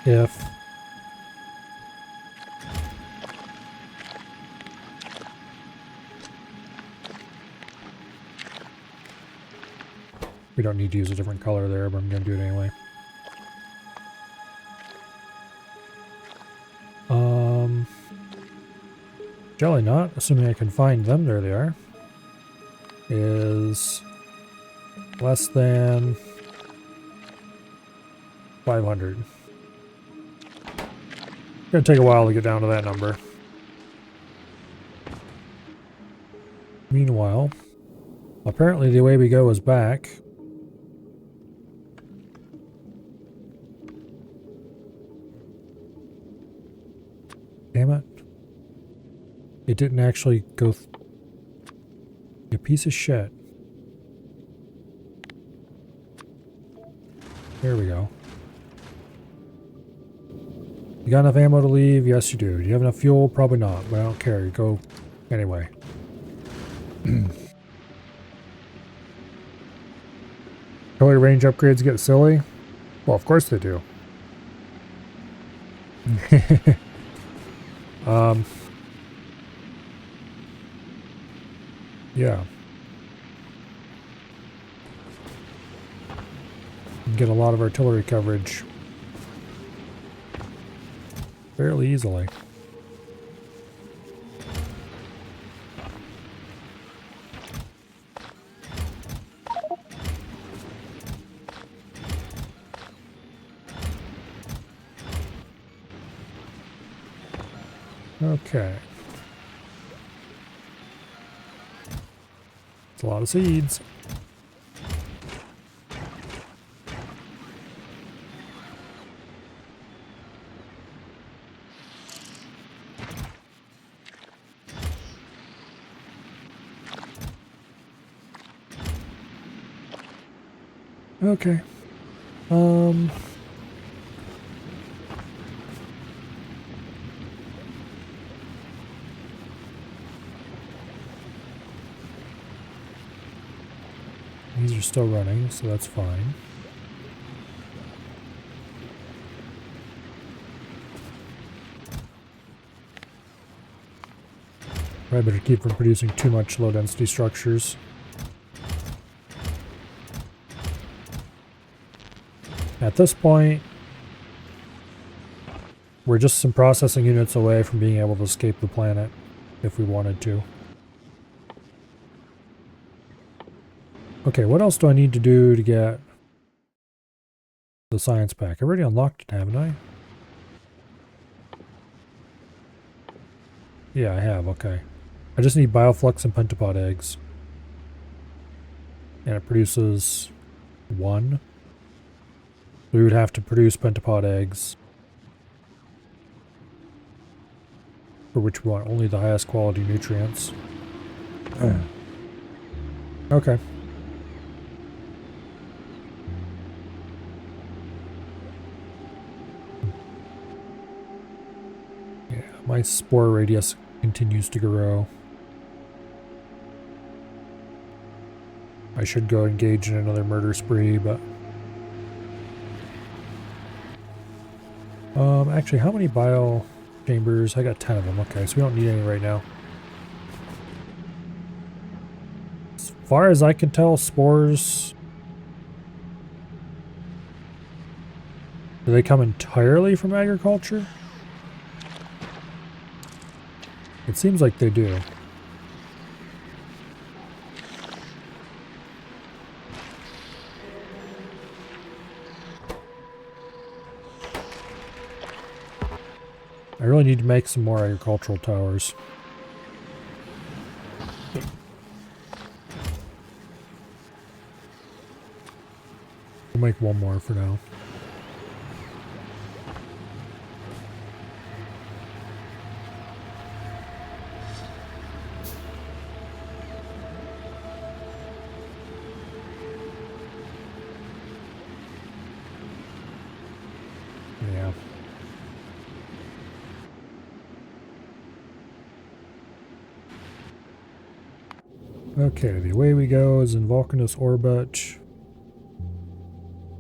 if we don't need to use a different color there, but I'm going to do it anyway. Jelly knot, assuming I can find them, there they are, is less than 500. It's going to take a while to get down to that number. Meanwhile, apparently the way we go is back. Damn it. It didn't actually go... You piece of shit. There we go. You got enough ammo to leave? Yes, you do. Do you have enough fuel? Probably not, but I don't care. You go anyway. Color range upgrades get silly? Well, of course they do. Yeah. We can get a lot of artillery coverage fairly easily. Okay. It's a lot of seeds. Okay. These are still running, so that's fine. Probably better keep from producing too much low-density structures. At this point, we're just some processing units away from being able to escape the planet, if we wanted to. Okay, what else do I need to do to get the science pack? I've already unlocked it, haven't I? Yeah, I have, okay. I just need bioflux and pentapod eggs. And it produces 1. We would have to produce pentapod eggs. For which we want only the highest quality nutrients. Okay. Yeah, my spore radius continues to grow. I should go engage in another murder spree, but... actually, how many bio chambers? I got 10 of them. Okay, so we don't need any right now. As far as I can tell, spores... Do they come entirely from agriculture? It seems like they do. I really need to make some more agricultural towers. We'll make one more for now. Yeah. Okay, the way we go is in Vulcanus orbit.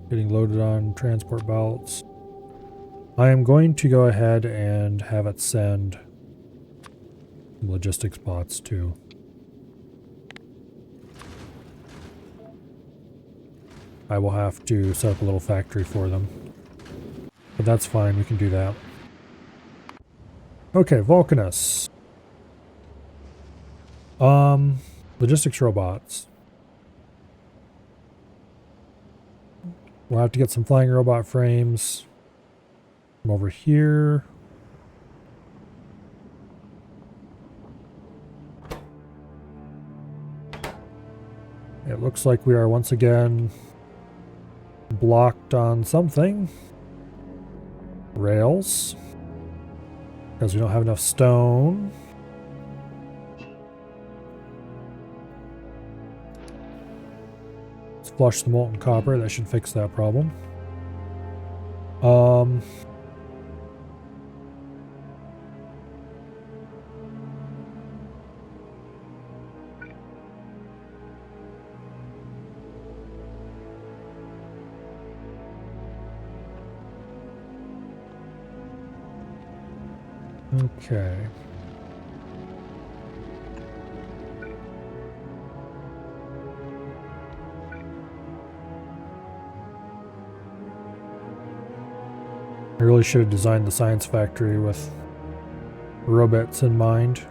Getting loaded on transport belts. I am going to go ahead and have it send logistics bots too. I will have to set up a little factory for them. But that's fine, we can do that. Okay, Vulcanus. Logistics robots. We'll have to get some flying robot frames from over here. It looks like we are once again blocked on something. Rails. Because we don't have enough stone. Let's flush the molten copper. That should fix that problem. Okay. I really should have designed the science factory with robots in mind.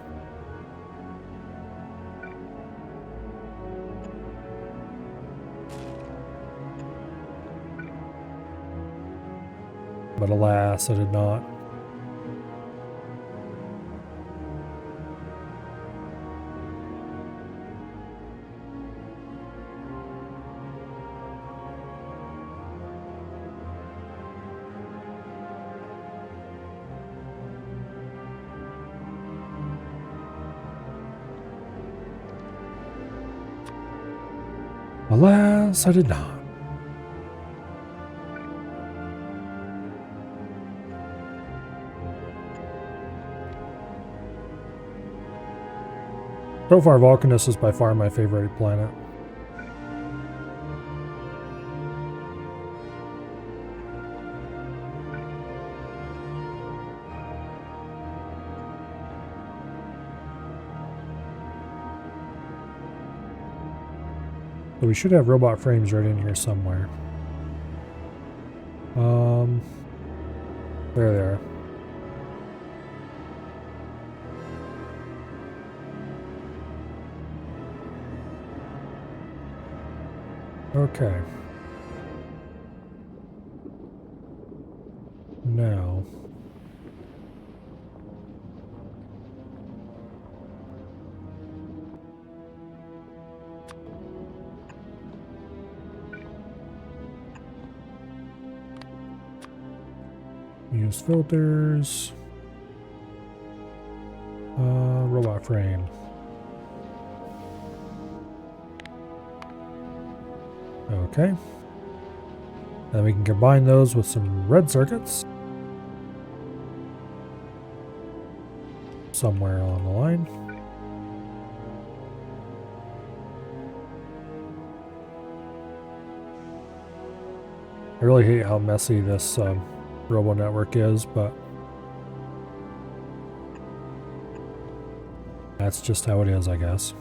But alas, I did not. Alas, I did not. So far, Vulcanus is by far my favorite planet. So we should have robot frames right in here somewhere. There they are. Okay. Now. Use filters. robot frame. Okay. Then we can combine those with some red circuits. Somewhere along the line. I really hate how messy this robo network is, but that's just how it is, I guess.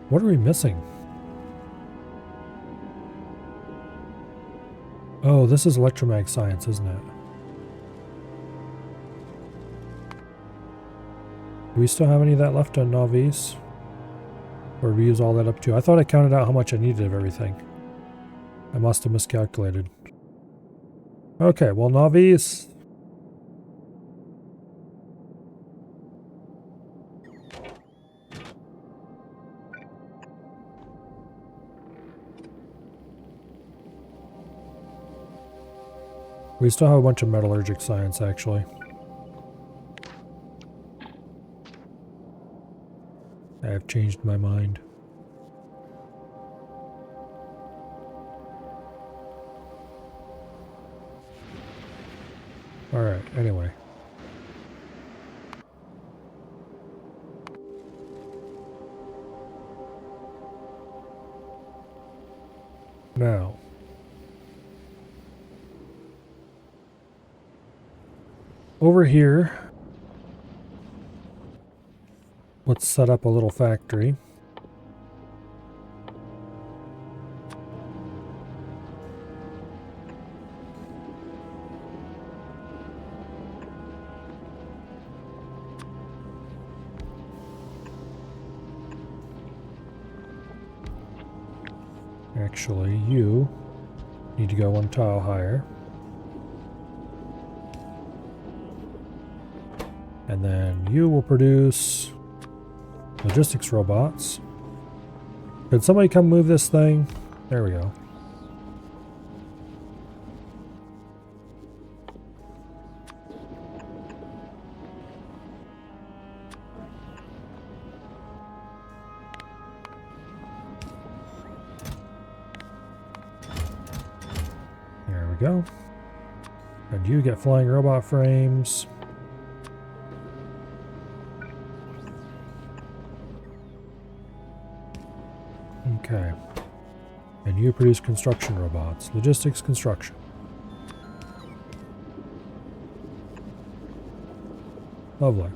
What are we missing? Oh, this is electromag science, isn't it? Do we still have any of that left on Novice? Or we use all that up too? I thought I counted out how much I needed of everything. I must have miscalculated. Okay, well, Novice. We still have a bunch of metallurgic science, actually. I have changed my mind. Alright, anyway. Now. Over here, let's set up a little factory. Actually, you need to go one tile higher. And then you will produce logistics robots. Could somebody come move this thing? There we go. There we go. And you get flying robot frames. Okay. And you produce construction robots. Logistics construction. Lovely.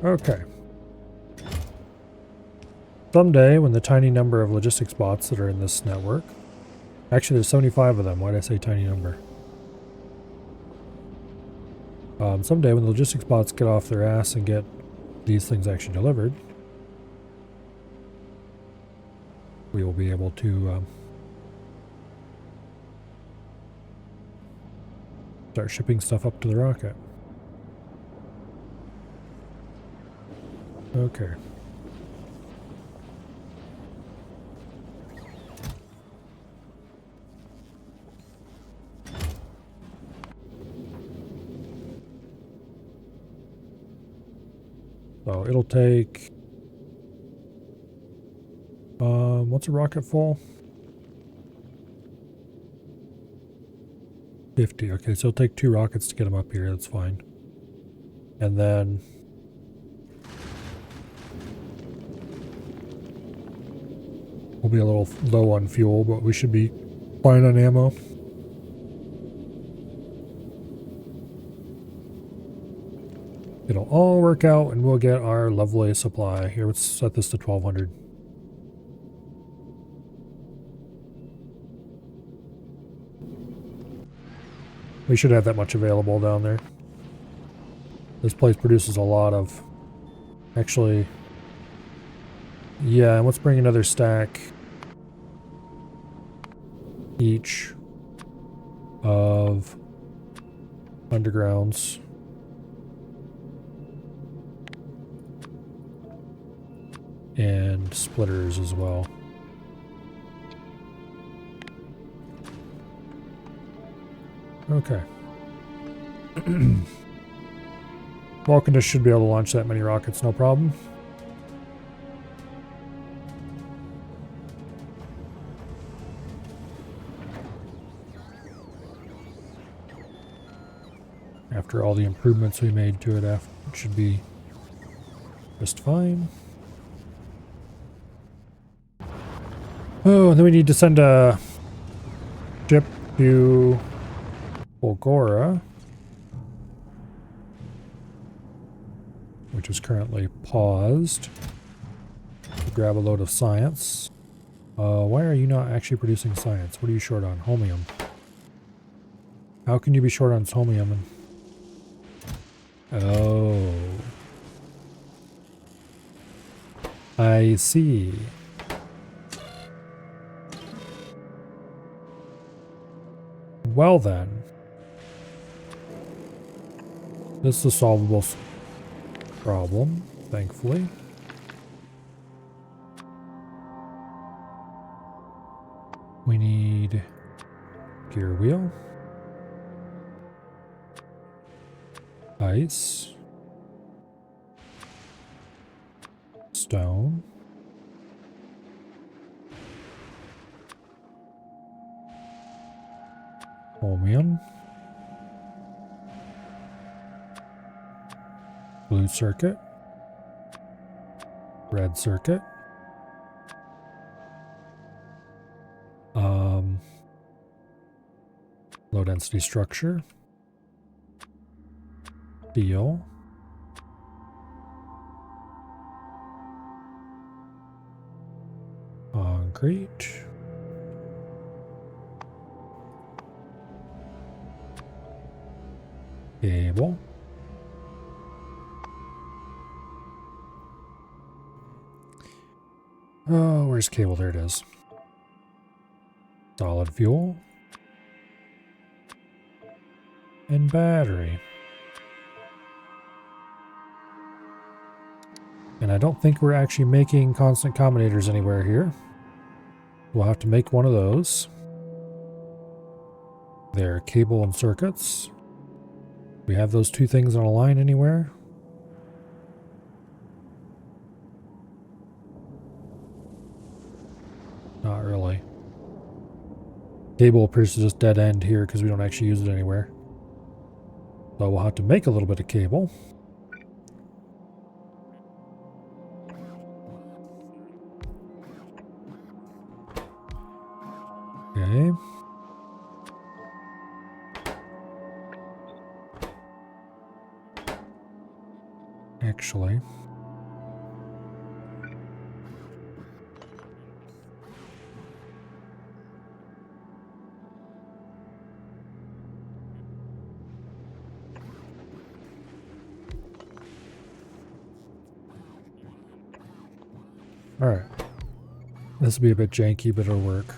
Okay. Someday, when the tiny number of logistics bots that are in this network, actually there's 75 of them, why did I say tiny number? Someday when the logistics bots get off their ass and get these things actually delivered, we will be able to start shipping stuff up to the rocket. Okay. So it'll take, what's a rocket full? 50. Okay, so it'll take 2 rockets to get them up here. That's fine. And then we'll be a little low on fuel, but we should be fine on ammo. It'll all work out and we'll get our lovely supply. Here, let's set this to 1200. We should have that much available down there. This place produces a lot of... Actually... Yeah, and let's bring another stack each of undergrounds. and splitters as well. Okay. Vulcanus should be able to launch that many rockets, no problem. After all the improvements we made to it, it should be just fine. Oh, and then we need to send a ship to Bulgora, which is currently paused, to grab a load of science. Why are you not actually producing science? What are you short on? Holmium. How can you be short on holmium? Oh. I see. Well then. This is a solvable problem, thankfully. We need gear wheel. Ice. Stone. Holmium. Blue circuit. Red circuit. Low density structure. Steel. Concrete. Cable. Oh, where's cable? There it is. Solid fuel. And battery. And I don't think we're actually making constant combinators anywhere here. We'll have to make one of those. There, cable and circuits. We have those two things on a line anywhere? Not really. Cable appears to just dead end here because we don't actually use it anywhere. So we'll have to make a little bit of cable. Okay. Actually. Alright. This will be a bit janky, but it'll work.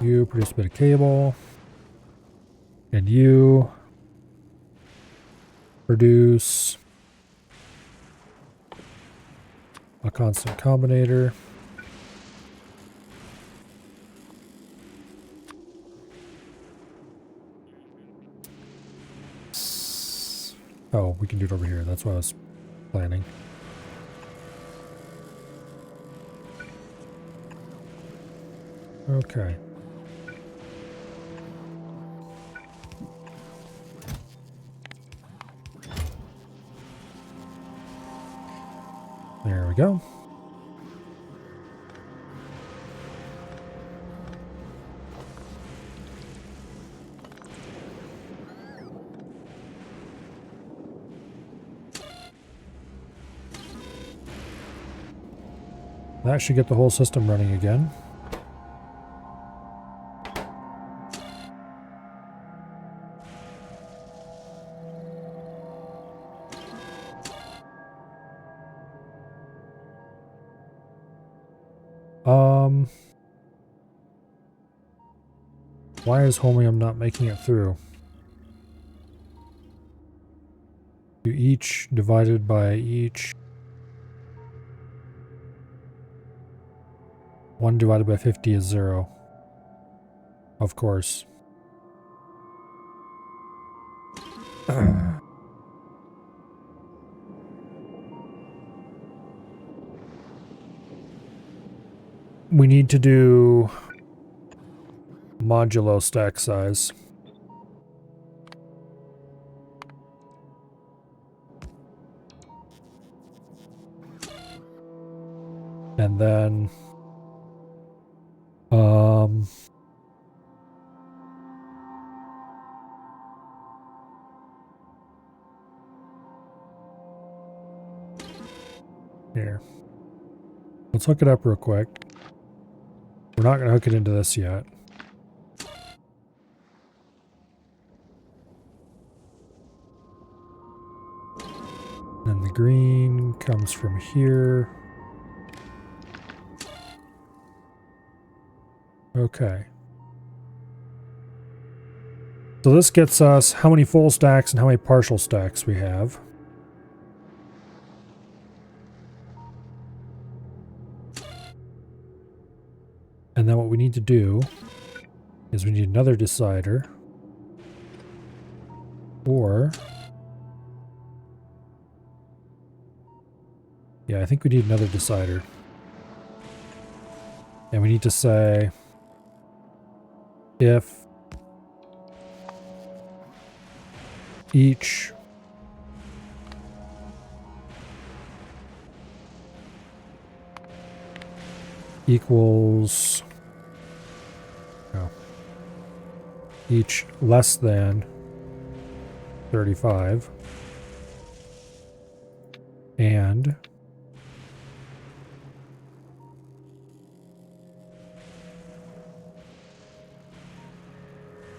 You produce a bit of cable. And you produce a constant combinator. Oh, we can do it over here. That's what I was planning. Okay. There we go. That should get the whole system running again. Why is holmium not making it through? You each divided by each 1 divided by 50 is 0. Of course. We need to do modulo stack size. And then here. Let's hook it up real quick. We're not going to hook it into this yet. And the green comes from here. Okay. So this gets us how many full stacks and how many partial stacks we have. And then what we need to do is we need another decider. Or... yeah, I think we need another decider. And we need to say if each equals each less than 35 and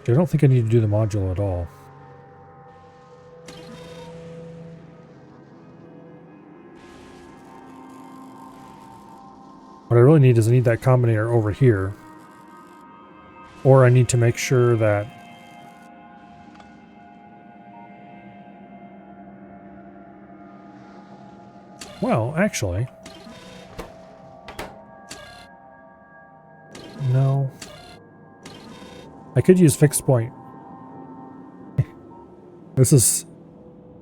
I don't think I need to do the modulo at all. What I really need is I need that combinator over here. Or I need to make sure that well, actually, no. I could use fixed point. This is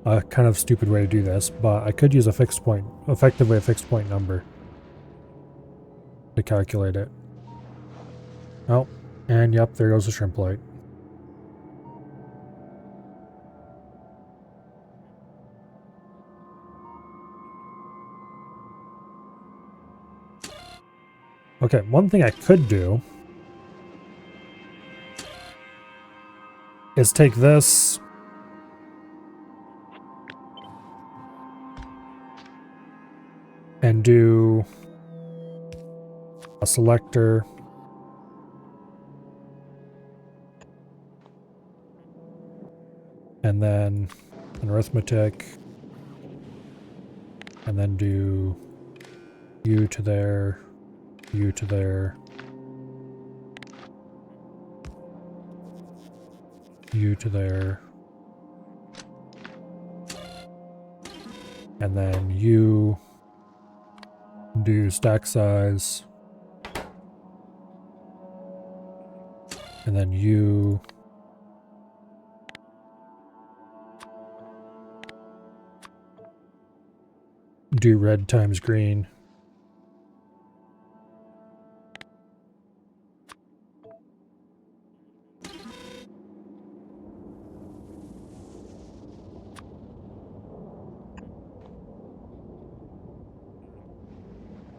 a kind of stupid way to do this, but I could use a fixed point, effectively a fixed point number to calculate it. Oh, and yep, there goes the shrimp light. Okay, one thing I could do is take this and do a selector and then an arithmetic and then do U to there, U to there, U to there, and then U do stack size, and then U do red times green.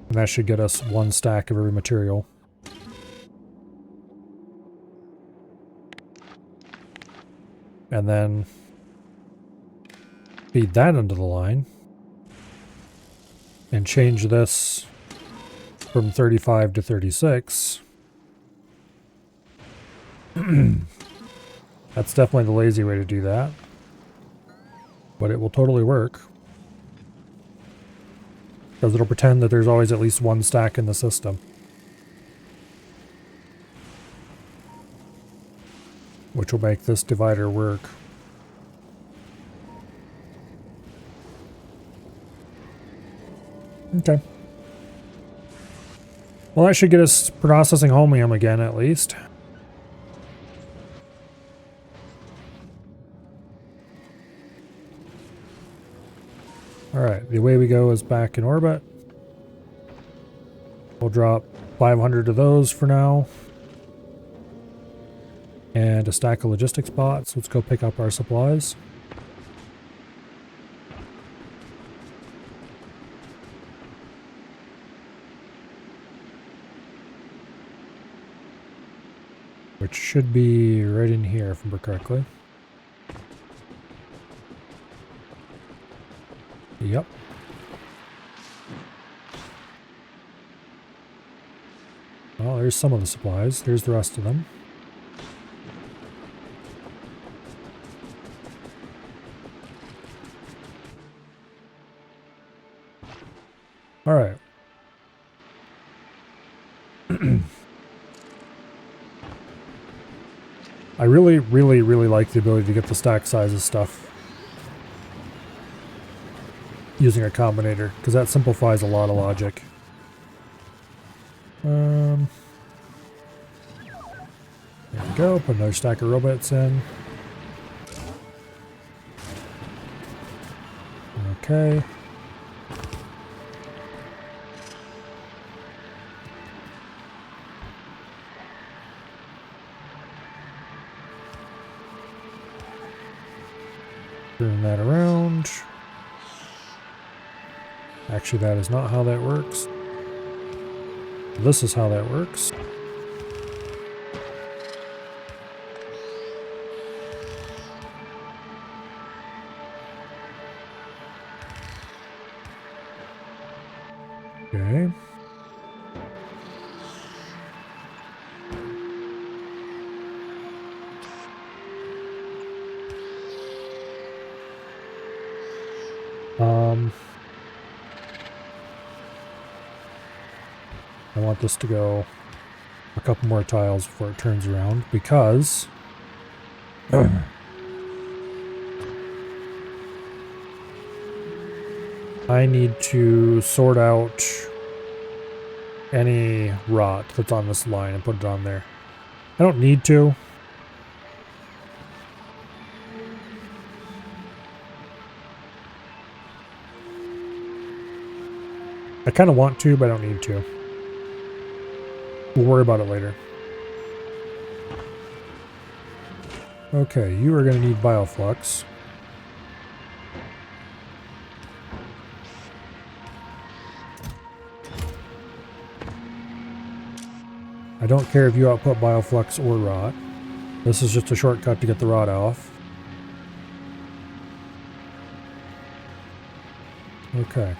And that should get us one stack of every material. And then feed that into the line. And change this from 35 to 36. That's definitely the lazy way to do that. But it will totally work. Because it'll pretend that there's always at least one stack in the system. Which will make this divider work. Okay. Well, that should get us processing holmium again, at least. Alright, the way we go is back in orbit. We'll drop 500 of those for now. And a stack of logistics bots. Let's go pick up our supplies. Which should be right in here, if I remember correctly. Yep. Well, there's some of the supplies. There's the rest of them. All right. I really, really, really like the ability to get the stack sizes stuff using a combinator, because that simplifies a lot of logic. There we go. Put another stack of robots in. Okay. Turn that around. Actually, that is not how that works. This is how that works. Okay. I want this to go a couple more tiles before it turns around, because I need to sort out any rot that's on this line and put it on there. I don't need to. I kind of want to, but I don't need to. We'll worry about it later. Okay, you are going to need bioflux. I don't care if you output bioflux or rot. This is just a shortcut to get the rot off. Okay.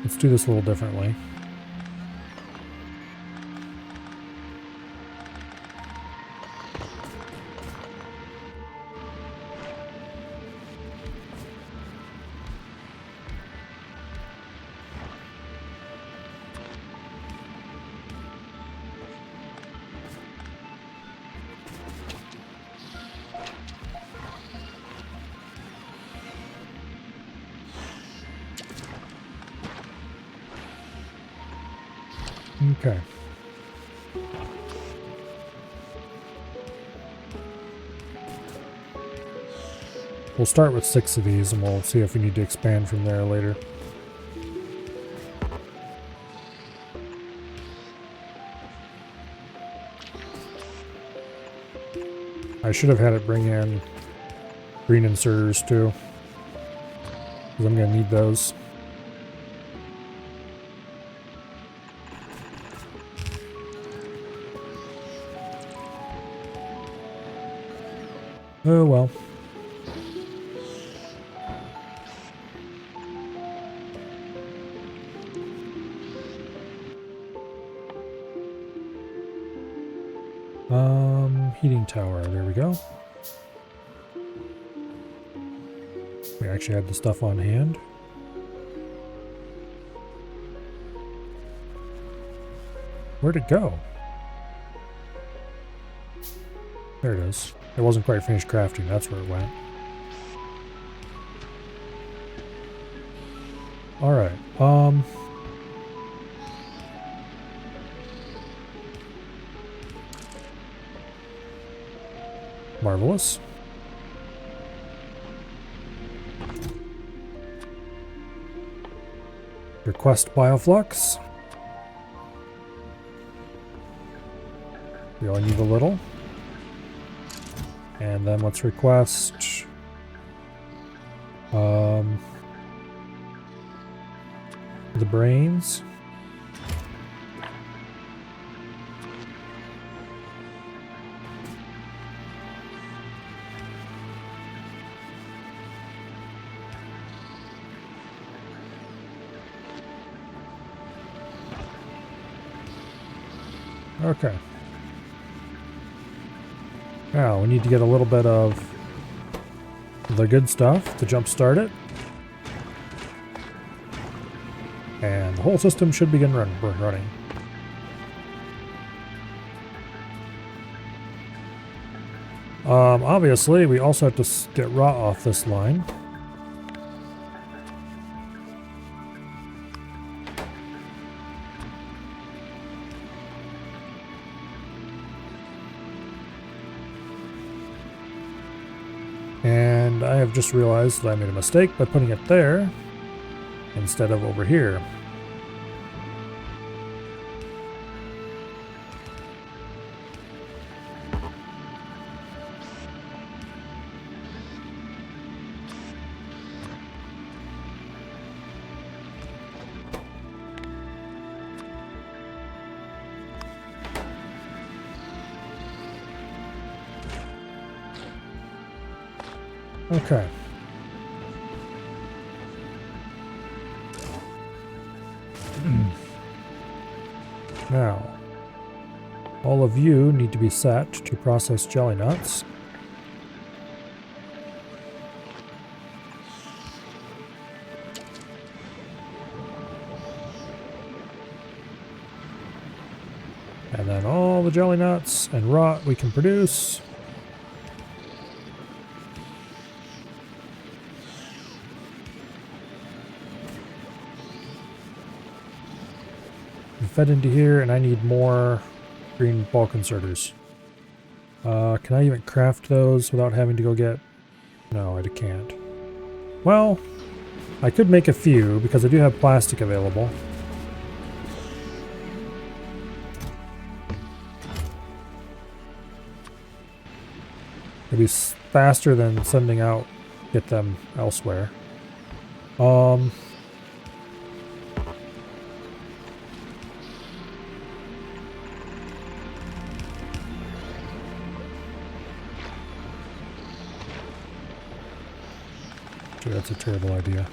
Let's do this a little differently. Okay. We'll start with 6 of these and we'll see if we need to expand from there later. I should have had it bring in green inserters too, because I'm going to need those. Oh well. Heating tower, there we go. We actually had the stuff on hand. Where'd it go? There it is. It wasn't quite finished crafting, that's where it went. Alright, marvelous. Request bioflux. We only need a little. And then let's request the brains. Okay. Now we need to get a little bit of the good stuff to jumpstart it. And the whole system should begin running. Obviously, we also have to get raw off this line. And I have just realized that I made a mistake by putting it there instead of over here. Okay. Now, all of you need to be set to process jelly nuts. And then all the jelly nuts and rot we can produce. Fed into here, and I need more green bulk inserters. Can I even craft those without having to go get... No, I can't. Well, I could make a few, because I do have plastic available. It'd be faster than sending out, get them elsewhere. That's a terrible idea.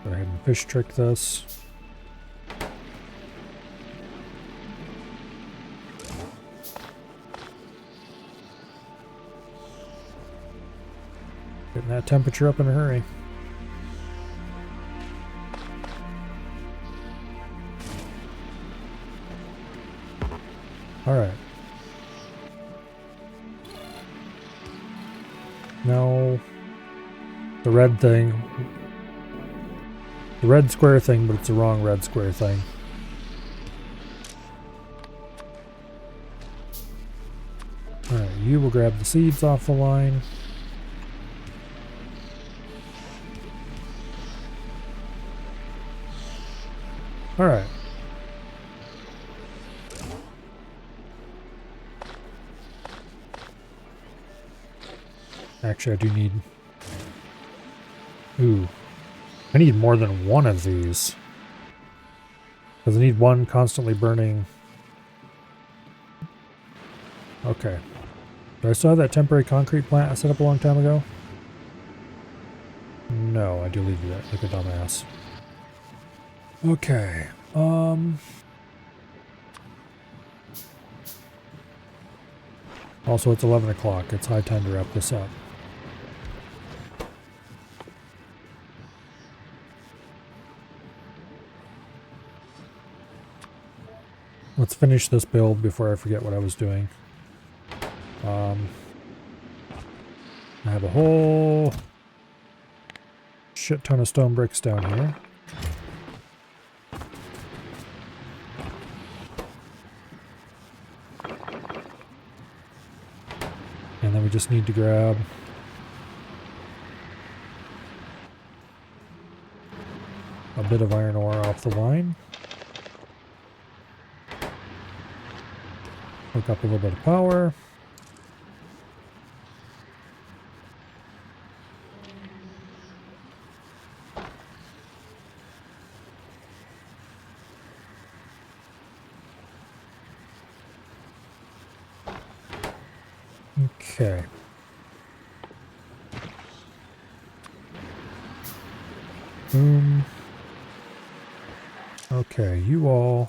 Go ahead and fish trick this. Getting that temperature up in a hurry. Alright. Now, the red thing. The red square thing, but it's the wrong red square thing. Alright, you will grab the seeds off the line. Alright. Actually, I do need... Ooh. I need more than one of these. Because I need one constantly burning... Okay. Do I still have that temporary concrete plant I set up a long time ago? No, I deleted it like a dumbass. Okay, Also, it's 11 o'clock. It's high time to wrap this up. Let's finish this build before I forget what I was doing. I have a whole shit ton of stone bricks down here. And then we just need to grab a bit of iron ore off the line. Hook up a little bit of power. Okay. Boom. Okay, you all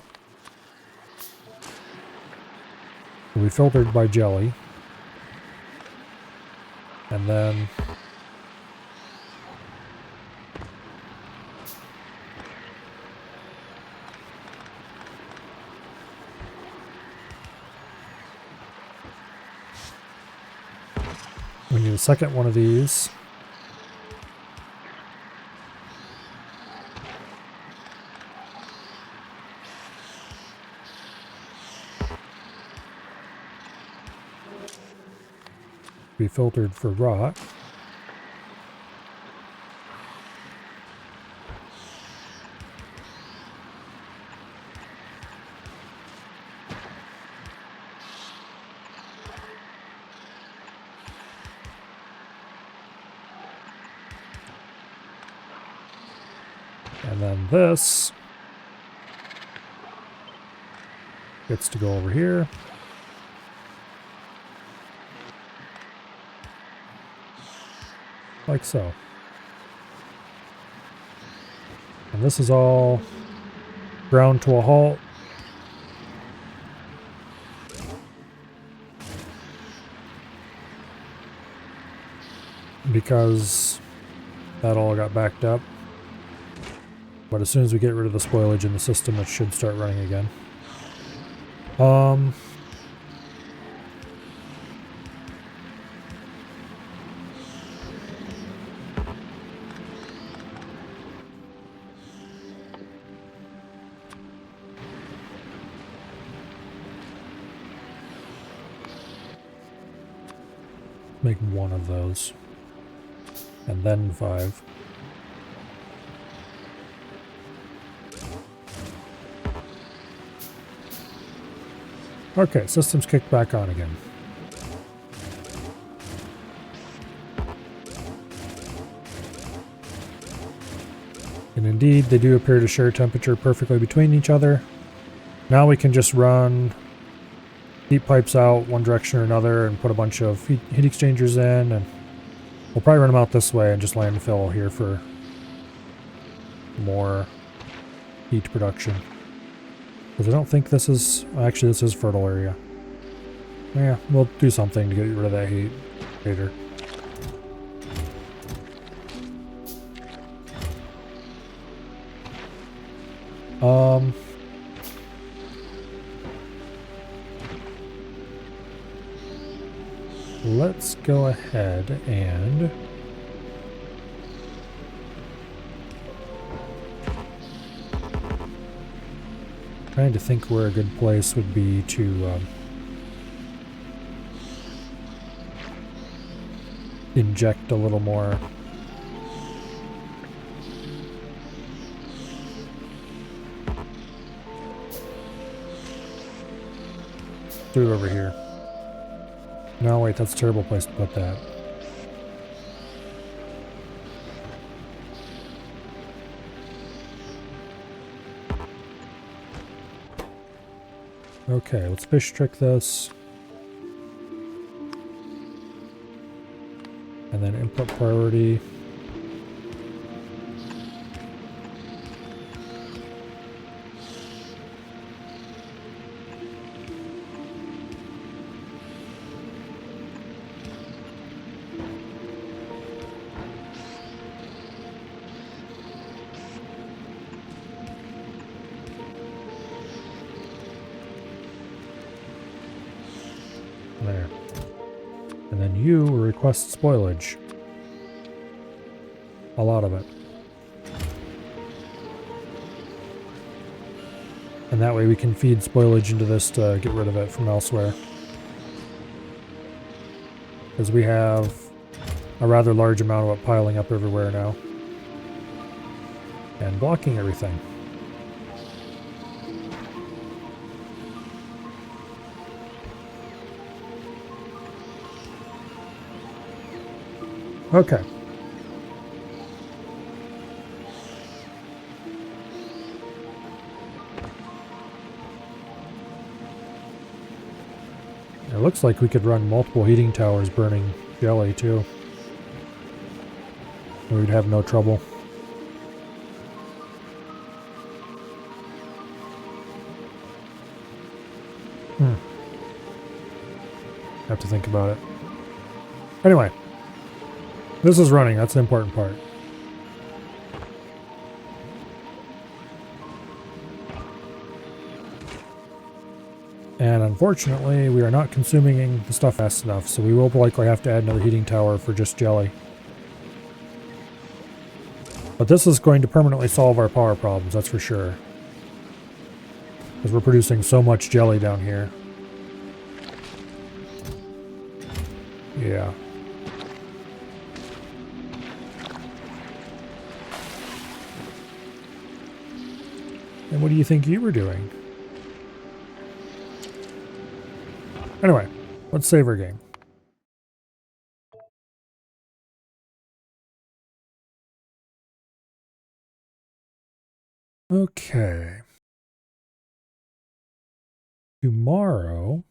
will be filtered by jelly. And then we need a second one of these. Be filtered for rot. And then this gets to go over here. Like so. And this is all ground to a halt. Because that all got backed up. But as soon as we get rid of the spoilage in the system, it should start running again. Make one of those. And then 5. Okay, system's kicked back on again. And indeed, they do appear to share temperature perfectly between each other. Now we can just run heat pipes out one direction or another and put a bunch of heat exchangers in, and we'll probably run them out this way and just landfill here for more heat production. Because I don't think this is... Actually, this is fertile area. Yeah, we'll do something to get rid of that heat later. Let's go ahead and... trying to think where a good place would be to inject a little more. Do it over here. No, wait, that's a terrible place to put that. Okay, let's fish trick this. And then input priority. And then you request spoilage. A lot of it. And that way we can feed spoilage into this to get rid of it from elsewhere. Because we have a rather large amount of it piling up everywhere now. And blocking everything. Okay. It looks like we could run multiple heating towers burning jelly too. We'd have no trouble. Have to think about it. Anyway. This is running, that's the important part. And unfortunately, we are not consuming the stuff fast enough, so we will likely have to add another heating tower for just jelly. But this is going to permanently solve our power problems, that's for sure. Because we're producing so much jelly down here. Yeah. And what do you think you were doing? Anyway, let's save our game. Okay. Tomorrow.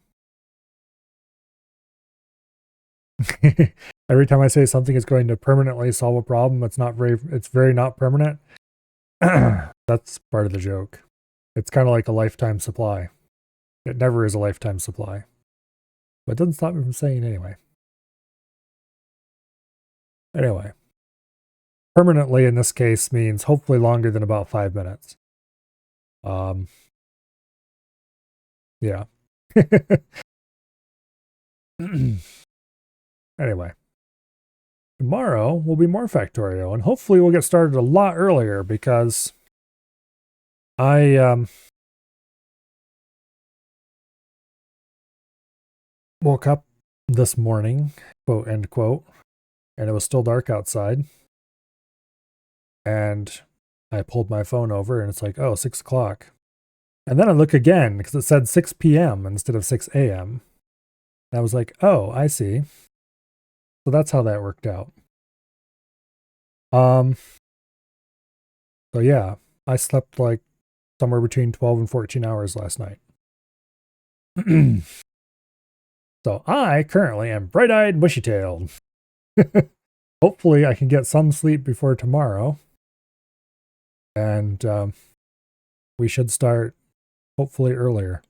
Every time I say something is going to permanently solve a problem, it's very not permanent. That's part of the joke. It's kind of like a lifetime supply. It never is a lifetime supply. But it doesn't stop me from saying it anyway. Anyway. Permanently in this case means hopefully longer than about 5 minutes. Yeah. Anyway. Tomorrow will be more Factorio, and hopefully we'll get started a lot earlier because I woke up this morning, quote, end quote, and it was still dark outside. And I pulled my phone over and it's like, oh, 6 o'clock. And then I look again because it said 6 p.m. instead of 6 a.m. And I was like, oh, I see. So that's how that worked out. So yeah, I slept like somewhere between 12 and 14 hours last night. So I currently am bright-eyed and bushy-tailed. Hopefully I can get some sleep before tomorrow. And we should start hopefully earlier.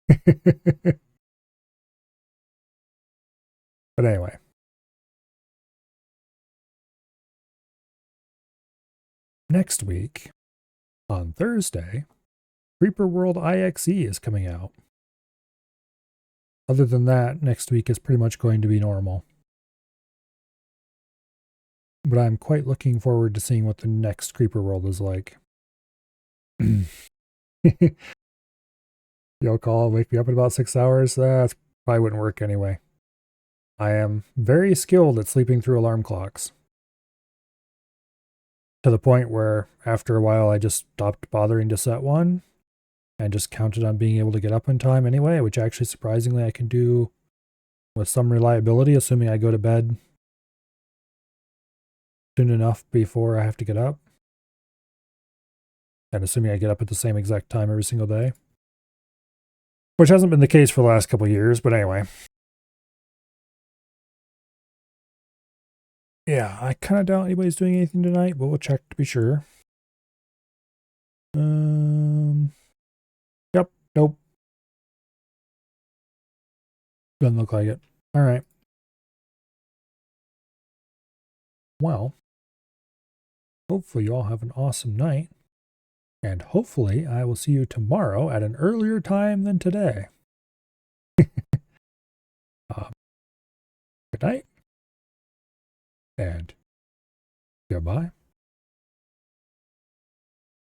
But anyway. Next week, on Thursday, Creeper World IXE is coming out. Other than that, next week is pretty much going to be normal. But I'm quite looking forward to seeing what the next Creeper World is like. You'll call, wake me up in about 6 hours? That probably wouldn't work anyway. I am very skilled at sleeping through alarm clocks. To the point where, after a while, I just stopped bothering to set one and just counted on being able to get up in time anyway, which actually surprisingly I can do with some reliability, assuming I go to bed soon enough before I have to get up. And assuming I get up at the same exact time every single day. Which hasn't been the case for the last couple of years, but anyway. Yeah, I kind of doubt anybody's doing anything tonight, but we'll check to be sure. Yep, nope. Doesn't look like it. All right. Well, hopefully you all have an awesome night. And hopefully I will see you tomorrow at an earlier time than today. Good night. And goodbye.